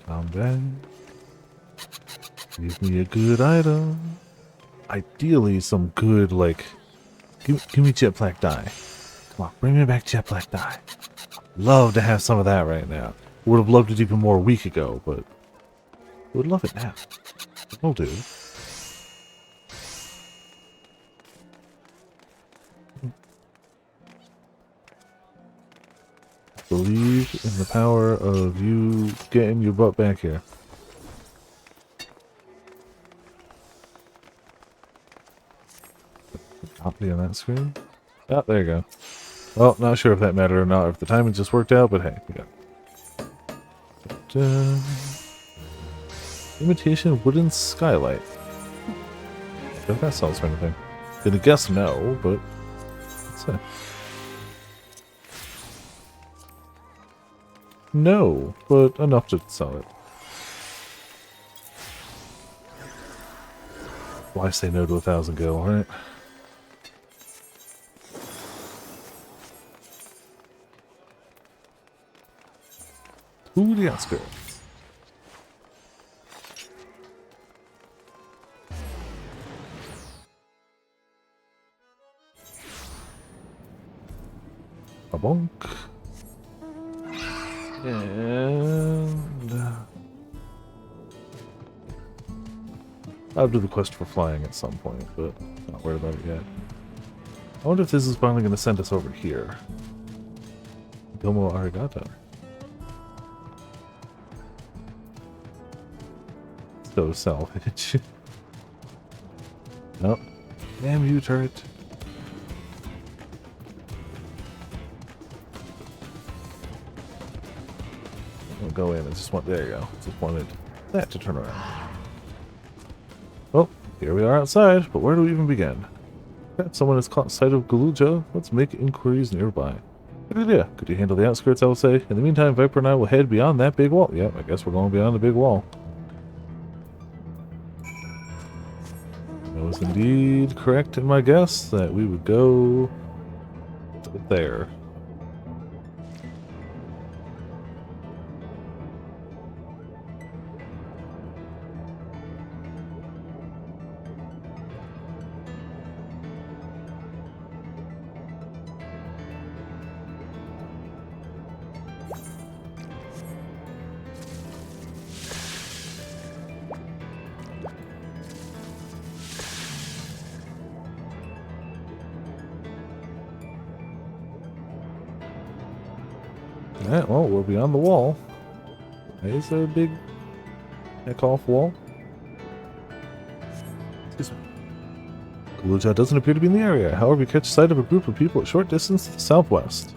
Come back. Give me a good item. Ideally, some good, like... Give me jet black dye. Come on, bring me back jet black dye. Love to have some of that right now. Would have loved it even more a week ago, but... Would love it now. Will do. Believe in the power of you getting your butt back here. Copy on that screen. Oh, there you go. Well, not sure if that mattered or not, if the timing just worked out, but hey, we got it. Imitation wooden skylight. If that sells for anything. Gonna guess no, but let's see. No, but enough to sell it. Why say no to 1,000 gil, right? To the outskirts. A bonk. And I'll do the quest for flying at some point, but not worried about it yet. I wonder if this is finally going to send us over here. Domo arigato. So salvage. Nope. Damn you, turret. I'll go in. I just want. There you go. Just wanted that to turn around. Well, here we are outside, but where do we even begin? If someone has caught sight of Galuja, let's make inquiries nearby. Good idea. Could you handle the outskirts, I will say? In the meantime, Viper and I will head beyond that big wall. Yeah, I guess we're going beyond the big wall. I was indeed correct in my guess that we would go there. Alright, well, we're beyond the wall. Is there a big neck-off wall? Excuse me. Galuja doesn't appear to be in the area. However, we catch sight of a group of people at short distance to the southwest.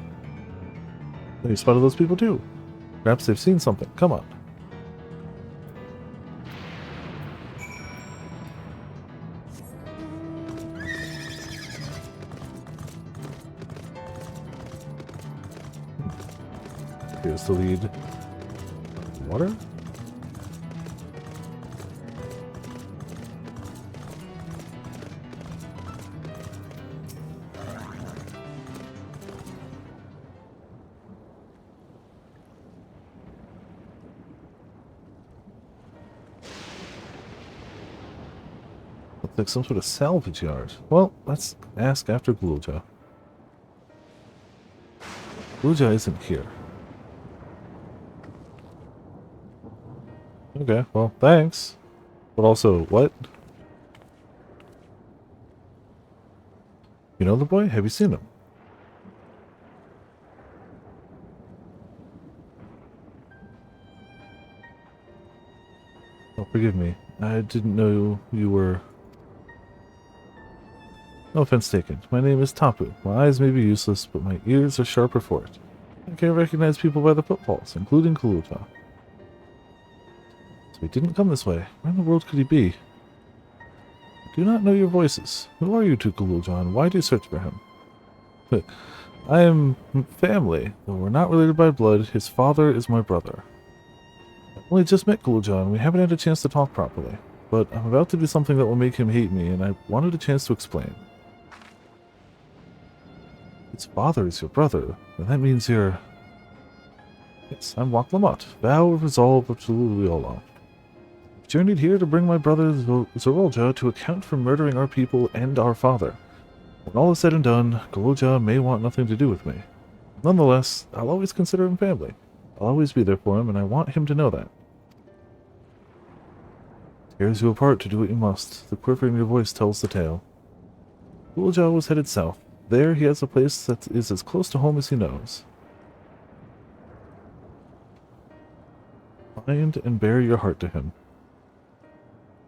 You spotted those people too. Perhaps they've seen something. Come on. Here's the lead. Water? Looks like some sort of salvage yard. Well, let's ask after Galuja. Galuja isn't here. Okay, well, thanks. But also, what? You know the boy? Have you seen him? Oh, forgive me. I didn't know you were... No offense taken. My name is Tapu. My eyes may be useless, but my ears are sharper for it. I can recognize people by the footfalls, including Galuja. He didn't come this way. Where in the world could he be? I do not know your voices. Who are you two, Galuja, and why do you search for him? I am family. Though we're not related by blood, his father is my brother. I only just met Galuja, and we haven't had a chance to talk properly. But I'm about to do something that will make him hate me, and I wanted a chance to explain. His father is your brother, and that means you're... Yes, I'm Wak Lamot, vow of resolve of Tululiolo. Journeyed here to bring my brother Zorolja to account for murdering our people and our father. When all is said and done, Galuja may want nothing to do with me. Nonetheless, I'll always consider him family. I'll always be there for him, and I want him to know that. Tears you apart to do what you must. The quiver in your voice tells the tale. Galuja was headed south. There he has a place that is as close to home as he knows. Bind and bear your heart to him.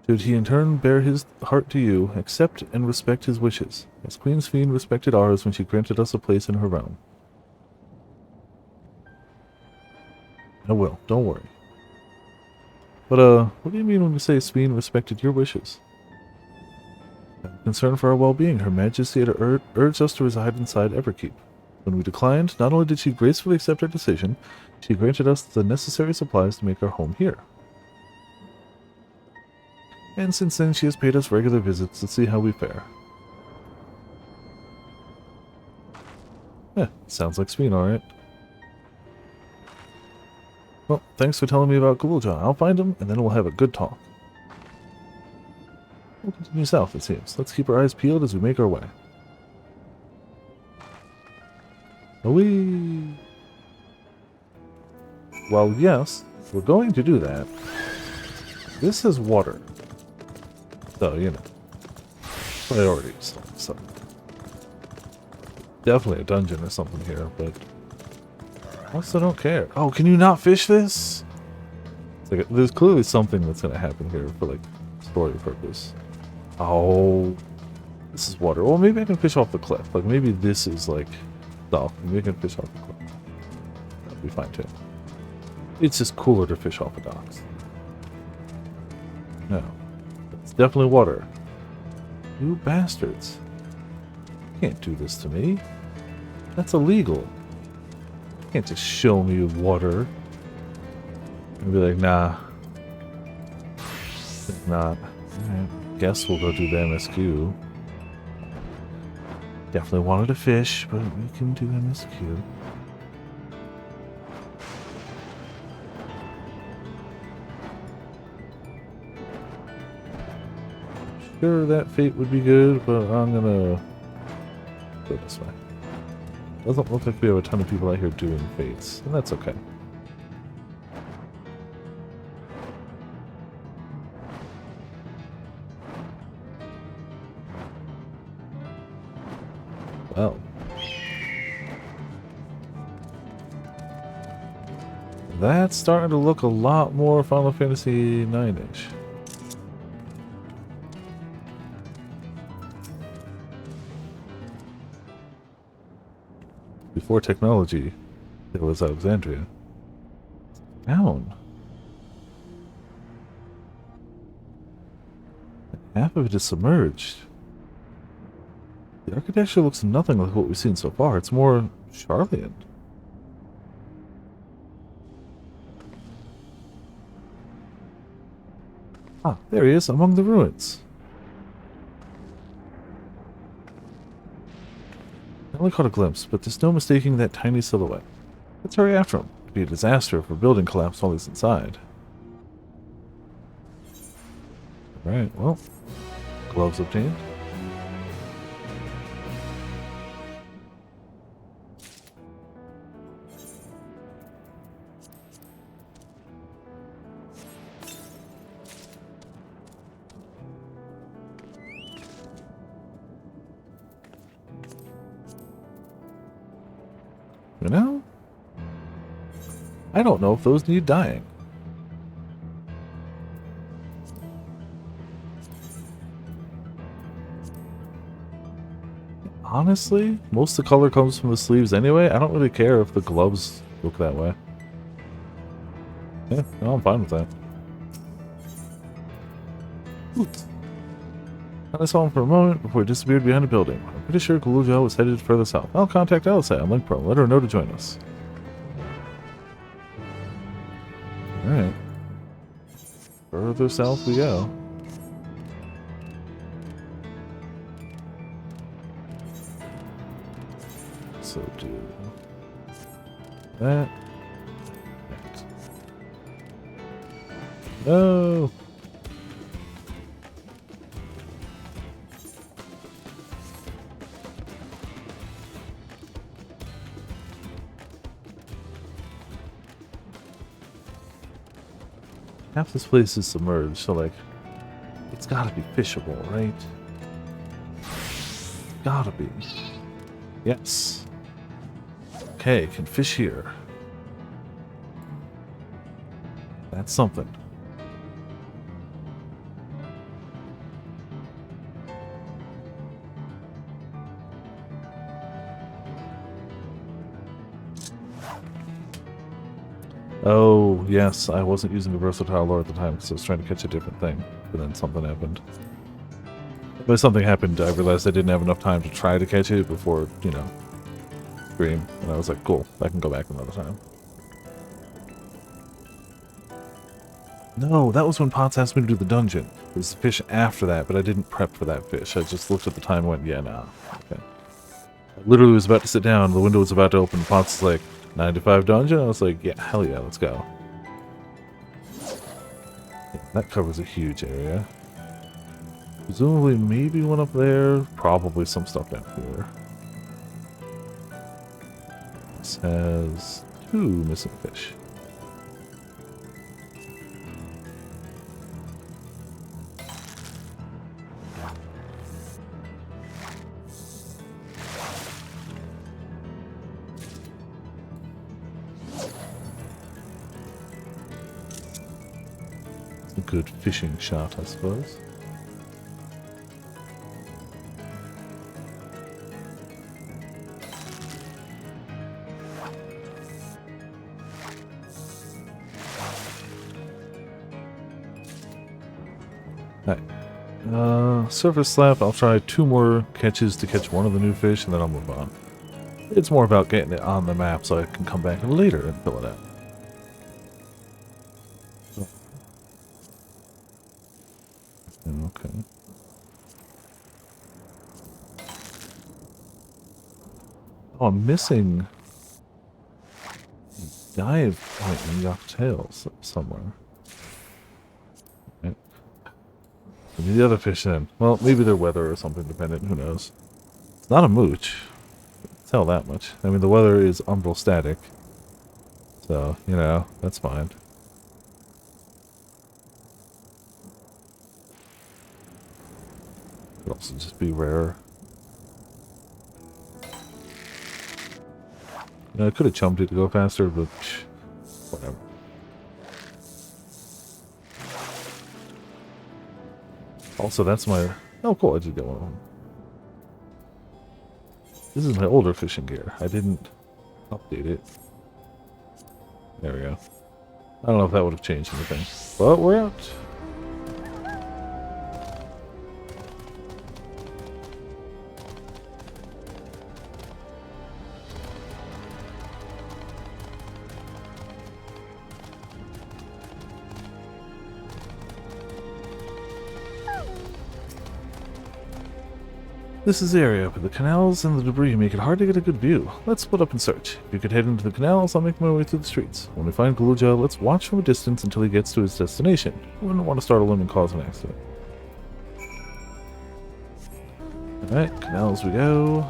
Should he in turn bear his heart to you, accept and respect his wishes, as Queen's Fiend respected ours when she granted us a place in her realm. I will, don't worry. But, what do you mean when you say Fiend respected your wishes? Concern for our well-being, Her Majesty had urged us to reside inside Everkeep. When we declined, not only did she gracefully accept our decision, she granted us the necessary supplies to make our home here. And since then, she has paid us regular visits to see how we fare. Sounds like Speen, alright. Well, thanks for telling me about Ghouljaw. I'll find him, and then we'll have a good talk. We'll continue south, it seems. Let's keep our eyes peeled as we make our way. Awee! Well, yes, we're going to do that. This is water. So, you know. Priorities. So. Definitely a dungeon or something here, but I also don't care. Oh, can you not fish this? It's like, there's clearly something that's going to happen here for, like, story purpose. Oh, this is water. Well, maybe I can fish off the cliff. Like, maybe this is, like, stuff. Maybe I can fish off the cliff. That'd be fine, too. It's just cooler to fish off the docks. No. It's definitely water. You bastards. You can't do this to me. That's illegal. You can't just show me water. And be like, nah. Think not. Alright. Guess we'll go do the MSQ. Definitely wanted to fish, but we can do MSQ. Sure, that fate would be good, but I'm gonna go this way. Doesn't look like we have a ton of people out here doing fates, and that's okay. Well. That's starting to look a lot more Final Fantasy 9-ish. Before technology, there was Alexandria. Down. Half of it is submerged. The architecture looks nothing like what we've seen so far. It's more Charlian. Ah, there he is, among the ruins. I only caught a glimpse, but there's no mistaking that tiny silhouette. Let's hurry after him. It'd be a disaster if a building collapsed while he's inside. Alright, well, gloves obtained. You know? I don't know if those need dyeing. Honestly, most of the color comes from the sleeves anyway. I don't really care if the gloves look that way. Yeah, no, I'm fine with that. I saw him for a moment before he disappeared behind a building. I'm pretty sure Ghouljaw was headed further south. I'll contact Alice on LinkPro. Let her know to join us. Alright. Further south we go. So do that. No! Half this place is submerged, so like, it's gotta be fishable, right? Gotta be. Yes. Okay, can fish here. That's something. Oh, yes, I wasn't using the versatile lure at the time because I was trying to catch a different thing, but then something happened. But something happened, I realized I didn't have enough time to try to catch it before, you know, Scream, and I was like, cool, I can go back another time. No, that was when Potts asked me to do the dungeon. It was the fish after that, but I didn't prep for that fish. I just looked at the time and went, yeah, nah, okay. I literally was about to sit down, the window was about to open, Potts was like, 95 dungeon? I was like, yeah, hell yeah, let's go. Yeah, that covers a huge area. Presumably maybe one up there, probably some stuff down here. This has 2 missing fish. A good fishing shot, I suppose. Alright. Surface slap, I'll try 2 more catches to catch one of the new fish, and then I'll move on. It's more about getting it on the map so I can come back later and fill it out. Okay. Oh, I'm missing dive point in Dawntrail somewhere. Okay. Maybe the other fish then. Well, maybe they're weather or something dependent, who knows. It's not a mooch. Tell that much. I mean, the weather is umbral static. So, you know, that's fine. Could also just be rare. You know, I could have chumped it to go faster, but whatever. Also, that's my... Oh, cool, I did get one of them. This is my older fishing gear. I didn't update it. There we go. I don't know if that would have changed anything. But we're out. This is the area, but the canals and the debris make it hard to get a good view. Let's split up and search. If you could head into the canals, I'll make my way through the streets. When we find Galuja, let's watch from a distance until he gets to his destination. We wouldn't want to startle him and cause an accident. Alright, canals we go.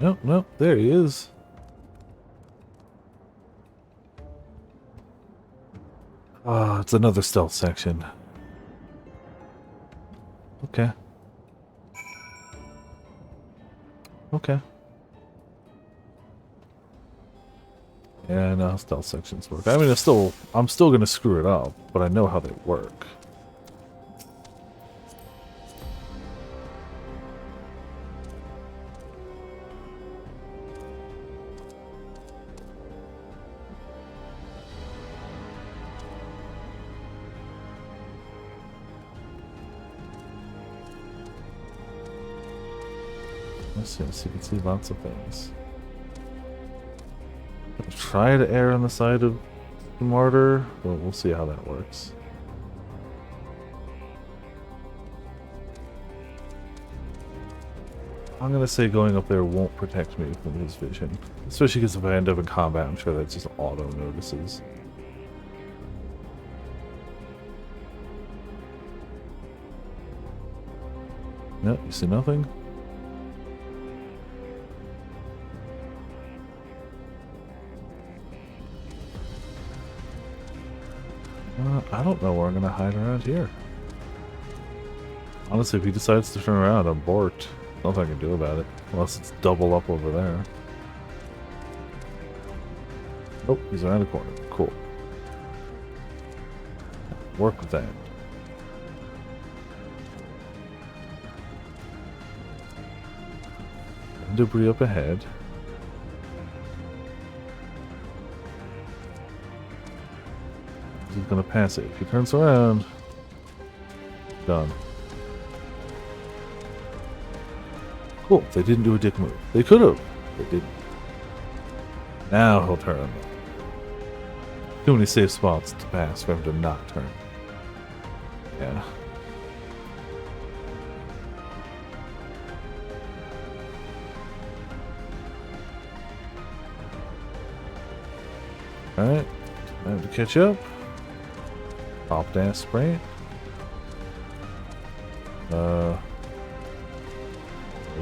Nope, nope, there he is. Ah, it's another stealth section. Okay. Okay. Yeah, I know how stealth sections work. I mean, I'm still gonna screw it up, but I know how they work. Yes, you can see lots of things. I'll try to err on the side of the martyr, but we'll see how that works. I'm gonna say going up there won't protect me from his vision. Especially because if I end up in combat, I'm sure that just auto notices. No, you see nothing? I don't know where I'm gonna hide around here. Honestly, if he decides to turn around, I'm bored. Nothing I can do about it. Unless it's double up over there. Oh, he's around the corner. Cool. Work with that. Debris up ahead. He's gonna pass it. If he turns around, done. Cool. They didn't do a dick move. They could have. They didn't. Now he'll turn. Too many safe spots to pass for him to not turn. Yeah. Alright. Time to catch up. Pop dance spray.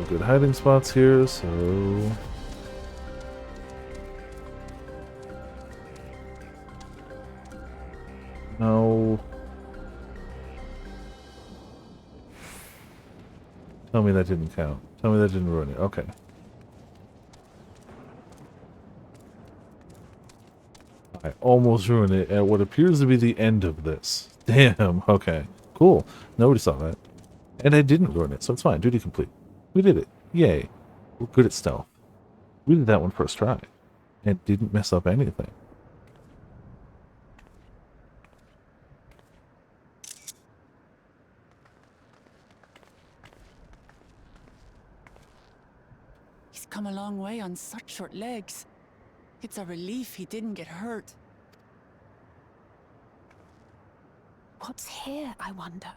Good hiding spots here, so no. Tell me that didn't count. Tell me that didn't ruin it. Okay. I almost ruined it at what appears to be the end of this. Damn. Okay. Cool. Nobody saw that. And I didn't ruin it, so it's fine. Duty complete. We did it. Yay. We're good at stealth. We did that one first try. And didn't mess up anything. He's come a long way on such short legs. It's a relief he didn't get hurt. What's here, I wonder?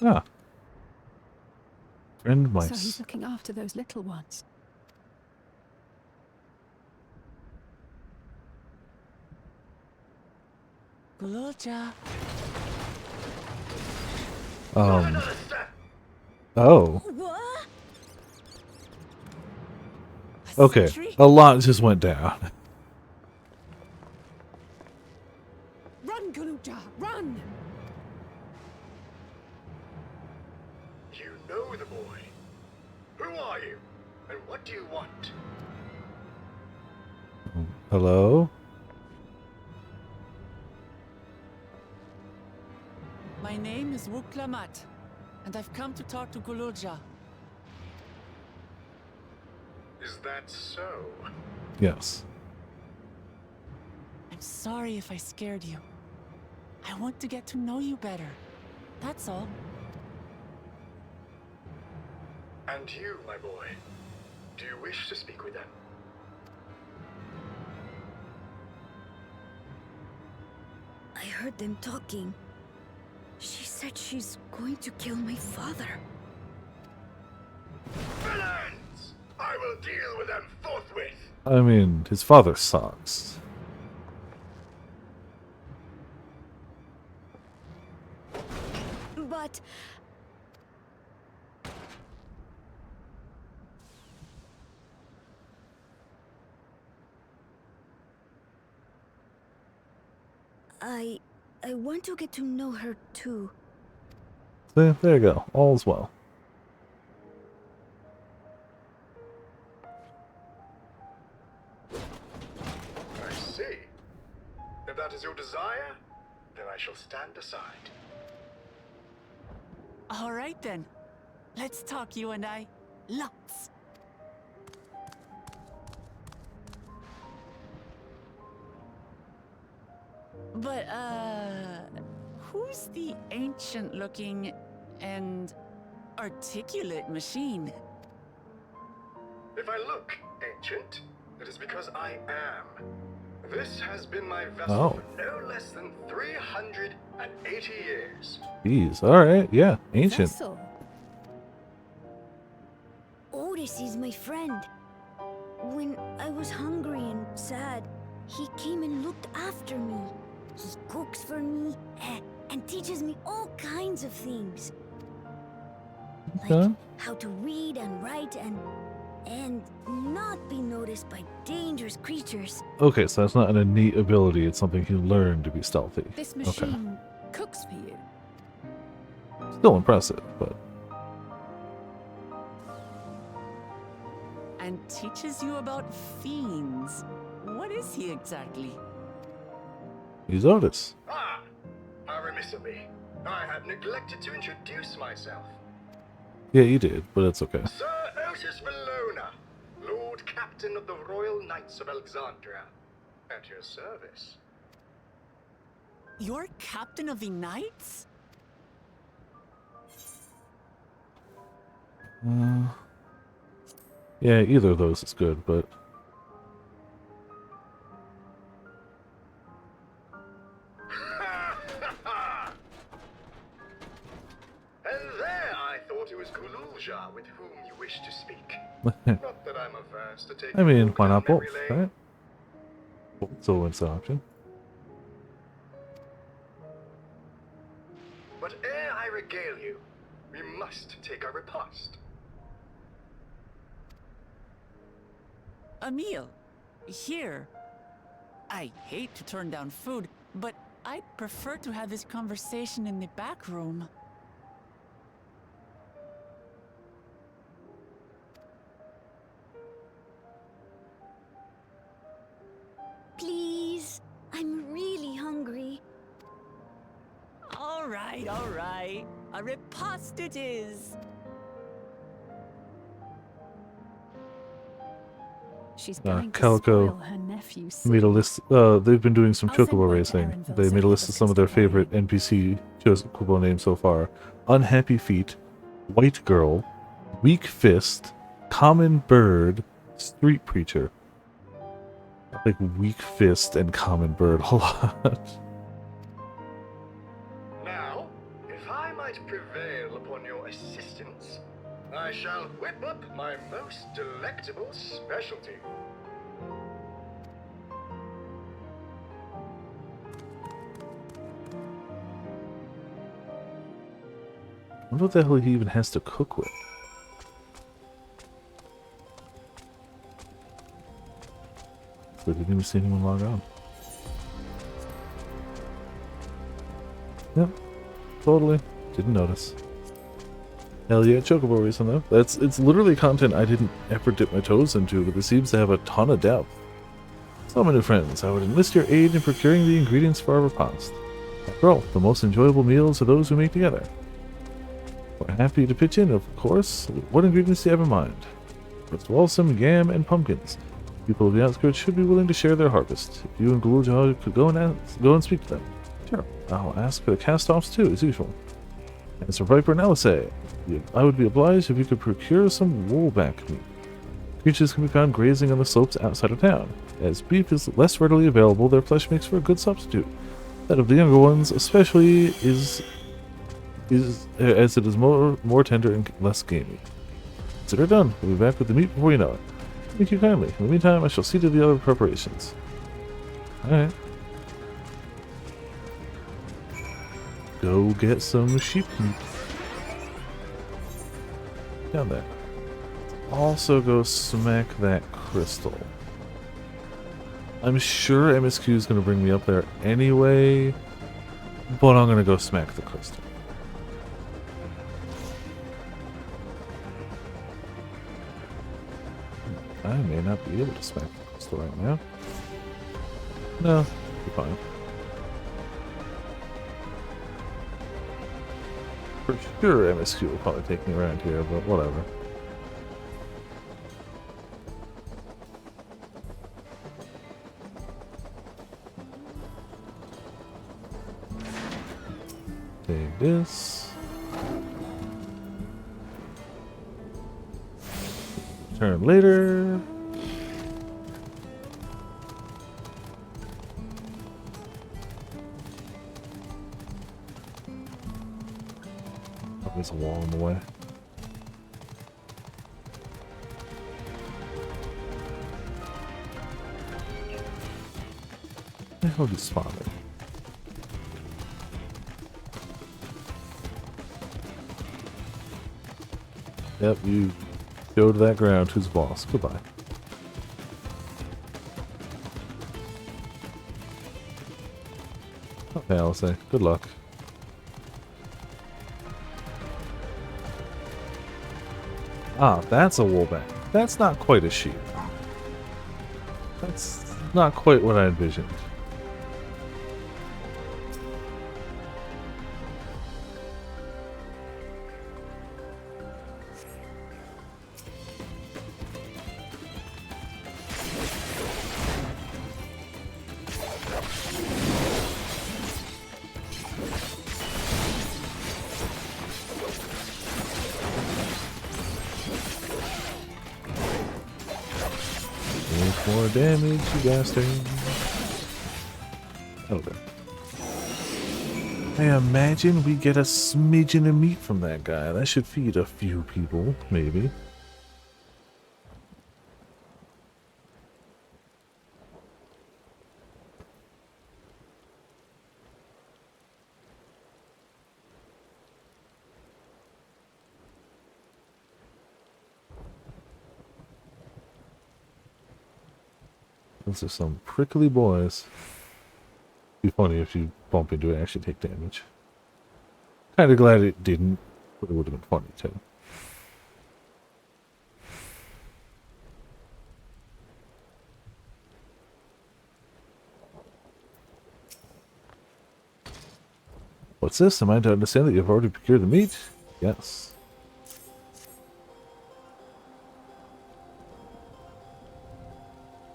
Ah. Friend mice. So he's looking after those little ones. Gulolja. Oh. Okay. A lot just went down. Run, Gulolja, run! You know the boy. Who are you? And what do you want? Hello? My name is Wuklamat, and I've come to talk to Gulolja. Is that so? Yes. I'm sorry if I scared you. I want to get to know you better. That's all. And you, my boy, do you wish to speak with them? I heard them talking. She said she's going to kill my father. Villains! I will deal with them forthwith! I mean, his father sucks. But... I want to get to know her too. There you go. All's well. I see. If that is your desire, then I shall stand aside. All right then. Let's talk, you and I. Lots. But, who's the ancient-looking and articulate machine? If I look ancient, it is because I am. This has been my vessel for no less than 380 years. Jeez. Alright. Yeah. Ancient. All this This is my friend. When I was hungry and sad, he came and looked after me. He cooks for me and teaches me all kinds of things. Like how to read and write and not be noticed by dangerous creatures. Okay, so that's not an innate ability, it's something you learn to be stealthy. This machine cooks for you. Still impressive, but... And teaches you about fiends. What is he exactly? He's Otis. Ah! How remiss of me. I had neglected to introduce myself. Yeah, you did, but it's okay. Sir Otis Valona, Lord Captain of the Royal Knights of Alexandria. At your service. You're Captain of the Knights? Yeah, either of those is good, but... And there I thought it was Kululja with whom you wish to speak. Not that I'm averse to taking I mean, why down not both, memory lane. right? So it's an option. But ere I regale you, we must take a repast. A meal. Here. I hate to turn down food, but I'd prefer to have this conversation in the back room. Please, I'm really hungry. All right, all right. A repast it is. She's going to Calico spoil her nephew's made a list. They've been doing some I'll send chocobo word to racing. Erinville They so made a he list of some of doesn't their stay away. favorite NPC chocobo names so far: Unhappy Feet, White Girl, Weak Fist, Common Bird, Street Preacher. I like Weak Fist and Common Bird a lot. Now, if I might prevail upon your assistance, I shall whip up my most delectable specialty. I wonder what the hell he even has to cook with. But I didn't even see anyone log on. Yep, totally. Didn't notice. Hell yeah, chocobo racing though. It's literally content I didn't ever dip my toes into, but it seems to have a ton of depth. So my new friends, I would enlist your aid in procuring the ingredients for our repast. After all, the most enjoyable meals are those we make together. We're happy to pitch in, of course. What ingredients do you have in mind? First of all, some yam and pumpkins. People of the outskirts should be willing to share their harvest. If you and Gulja could go and speak to them. Sure, I'll ask for the cast-offs too, as usual. And Sir Viper and Alice, I would be obliged if you could procure some woolback meat. Creatures can be found grazing on the slopes outside of town. As beef is less readily available, their flesh makes for a good substitute. That of the younger ones, especially, as it is more tender and less gamey. Consider it done. We'll be back with the meat before you know it. Thank you kindly. In the meantime, I shall see to the other preparations. Alright. Go get some sheep meat. Down there. Also go smack that crystal. I'm sure MSQ is going to bring me up there anyway, but I'm going to go smack the crystal. I may not be able to smack the crystal right now. No, be fine. For sure MSQ will probably take me around here, but whatever. Take this. Turn later. Oh, there's a wall in the way. How do you spot it? Yep, you go to that ground. Who's boss? Goodbye. Okay, I'll say good luck. Ah, that's a woolback. That's not quite a sheep. That's not quite what I envisioned. More damage, you bastard. Okay. I imagine we get a smidgen of meat from that guy. That should feed a few people, maybe. Those are some prickly boys. Be funny if you bump into it and actually take damage. Kinda glad it didn't, but it would have been funny too. What's this? Am I to understand that you've already procured the meat? Yes.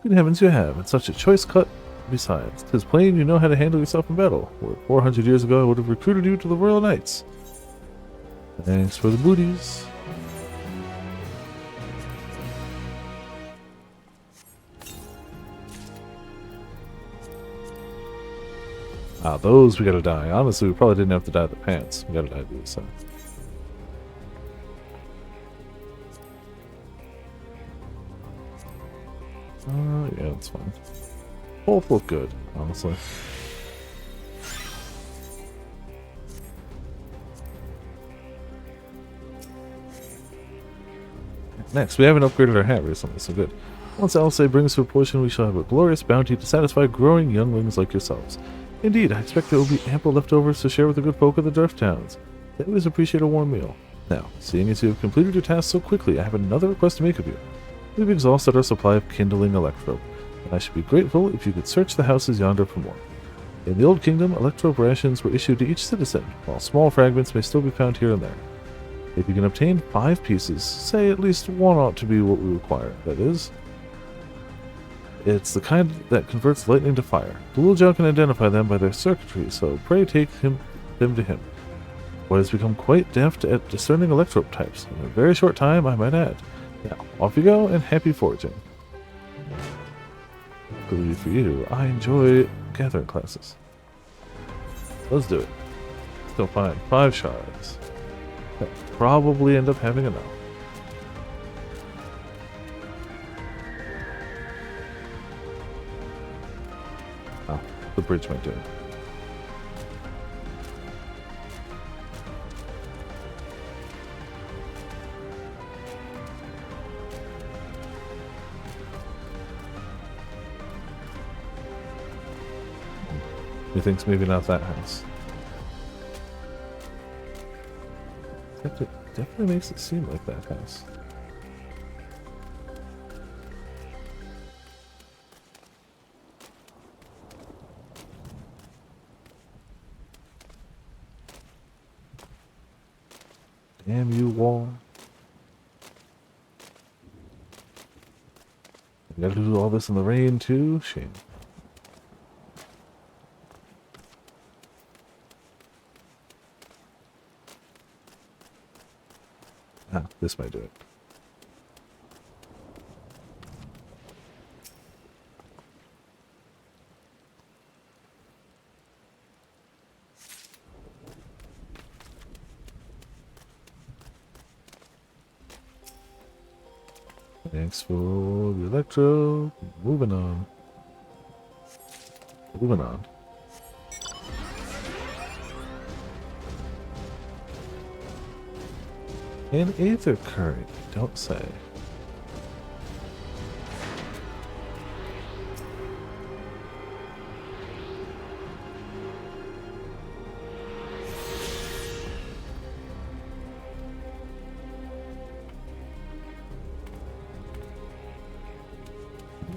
Good heavens, you have. It's such a choice cut. Besides, 'tis plain you know how to handle yourself in battle. Where 400 years ago I would have recruited you to the Royal Knights. Thanks for the booties. Ah, those we gotta die. Honestly, we probably didn't have to die the pants. We gotta die these, so. Yeah, that's fine. Both look good, honestly. Next, we haven't upgraded our hat recently, so good. Once Alcé brings to a portion, we shall have a glorious bounty to satisfy growing younglings like yourselves. Indeed, I expect there will be ample leftovers to share with the good folk of the Drift Towns. They always appreciate a warm meal. Now, seeing as you have completed your task so quickly, I have another request to make of you. We've exhausted our supply of kindling electrope, and I should be grateful if you could search the houses yonder for more. In the Old Kingdom, electrope rations were issued to each citizen, while small fragments may still be found here and there. If you can obtain 5 pieces, say at least one ought to be what we require. That is, it's the kind that converts lightning to fire. The Wooljow can identify them by their circuitry, so pray take them to him. Boy has become quite deft at discerning electrope types, in a very short time, I might add. Now, off you go, and happy foraging. Luckily for you, I enjoy gathering classes. Let's do it. Still find 5 shards. That probably end up having enough. Ah, the bridge might do it. He thinks maybe not that house. It definitely makes it seem like that house. Damn you, wall. You gotta do all this in the rain too? Shame. Ah, this might do it. Thanks for the electro. Moving on. Moving on. An aether current, don't say.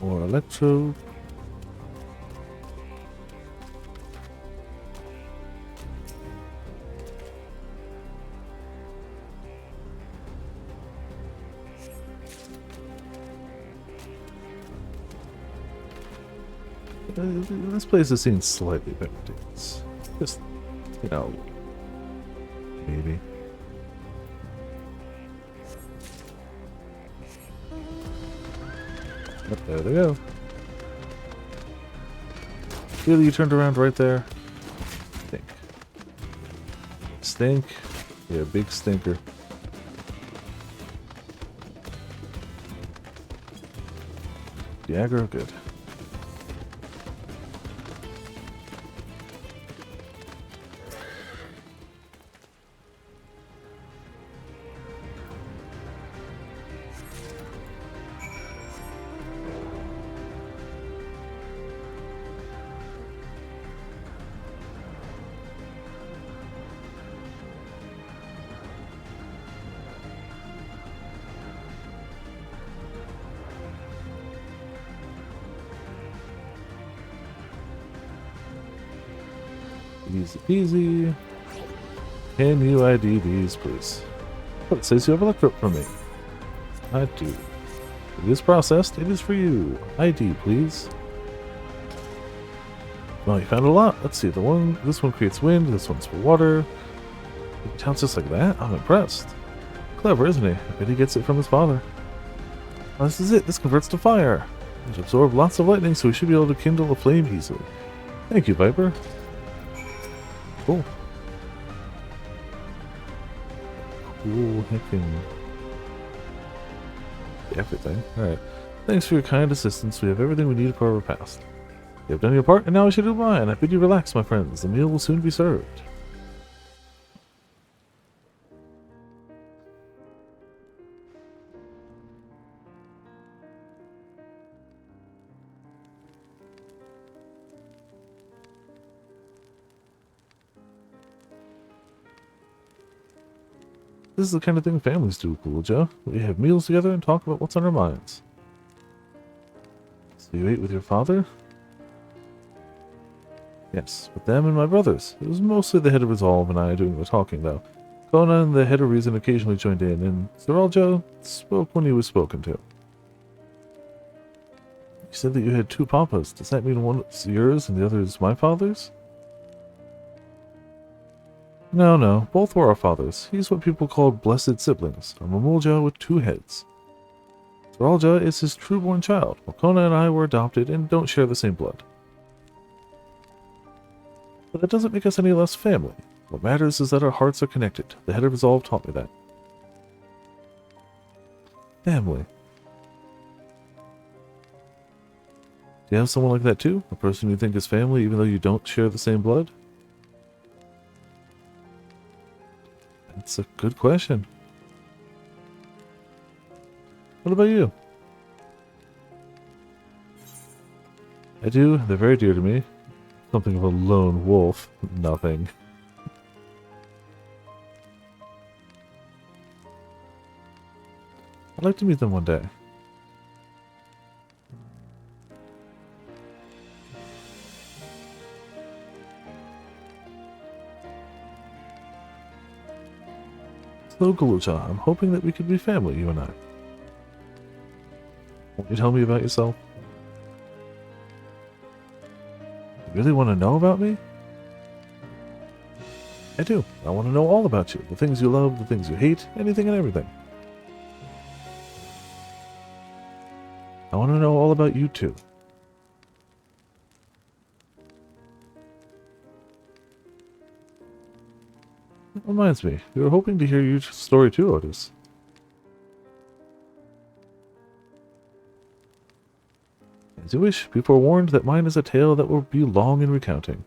More electro. This place has seen slightly better days. Just, you know, maybe. Yep, there they go. Really, you turned around right there? Stink. Stink? Yeah, big stinker. The aggro, good. Easy peasy. Can you ID these, please? Oh, it says you have a electrode from me. I do. It is processed. It is for you. ID, please. Well, you found a lot. Let's see. This one creates wind. This one's for water. It counts just like that? I'm impressed. Clever, isn't he? I bet he gets it from his father. Well, this is it. This converts to fire. It absorbs lots of lightning, so we should be able to kindle a flame easily. Thank you, Viper. Cool. Cool heckin' everything. Alright. Thanks for your kind assistance. We have everything we need for our repast. You have done your part, and now I should do mine. I bid you relax, my friends. The meal will soon be served. This is the kind of thing families do, Cool Joe. We have meals together and talk about what's on our minds. So you ate with your father? Yes, with them and my brothers. It was mostly the head of Resolve and I doing the talking, though. Conan, the head of Reason, occasionally joined in, and Joe spoke when he was spoken to. You said that you had two papas. Does that mean one is yours and the other is my father's? No. Both were our fathers. He's what people call blessed siblings. A Mamulja with two heads. Zoralja is his true-born child, while Kona and I were adopted and don't share the same blood. But that doesn't make us any less family. What matters is that our hearts are connected. The head of Resolve taught me that. Family. Do you have someone like that too? A person you think is family even though you don't share the same blood? That's a good question. What about you? I do. They're very dear to me. Something of a lone wolf. Nothing. I'd like to meet them one day. So, Galucha, I'm hoping that we could be family, you and I. Won't you tell me about yourself? You really want to know about me? I do. I want to know all about you. The things you love, the things you hate, anything and everything. I want to know all about you too. That reminds me, we were hoping to hear your story too, Otis. As you wish, be forewarned that mine is a tale that will be long in recounting.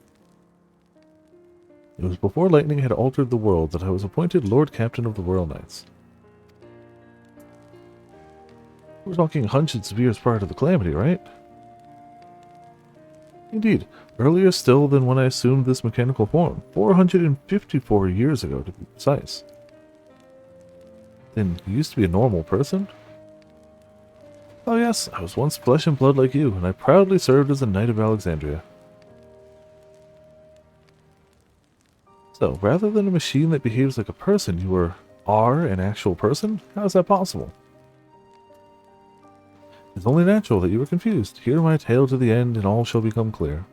It was before lightning had altered the world that I was appointed Lord Captain of the Royal Knights. We're talking hundreds of years prior to the calamity, right? Indeed, earlier still than when I assumed this mechanical form, 454 years ago to be precise. Then you used to be a normal person? Oh yes, I was once flesh and blood like you, and I proudly served as a Knight of Alexandria. So, rather than a machine that behaves like a person, you are an actual person? How is that possible? It's only natural that you were confused. Hear my tale to the end, and all shall become clear.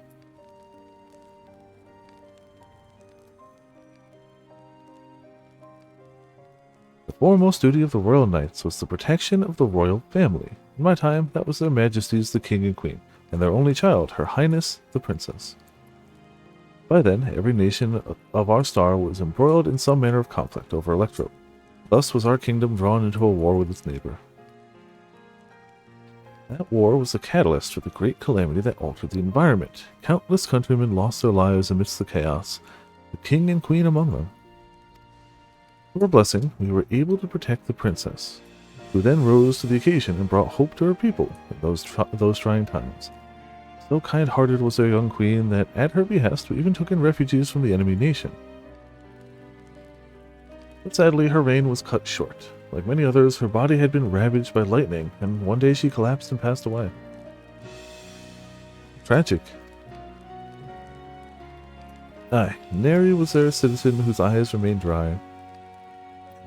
The foremost duty of the Royal Knights was the protection of the royal family. In my time, that was their Majesties the King and Queen, and their only child, Her Highness the Princess. By then, every nation of our star was embroiled in some manner of conflict over Electro. Thus was our kingdom drawn into a war with its neighbor. That war was the catalyst for the great calamity that altered the environment. Countless countrymen lost their lives amidst the chaos, the king and queen among them. For a blessing, we were able to protect the princess, who then rose to the occasion and brought hope to her people in those trying times. So kind-hearted was their young queen that, at her behest, we even took in refugees from the enemy nation. But sadly, her reign was cut short. Like many others, her body had been ravaged by lightning, and one day she collapsed and passed away. Tragic. Aye, nary was there a citizen whose eyes remained dry.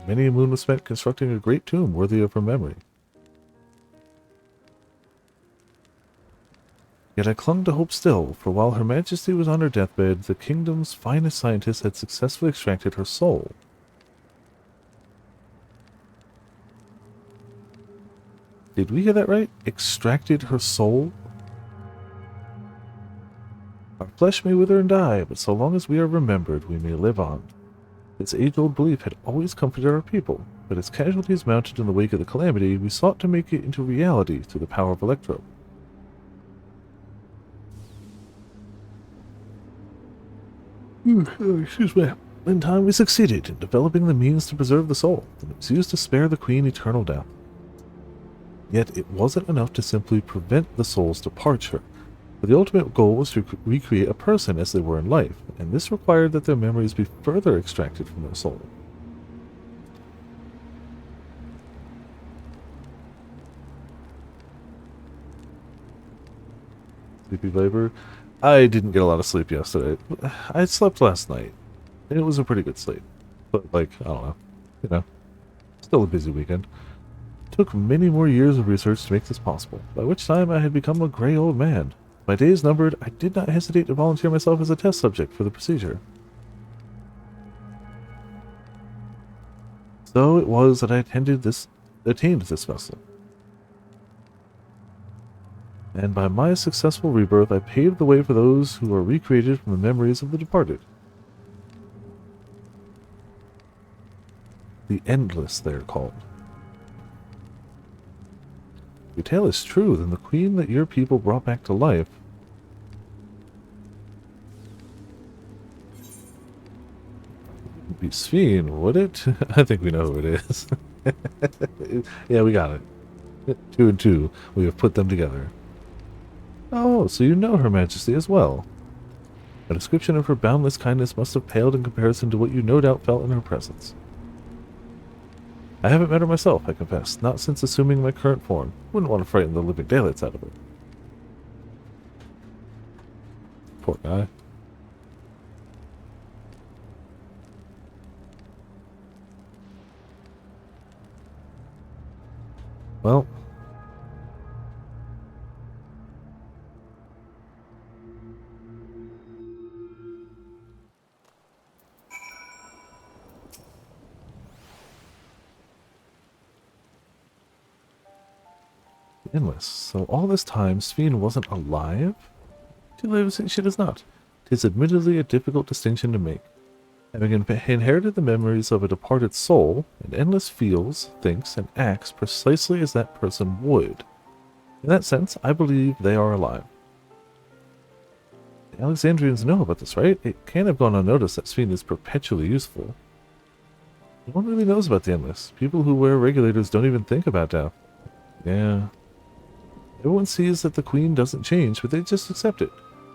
Many a moon was spent constructing a great tomb worthy of her memory. Yet I clung to hope still, for while Her Majesty was on her deathbed, the kingdom's finest scientists had successfully extracted her soul. Did we hear that right? Extracted her soul? Our flesh may wither and die, but so long as we are remembered, we may live on. This age-old belief had always comforted our people, but as casualties mounted in the wake of the calamity, we sought to make it into reality through the power of Electro. Excuse me. In time, we succeeded in developing the means to preserve the soul, and it was used to spare the Queen eternal death. Yet it wasn't enough to simply prevent the soul's departure, for the ultimate goal was to recreate a person as they were in life, and this required that their memories be further extracted from their soul. Sleepy Viper? I didn't get a lot of sleep yesterday. I slept last night. It was a pretty good sleep. But, like, I don't know. You know, still a busy weekend. It took many more years of research to make this possible, by which time I had become a gray old man. My days numbered, I did not hesitate to volunteer myself as a test subject for the procedure. So it was that I attained this vessel. And by my successful rebirth, I paved the way for those who are recreated from the memories of the departed. The Endless, they are called. If your tale is true, then the queen that your people brought back to life would be Sphene, would it? I think we know who it is. Yeah, we got it. 2 and 2. We have put them together. Oh, so you know Her Majesty as well. A description of her boundless kindness must have paled in comparison to what you no doubt felt in her presence. I haven't met her myself, I confess, not since assuming my current form. Wouldn't want to frighten the living daylights out of her. Poor guy. Well. Endless. So all this time, Sphene wasn't alive? She lives, she does not. 'Tis admittedly a difficult distinction to make. Having inherited the memories of a departed soul, an Endless feels, thinks, and acts precisely as that person would. In that sense, I believe they are alive. The Alexandrians know about this, right? It can't have gone unnoticed that Sphene is perpetually useful. No one really knows about the Endless. People who wear regulators don't even think about death. Yeah. Everyone sees that the Queen doesn't change, but they just accept it.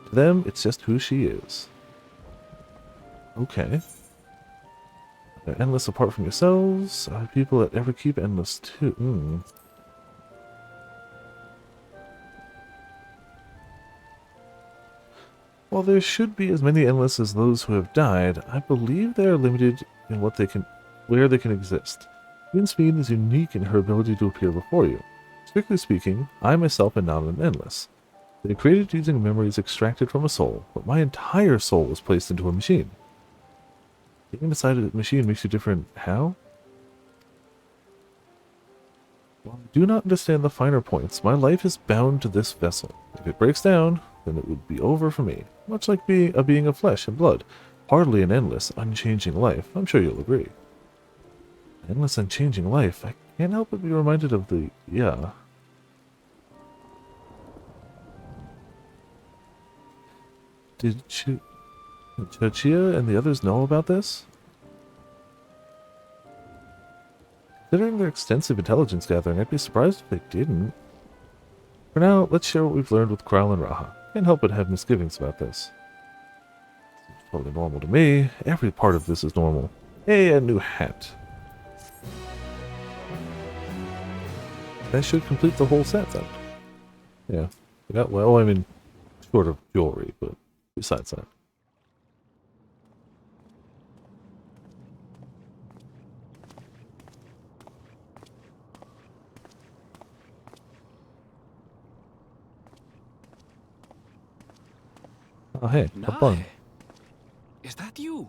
To them, it's just who she is. Okay. They're endless apart from yourselves. People that ever keep endless too. While there should be as many endless as those who have died, I believe they are limited in where they can exist. Queen Sphene is unique in her ability to appear before you. Strictly speaking, I myself am not an endless. They are created using memories extracted from a soul, but my entire soul was placed into a machine. Getting inside a machine makes you different. How? While I do not understand the finer points, my life is bound to this vessel. If it breaks down, then it would be over for me. Much like being a being of flesh and blood. Hardly an endless, unchanging life. I'm sure you'll agree. Endless, unchanging life. I can't help but be reminded of the... yeah. Did Chachia and the others know about this? Considering their extensive intelligence gathering, I'd be surprised if they didn't. For now, let's share what we've learned with Kral and Raha. Can't help but have misgivings about this. Seems totally normal to me. Every part of this is normal. Hey, a new hat. That should complete the whole set then. Yeah. Well, I mean, short of jewelry, but besides that. Oh, hey, hop on. Is that you?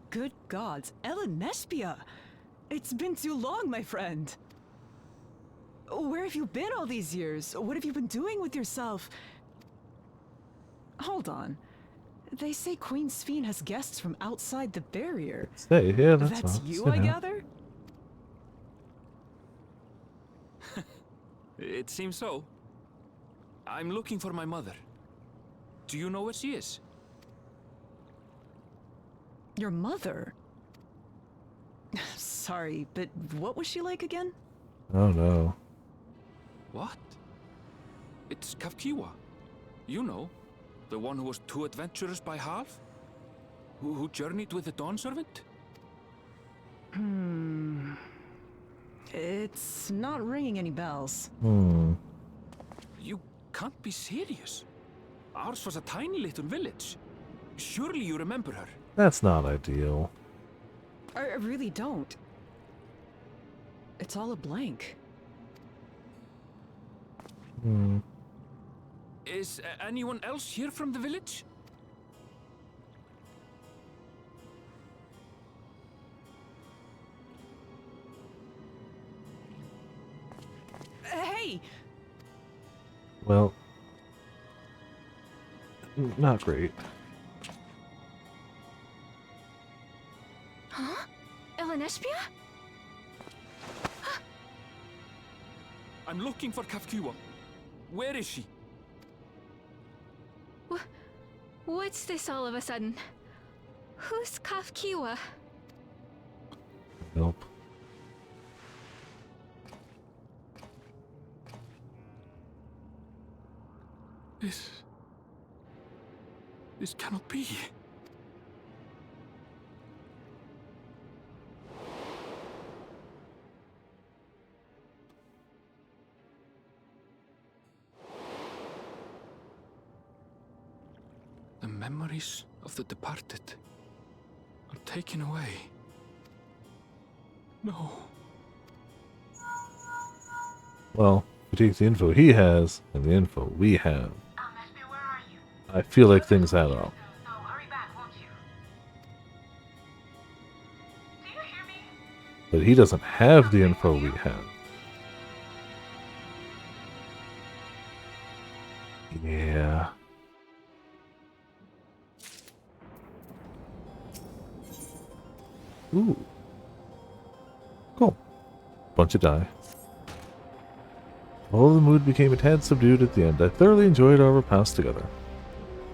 Good gods, Ellen Nespia! It's been too long, my friend. Where have you been all these years? What have you been doing with yourself? Hold on. They say Queen Sphene has guests from outside the barrier. Hey, yeah, that's us, you, I gather? It seems so. I'm looking for my mother. Do you know where she is? Your mother? Sorry, but what was she like again? Oh no. What? It's Kafkiwa. You know, the one who was too adventurous by half? Who journeyed with the Dawn Servant? It's not ringing any bells. You can't be serious. Ours was a tiny little village. Surely you remember her. That's not ideal. I really don't. It's all a blank. Is anyone else here from the village? Hey! Well, not great. Huh? Ellen Nespia? I'm looking for Kafkiwa. Where is she? What's this all of a sudden? Who's Kafkiwa? Nope. This cannot be. The memories of the departed are taken away. No. Well, if you take the info he has and the info we have, I feel like things add up. But he doesn't have the info we have. Yeah. Ooh. Cool. Bunch of die. Although the mood became a tad subdued at the end, I thoroughly enjoyed our repast together.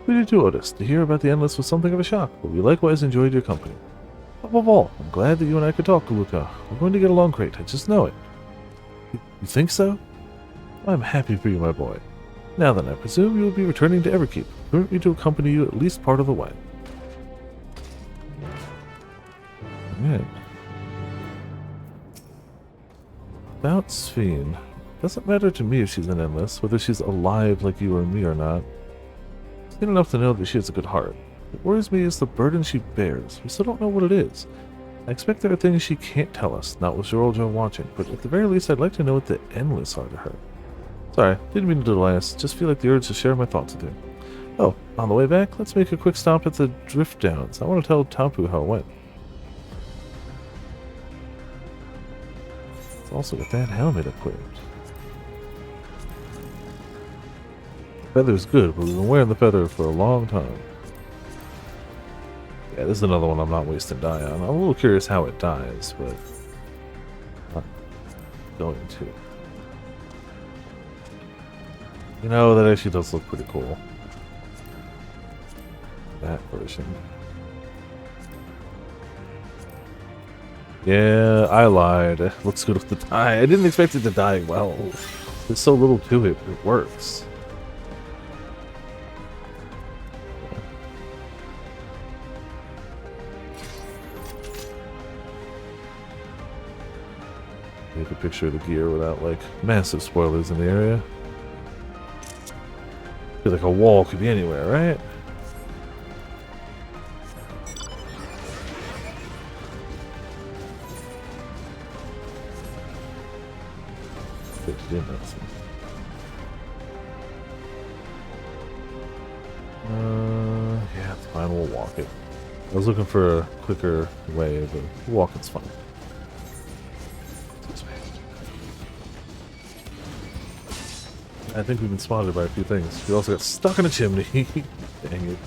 We did too, Otis. To hear about the Endless was something of a shock, but we likewise enjoyed your company. Above all, I'm glad that you and I could talk, Luca. We're going to get along great, I just know it. You think so? I'm happy for you, my boy. Now then, I presume you will be returning to Everkeep. Permit me to accompany you at least part of the way. Alright. About Sphene. Doesn't matter to me if she's an Endless, whether she's alive like you or me or not. I've seen enough to know that she has a good heart. What worries me is the burden she bears. We still don't know what it is. I expect there are things she can't tell us, not with Zoraljo watching, but at the very least I'd like to know what the Endless are to her. Sorry, didn't mean to delay us, just feel like the urge to share my thoughts with you. Oh, on the way back, let's make a quick stop at the Drift Downs. I want to tell Tampu how it went. It's also got that helmet equipped. Feather's good, but we've been wearing the feather for a long time. Yeah, this is another one I'm not wasting dye on. I'm a little curious how it dies, but I'm not going to. You know, that actually does look pretty cool. That version. Yeah, I lied. It looks good with the dye. I didn't expect it to die well. There's so little to it, but it works. Take a picture of the gear without, like, massive spoilers in the area. I feel like a wall could be anywhere, right? Yeah, it's fine, we'll walk it. I was looking for a quicker way, but walking's fine. I think we've been spotted by a few things. We also got stuck in a chimney. Dang it.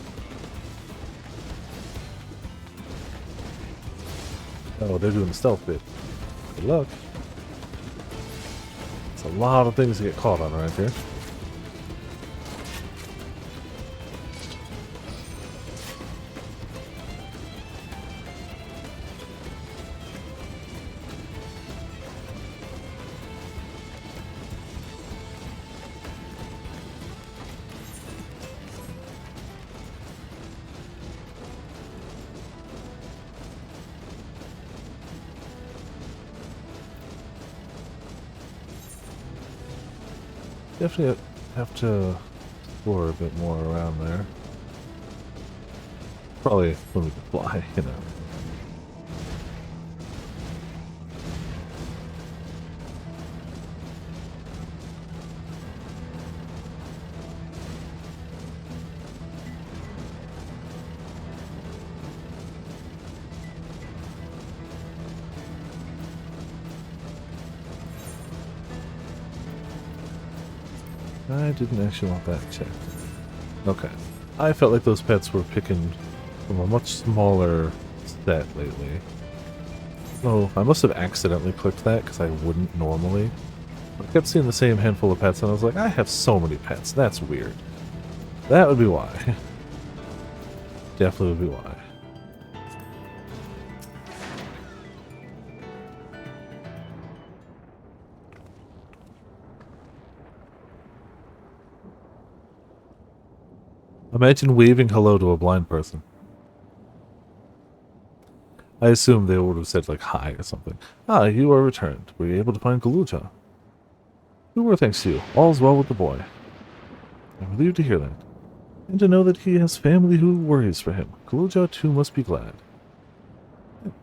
Oh, they're doing the stealth bit. Good luck. It's a lot of things to get caught on right there. Definitely have to explore a bit more around there. Probably when we can fly, you know. I didn't actually want that checked. Okay. I felt like those pets were picking from a much smaller set lately. Oh, I must have accidentally clicked that because I wouldn't normally. I kept seeing the same handful of pets and I was like, I have so many pets. That's weird. That would be why. Definitely would be why. Imagine waving hello to a blind person. I assume they would have said, like, hi or something. Ah, you are returned. Were you able to find Galuja? We were, thanks to you. All's well with the boy. I'm relieved to hear that. And to know that he has family who worries for him. Galuja, too, must be glad.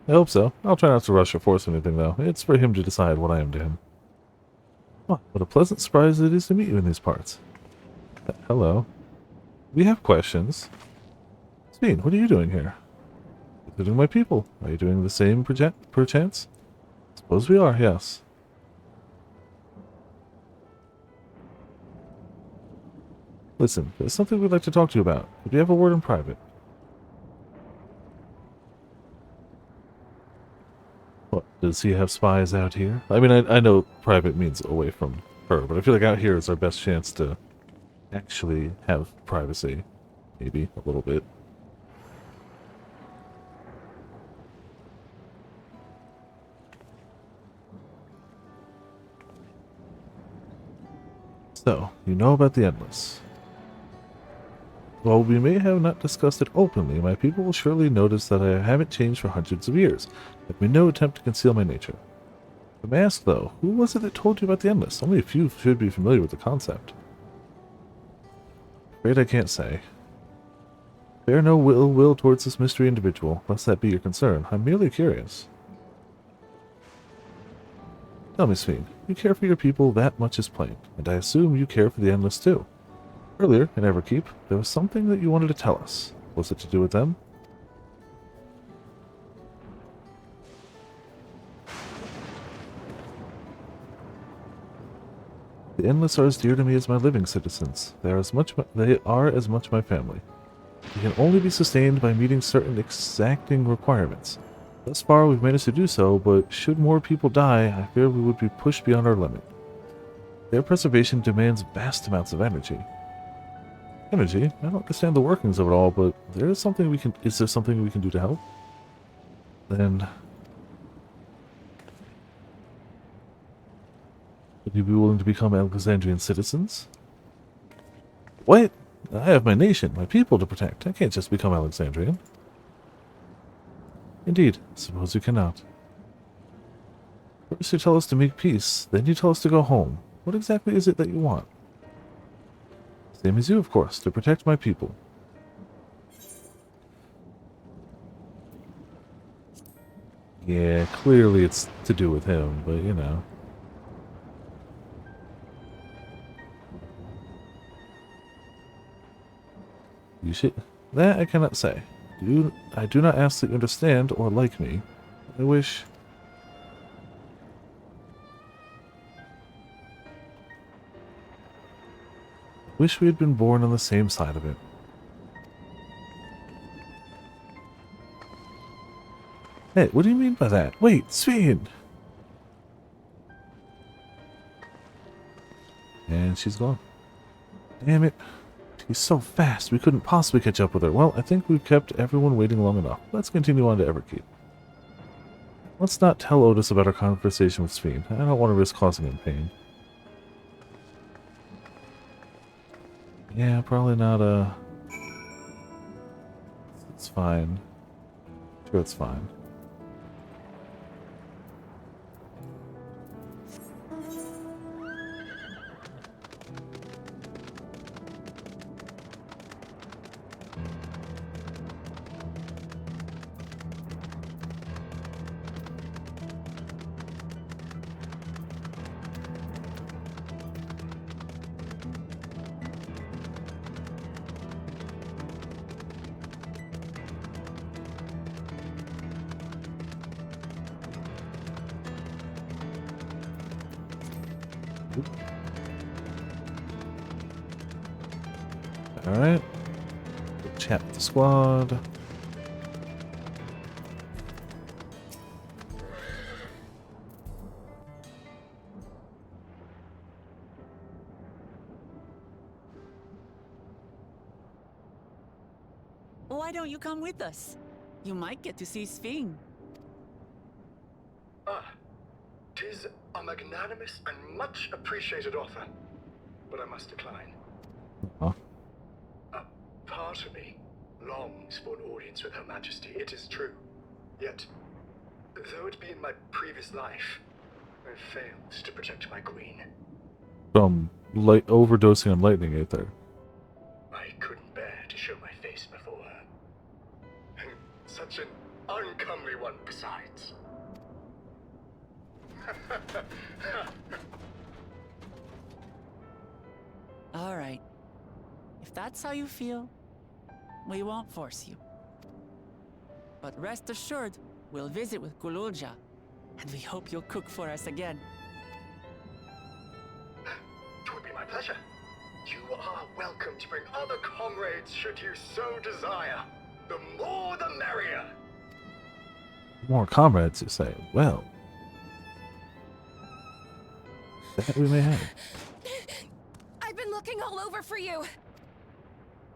I hope so. I'll try not to rush or force anything, though. It's for him to decide what I am to him. Oh, what a pleasant surprise it is to meet you in these parts. Hello. We have questions. Sphene, what are you doing here? Visiting my people. Are you doing the same perchance? Suppose we are, yes. Listen, there's something we'd like to talk to you about. Would you have a word in private? What, does he have spies out here? I mean, I know private means away from her, but I feel like out here is our best chance to actually have privacy. Maybe a little bit. So, you know about the Endless. While we may have not discussed it openly, my people will surely notice that I haven't changed for hundreds of years. I've made no attempt to conceal my nature. If I'm asked, though, who was it that told you about the Endless? Only a few should be familiar with the concept. Afraid I can't say. Bear no ill will towards this mystery individual, lest that be your concern. I'm merely curious. Tell me, Sphene, you care for your people, that much is plain, and I assume you care for the Endless too. Earlier, in Everkeep, there was something that you wanted to tell us. Was it to do with them? The Endless are as dear to me as my living citizens. They are as much my family. They can only be sustained by meeting certain exacting requirements. Thus far, we've managed to do so, but should more people die, I fear we would be pushed beyond our limit. Their preservation demands vast amounts of energy. Energy? I don't understand the workings of it all, but is there something we can do to help? Then would you be willing to become Alexandrian citizens? What? I have my nation, my people to protect. I can't just become Alexandrian. Indeed, suppose you cannot. First you tell us to make peace, then you tell us to go home. What exactly is it that you want? Same as you, of course, to protect my people. Yeah, clearly it's to do with him, but you know. You should... That I cannot say. I do not ask that you understand or like me. I wish... Wish we had been born on the same side of it. Hey, what do you mean by that? Wait, Sphene! And she's gone. Damn it. She's so fast, we couldn't possibly catch up with her. Well, I think we've kept everyone waiting long enough. Let's continue on to Everkeep. Let's not tell Otis about our conversation with Sphene. I don't want to risk causing him pain. Yeah, probably not, It's fine. Sure, it's fine. Alright. Chat with the squad. Why don't you come with us? You might get to see Sphene. Tis a magnanimous and much appreciated offer, but I must decline. Huh? Part of me longs for an audience with Her Majesty, it is true. Yet, though it be in my previous life, I failed to protect my queen. From overdosing on lightning ether. I couldn't bear to show my face before her. And such an uncomely one besides. All right. If that's how you feel, we won't force you. But rest assured, we'll visit with Kululja, and we hope you'll cook for us again. It would be my pleasure. You are welcome to bring other comrades should you so desire. The more the merrier. More comrades, you say? Well. That we may have. I've been looking all over for you.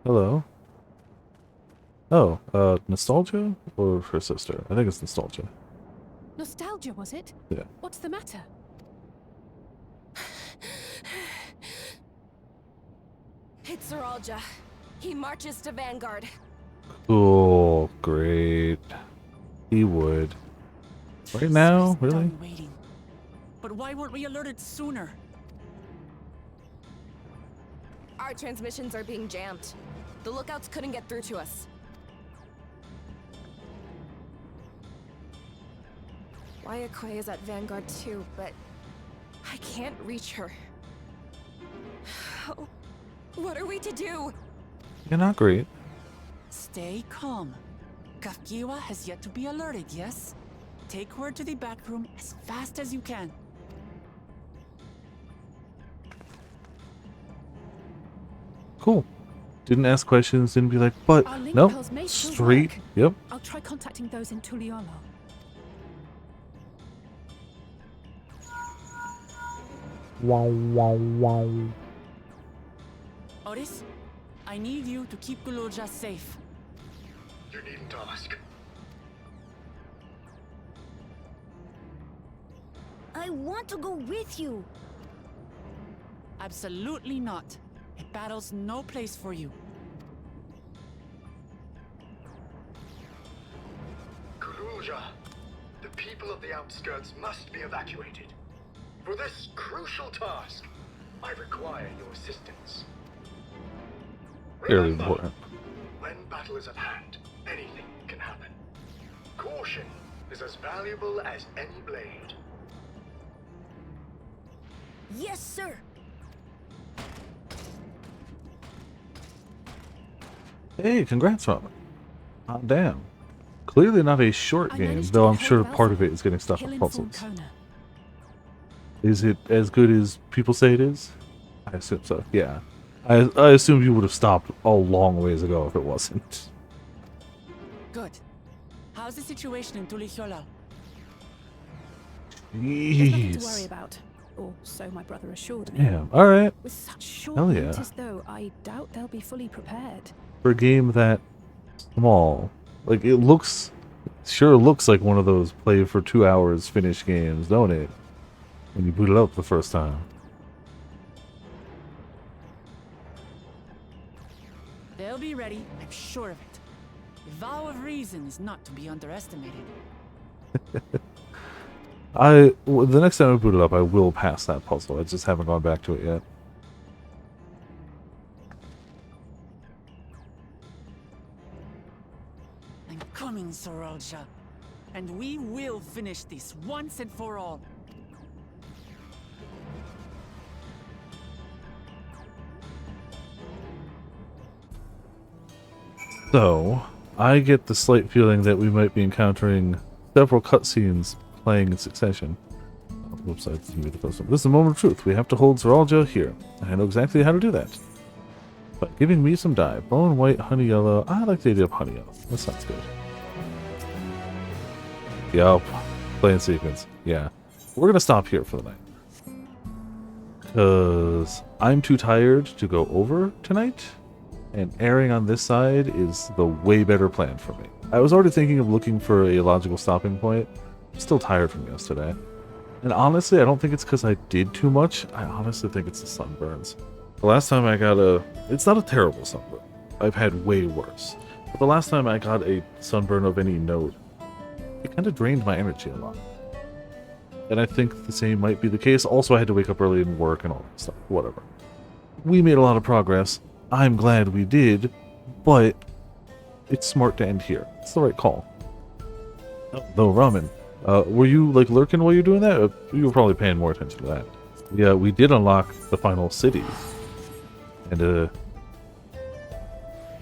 Hello. Oh, Nostalgia or her sister? I think it's Nostalgia. Nostalgia, was it? Yeah. What's the matter? It's Zeralja. He marches to Vanguard. Cool. Great. He would. Right now? Really? Done waiting. But why weren't we alerted sooner? Our transmissions are being jammed. The lookouts couldn't get through to us. Wayakwe is at Vanguard too, but I can't reach her. What are we to do? You're not great. Stay calm. Kafkiwa has yet to be alerted, yes? Take her to the back room as fast as you can. Cool. Didn't ask questions, didn't be like, but Our link nope. pearls may still Straight. work. Yep. I'll try contacting those in Tuliolo. Wow, wow, wow. Otis, I need you to keep Guloja safe. You needn't ask. I want to go with you. Absolutely not. A battle's no place for you. Kululja, the people of the outskirts must be evacuated. For this crucial task, I require your assistance. Fairly Remember, important. when battle is at hand, anything can happen. Caution is as valuable as any blade. Yes, sir. Hey, congrats, Robin. Hot damn. Clearly not a short game, though I'm sure part of it is getting stuff with puzzles. Is it as good as people say it is? I assume so, yeah. I assume you would have stopped a long ways ago if it wasn't. Good. How's the situation in Tulichola? There's nothing to worry Jeez. about. Or so my brother assured me. Yeah, alright. With such short Hell yeah. notice, though, I doubt they'll be fully prepared. For a game that small, like it looks, sure looks like one of those play for 2 hours finish games, don't it? When you boot it up the first time. They'll be ready, I'm sure of it. The vow of reason is not to be underestimated. The next time I boot it up, I will pass that puzzle. I just haven't gone back to it yet. I'm coming, Soralja. And we will finish this once and for all. So, I get the slight feeling that we might be encountering several cutscenes playing in succession. Oh, whoops, I didn't read the first one. This is a moment of truth. We have to hold Zeralja here. And I know exactly how to do that. By giving me some dye. Bone white, honey yellow. I like the idea of honey yellow. That sounds good. Yup. Playing sequence. Yeah. We're gonna stop here for the night. Because I'm too tired to go over tonight. And erring on this side is the way better plan for me. I was already thinking of looking for a logical stopping point. I'm still tired from yesterday. And honestly, I don't think it's because I did too much. I honestly think it's the sunburns. The last time I got it's not a terrible sunburn. I've had way worse. But the last time I got a sunburn of any note, it kind of drained my energy a lot. And I think the same might be the case. Also, I had to wake up early and work and all that stuff. Whatever. We made a lot of progress. I'm glad we did, but it's smart to end here. It's the right call. Though, Ramen, were you like lurking while you're doing that? You were probably paying more attention to that. Yeah, we did unlock the final city. And,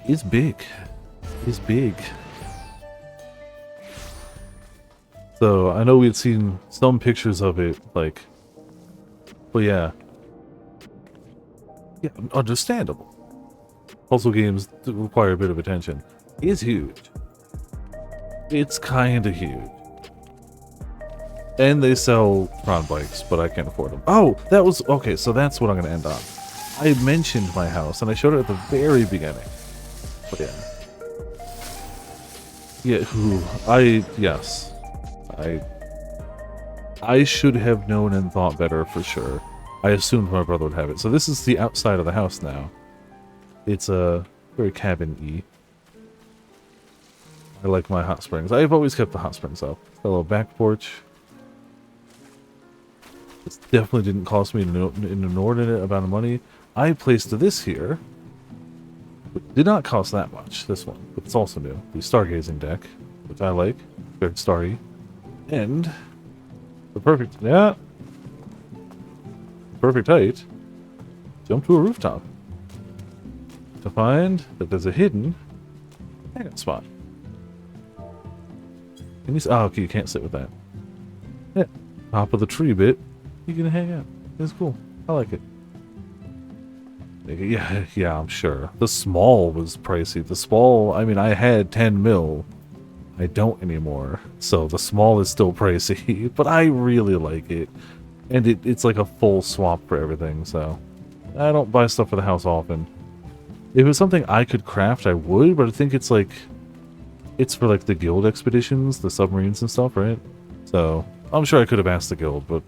it's big. It's big. So, I know we had seen some pictures of it, like, but yeah. Yeah, understandable. Puzzle games require a bit of attention. It's huge. It's kinda huge. And they sell Tron bikes, but I can't afford them. Oh, that was... Okay, so that's what I'm going to end on. I mentioned my house, and I showed it at the very beginning. But yeah. Yeah, yes. I should have known and thought better for sure. I assumed my brother would have it. So this is the outside of the house now. It's a very cabin-y. I like my hot springs. I've always kept the hot springs up. A little back porch. This definitely didn't cost me an inordinate amount of money. I placed this here. It did not cost that much, this one. But it's also new. The stargazing deck, which I like. Very starry. And the perfect height. Jump to a rooftop. To find that there's a hidden hangout spot. Can you okay, you can't sit with that. Yeah. Top of the tree bit. You can hang out. It's cool. I like it. Yeah, I'm sure. The small was pricey. The small, I mean, I had 10 mil. I don't anymore. So the small is still pricey, but I really like it. And it's like a full swap for everything, so I don't buy stuff for the house often. If it was something I could craft, I would, but I think it's like, it's for like the guild expeditions, the submarines and stuff, right? So I'm sure I could have asked the guild, but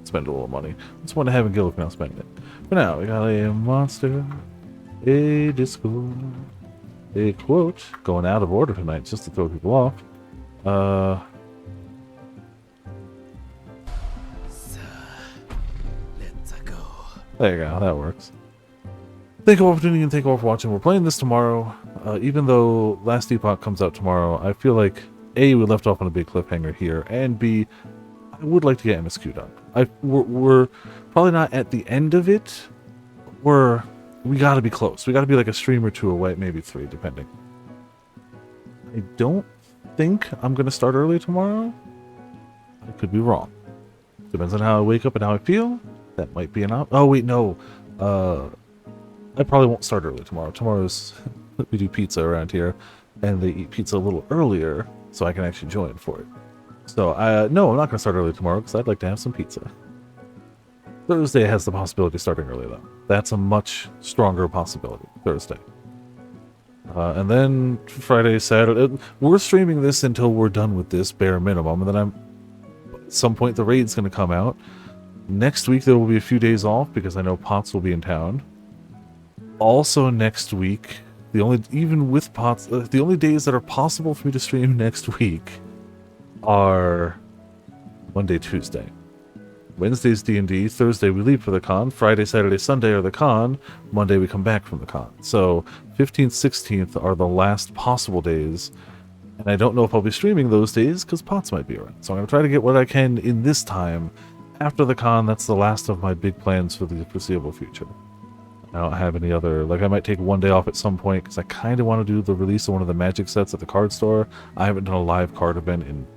spend a little money. Just want to have a guild if not spending it. For now, we got a monster, a disco, a quote, going out of order tonight just to throw people off. There you go, that works. Thank you all for tuning in, thank you all for watching. We're playing this tomorrow. Even though Last Epoch comes out tomorrow, I feel like A, we left off on a big cliffhanger here, and B, I would like to get MSQ done. We're probably not at the end of it. We gotta be close. We gotta be like a stream or two away, maybe 3, depending. I don't think I'm gonna start early tomorrow. I could be wrong. Depends on how I wake up and how I feel. That might be an oh wait, no. I probably won't start early tomorrow. Tomorrow's we do pizza around here, and they eat pizza a little earlier, so I can actually join for it. So no, I'm not gonna start early tomorrow because I'd like to have some pizza. Thursday has the possibility of starting early though. That's a much stronger possibility. Thursday. And then Friday, Saturday. We're streaming this until we're done with this bare minimum, and then at some point the raid's gonna come out. Next week there will be a few days off because I know Potts will be in town. Also next week, even with Potts, the only days that are possible for me to stream next week are Monday, Tuesday. Wednesday's D&D, Thursday we leave for the con, Friday, Saturday, Sunday are the con, Monday we come back from the con. So 15th, 16th are the last possible days, and I don't know if I'll be streaming those days because Potts might be around. So I'm going to try to get what I can in this time. After the con, that's the last of my big plans for the foreseeable future. I don't have any other, like I might take one day off at some point because I kind of want to do the release of one of the magic sets at the card store. I haven't done a live card event in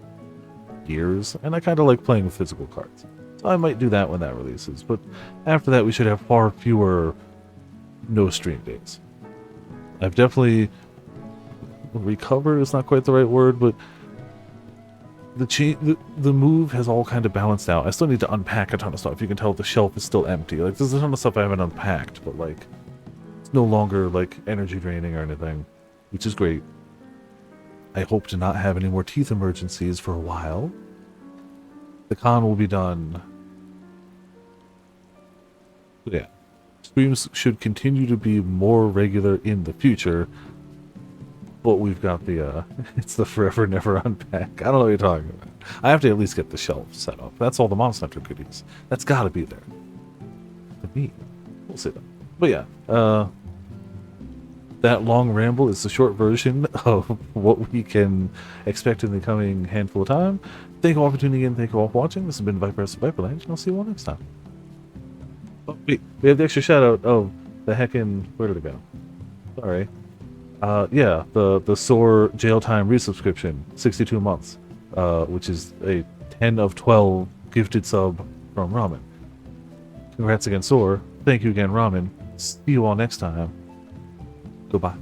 years, and I kind of like playing with physical cards. So I might do that when that releases, but after that we should have far fewer no stream days. I've definitely recovered, is not quite the right word, but the move has all kind of balanced out. I still need to unpack a ton of stuff. You can tell the shelf is still empty. Like, there's a ton of stuff I haven't unpacked, but like, it's no longer like energy draining or anything, which is great. I hope to not have any more teeth emergencies for a while. The con will be done. But yeah, streams should continue to be more regular in the future. But we've got the, it's the forever never unpack. I don't know what you're talking about. I have to at least get the shelf set up. That's all the Monster Hunter goodies. That's got to be there. To me. We'll see that. But yeah, that long ramble is the short version of what we can expect in the coming handful of time. Thank you all for tuning in. Thank you all for watching. This has been Viper's Viperland, and I'll see you all next time. Oh, wait, we have the extra shout out of the heckin', where did it go? Sorry. Yeah, the SOAR jail time resubscription, 62 months, which is a 10 of 12 gifted sub from Ramen. Congrats again, SOAR. Thank you again, Ramen. See you all next time. Goodbye.